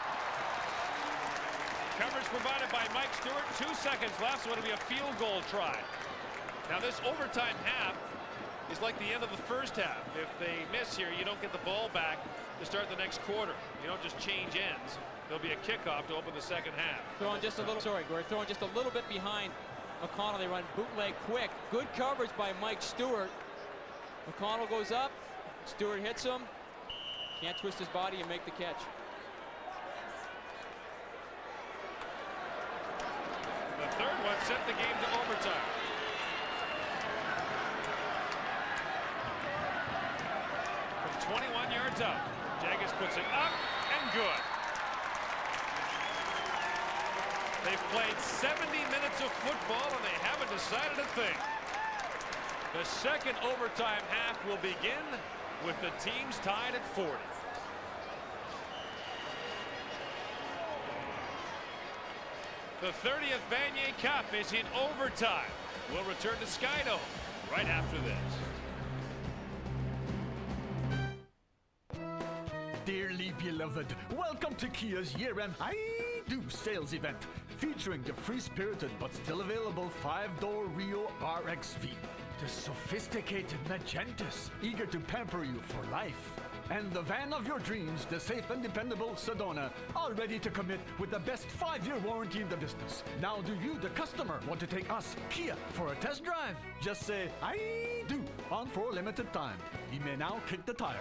Coverage provided by Mike Stewart. 2 seconds left, so it'll be a field goal try. Now this overtime half is like the end of the first half. If they miss here, you don't get the ball back to start the next quarter. You don't just change ends. There'll be a kickoff to open the second half. Throwing just a little, throwing just a little bit behind McConnell. They run bootleg quick. Good coverage by Mike Stewart. McConnell goes up. Stewart hits him. Can't twist his body and make the catch. The third one sent the game to overtime. From 21 yards out, Jaggis puts it up and good. They've played 70 minutes of football and they haven't decided a thing. The second overtime half will begin with the teams tied at 40. The 30th Vanier Cup is in overtime. We'll return to Skydome right after this. Dearly beloved, welcome to Kia's year-end I Do sales event featuring the free-spirited but still available 5-door Rio RXV. The sophisticated Magentas, eager to pamper you for life. And the van of your dreams, the safe and dependable Sedona, all ready to commit with the best 5-year warranty in the business. Now do you, the customer, want to take us, Kia, for a test drive? Just say, I do, on for a limited time. You may now kick the tires.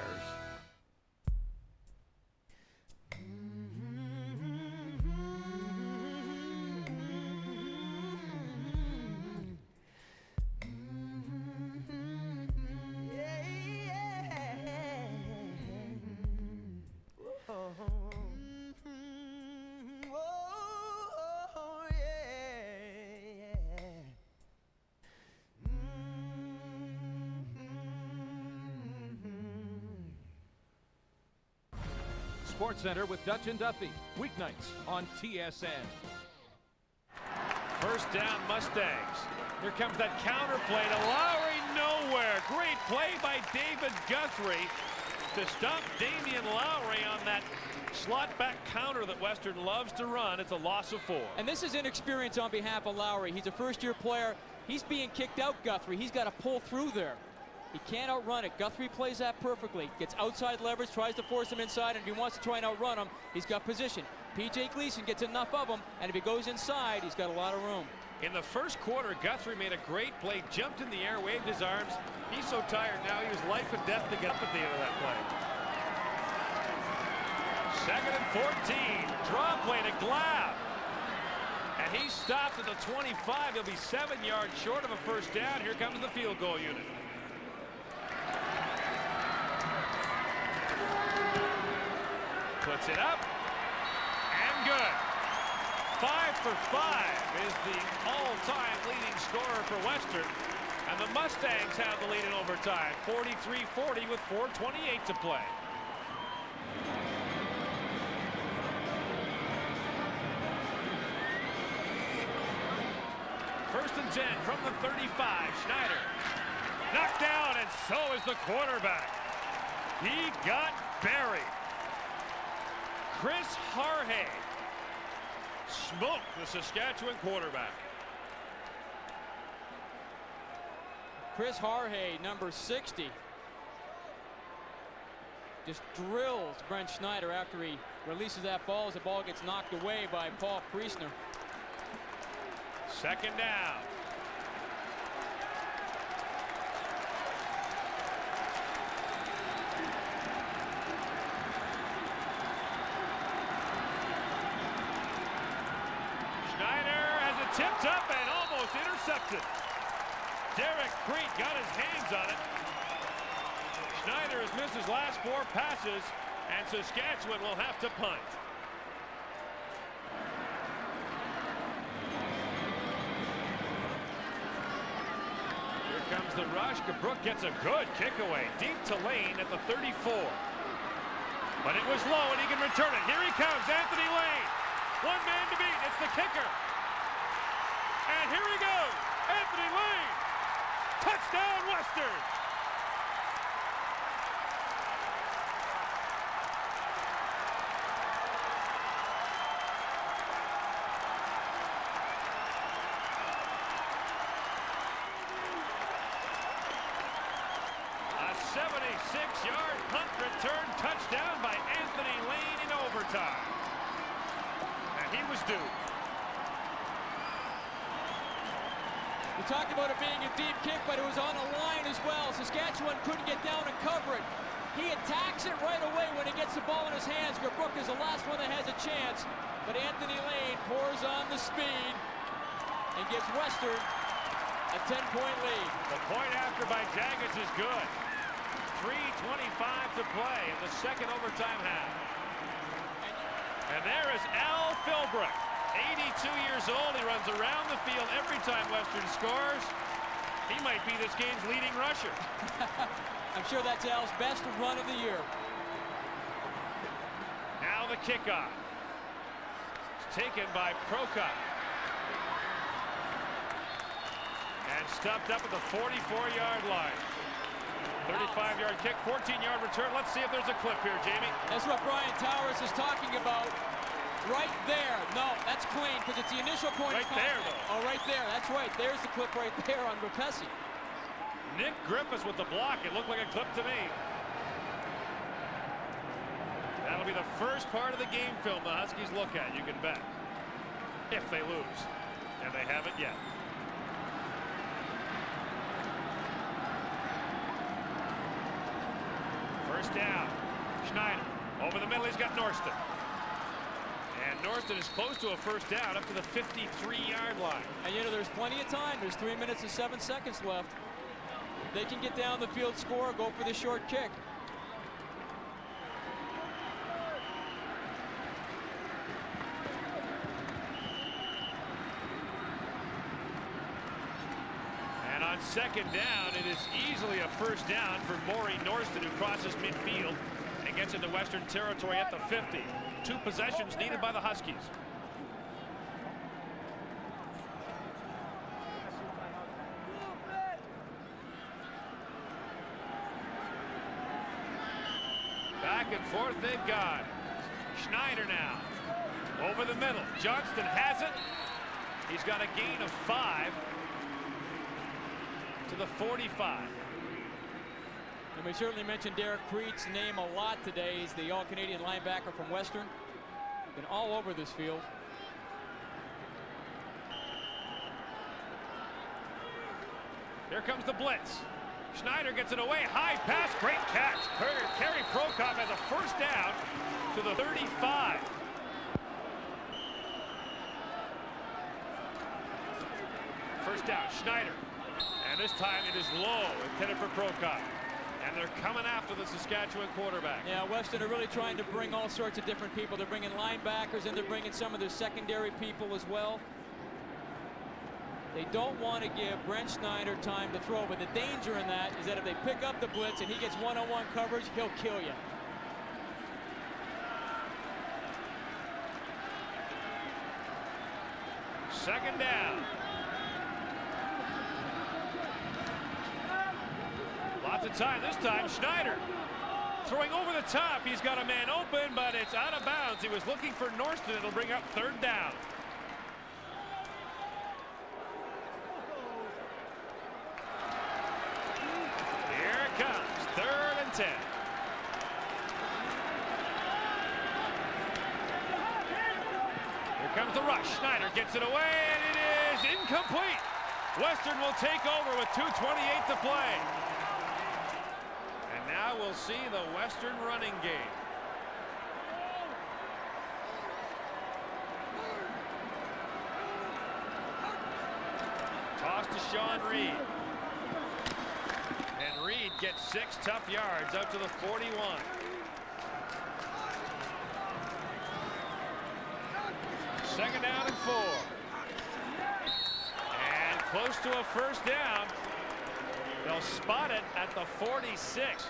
Sports Center with Dutch and Duffy, weeknights on TSN. First down, Mustangs. Here comes that counter play to Lowry, nowhere. Great play by David Guthrie. to stop Damian Lowry on that slot back counter that Western loves to run. It's a loss of 4. And this is inexperience on behalf of Lowry. He's a first-year player. He's being kicked out, Guthrie. He's got to pull through there. He can't outrun it. Guthrie plays that perfectly. Gets outside leverage, tries to force him inside, and if he wants to try and outrun him, he's got position. P.J. Gleason gets enough of him, and if he goes inside, he's got a lot of room. In the first quarter, Guthrie made a great play, jumped in the air, waved his arms. He's so tired now, he was life and death to get up at the end of that play. 2nd and 14. Draw play to Glab. And he stops at the 25. He'll be 7 yards short of a first down. Here comes the field goal unit. Puts it up. And good. 5 for 5 is the all-time leading scorer for Western. And the Mustangs have the lead in overtime. 43-40 with 4:28 to play. First and 10 from the 35. Schneider knocked down, and so is the quarterback. He got buried. Chris Harhay smoked the Saskatchewan quarterback. Chris Harhay, number 60, just drills Brent Schneider after he releases that ball as the ball gets knocked away by Paul Priestner. 2nd down. Schneider has it tipped up and almost intercepted. Derek Crete got his hands on it. Schneider has missed his last 4 passes, and Saskatchewan will have to punt. Here comes the rush. Brook gets a good kick away deep to Lane at the 34. But it was low, and he can return it. Here he comes, Anthony Lane. One man to beat. It's the kicker. And here he goes, Anthony Lane. Touchdown, Western. A 76-yard punt return touchdown by Anthony Lane in overtime. And he was due. We talked about it being a deep kick, but it was on the line as well. Saskatchewan couldn't get down and cover it. He attacks it right away when he gets the ball in his hands. Brook is the last one that has a chance, but Anthony Lane pours on the speed and gives Western a 10-point lead. The point after by Jaggers is good. 3:25 to play in the second overtime half. And there is Al Philbrick. 82 years old. He runs around the field every time Western scores. He might be this game's leading rusher. I'm sure that's Al's best run of the year. Now the kickoff. It's taken by Prokop. And stuffed up at the 44-yard line. 35-yard kick, 14-yard return. Let's see if there's a clip here, Jamie. That's what Brian Towers is talking about. Right there. No, that's clean because it's the initial point of contact. There, though. Oh, right there. That's right. There's the clip right there on Rapesi. Nick Griffiths with the block. It looked like a clip to me. That'll be the first part of the game film the Huskies look at, you can bet. If they lose. And they haven't yet. First down. Schneider. Over the middle, he's got Norston. And Norston is close to a first down up to the 53-yard line. And you know, there's plenty of time. There's 3 minutes and 7 seconds left. They can get down the field, score, go for the short kick. And on second down, it is easily a first down for Maury Norston, who crosses midfield and gets into Western territory at the 50. 2 possessions needed by the Huskies. and forth they've gone. Schneider now. Over the middle. Johnston has it. He's got a gain of 5 to the 45. And we certainly mentioned Derek Creed's name a lot today. He's the All-Canadian linebacker from Western. Been all over this field. Here comes the blitz. Schneider gets it away. High pass. Great catch. Kerry Prokop has a first down to the 35. First down, Schneider. And this time it is low, intended for Prokop. And they're coming after the Saskatchewan quarterback. Yeah, Western are really trying to bring all sorts of different people. They're bringing linebackers and they're bringing some of their secondary people as well. They don't want to give Brent Schneider time to throw, but the danger in that is that if they pick up the blitz and he gets one-on-one coverage, he'll kill you. Second down. Lots of time. This time, Schneider throwing over the top. He's got a man open, but it's out of bounds. He was looking for Norston. It'll bring up third down. Here it comes. 3rd and 10. Here comes the rush. Schneider gets it away, and it is incomplete. Western will take over with 2:28 to play. And now we'll see the Western running game. Toss to Sean Reed. And Reed gets 6 tough yards out to the 41. Second down and 4. And close to a first down. They'll spot it at the 46.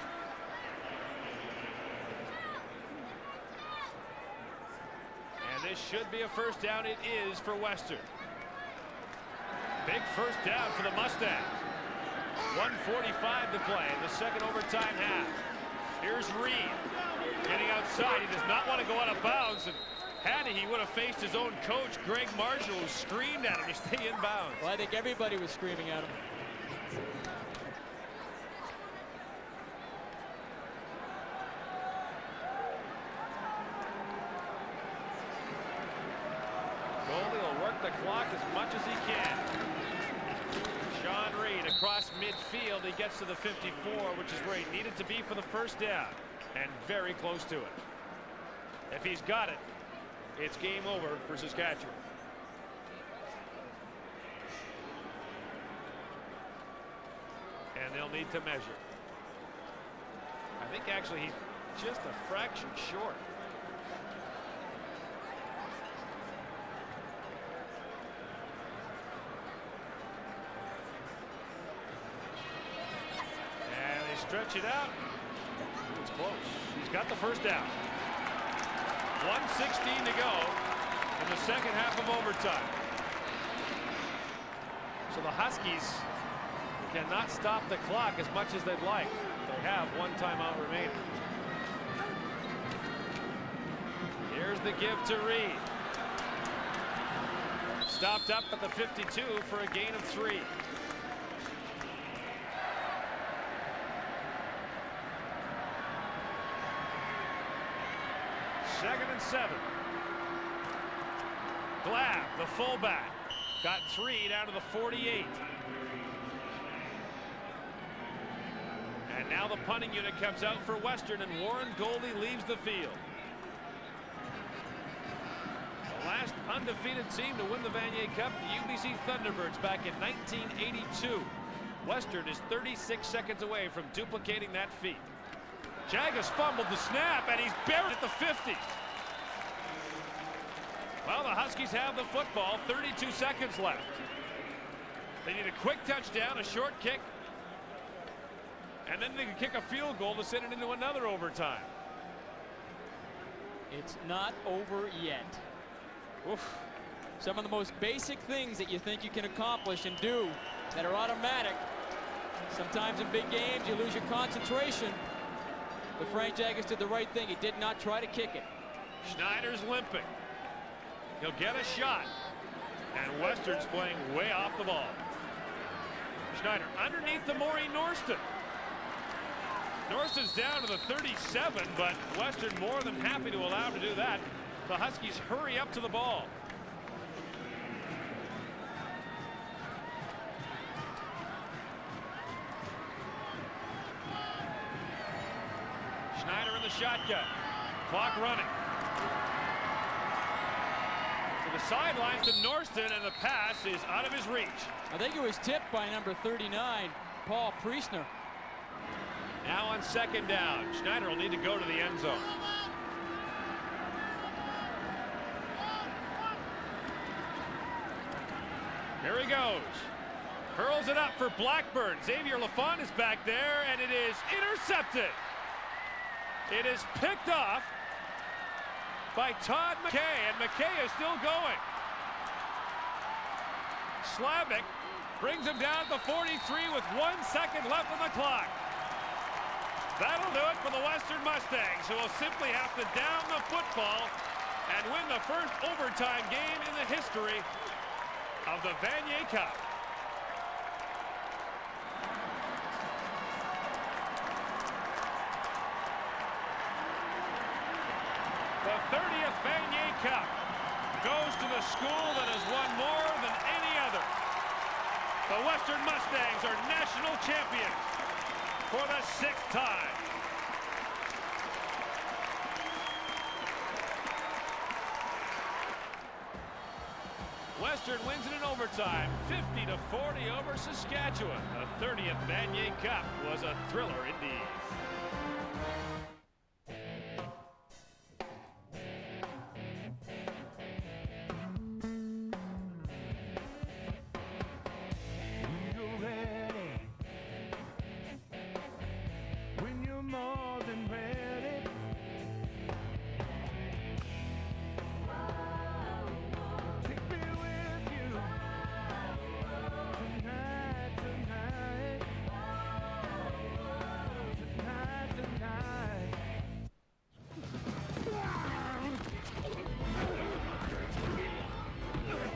And this should be a first down. It is for Western. Big first down for the Mustangs. 1:45 to play in the second overtime half. Here's Reed getting outside. He does not want to go out of bounds. And had he would have faced his own coach, Greg Marshall, who screamed at him to stay in bounds. Well, I think everybody was screaming at him. Goldie will work the clock as much as he can. Sean Reed across midfield. He gets to the 54, which is where he needed to be for the first down. And very close to it. If he's got it, it's game over for Saskatchewan. And they'll need to measure. I think actually he's just a fraction short. And they stretch it out. It's close. He's got the first down. 1:16 to go in the second half of overtime. So the Huskies cannot stop the clock as much as they'd like. They have one timeout remaining. Here's the give to Reed. Stopped up at the 52 for a gain of 3. Second and 7. Glab, the fullback, got 3 down to the 48. And now the punting unit comes out for Western, and Warren Goldie leaves the field. The last undefeated team to win the Vanier Cup, the UBC Thunderbirds, back in 1982. Western is 36 seconds away from duplicating that feat. Jagas fumbled the snap, and he's buried at the 50. Well, the Huskies have the football. 32 seconds left. They need a quick touchdown, a short kick, and then they can kick a field goal to send it into another overtime. It's not over yet. Oof. Some of the most basic things that you think you can accomplish and do that are automatic. Sometimes in big games you lose your concentration. But Frank Jaggers did the right thing. He did not try to kick it. Schneider's limping. He'll get a shot. And Western's playing way off the ball. Schneider underneath the Maury Norston. Norston's down to the 37, but Western more than happy to allow him to do that. The Huskies hurry up to the ball. Schneider in the shotgun. Clock running. To the sidelines to Norston, and the pass is out of his reach. I think it was tipped by number 39, Paul Priestner. Now on second down, Schneider will need to go to the end zone. Here he goes. Hurls it up for Blackburn. Xavier Lafont is back there, and it is intercepted. It is picked off by Todd McKay, and McKay is still going. Slavik brings him down to 43 with 1 second left on the clock. That'll do it for the Western Mustangs, who will simply have to down the football and win the first overtime game in the history of the Vanier Cup. The 30th Vanier Cup goes to the school that has won more than any other. The Western Mustangs are national champions for the 6th time. Western wins it in overtime, 50-40 over Saskatchewan. The 30th Vanier Cup was a thriller indeed.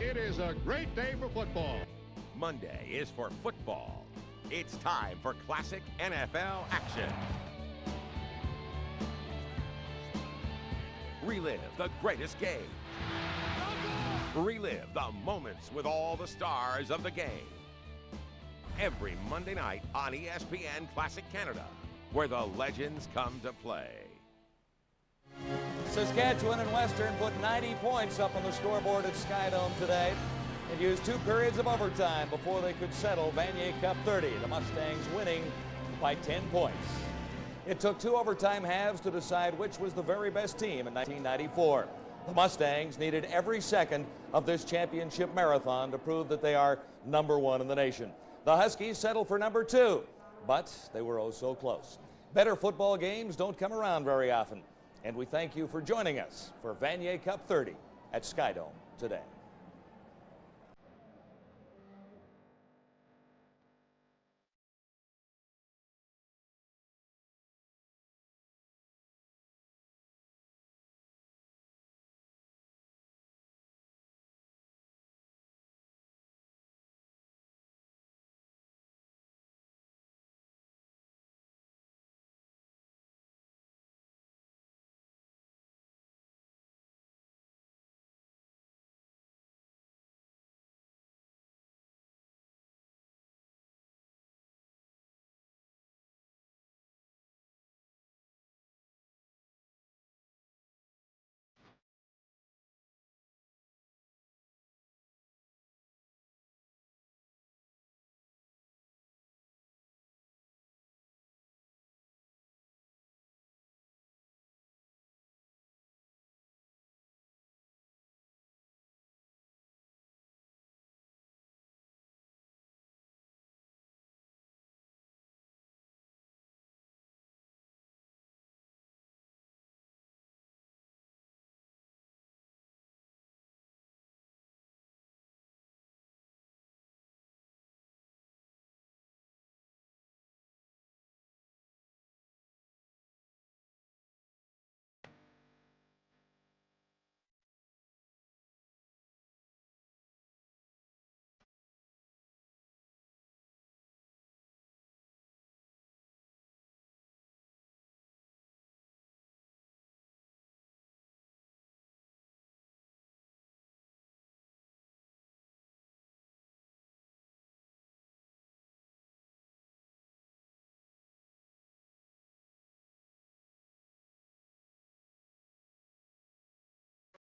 It is a great day for football. Monday is for football. It's time for classic NFL action. Relive the greatest game. Relive the moments with all the stars of the game. Every Monday night on ESPN Classic Canada, where the legends come to play. Saskatchewan and Western put 90 points up on the scoreboard at Skydome today and used 2 periods of overtime before they could settle Vanier Cup 30, the Mustangs winning by 10 points. It took 2 overtime halves to decide which was the very best team in 1994. The Mustangs needed every second of this championship marathon to prove that they are #1 in the nation. The Huskies settled for #2, but they were oh so close. Better football games don't come around very often. And we thank you for joining us for Vanier Cup 30 at Skydome today.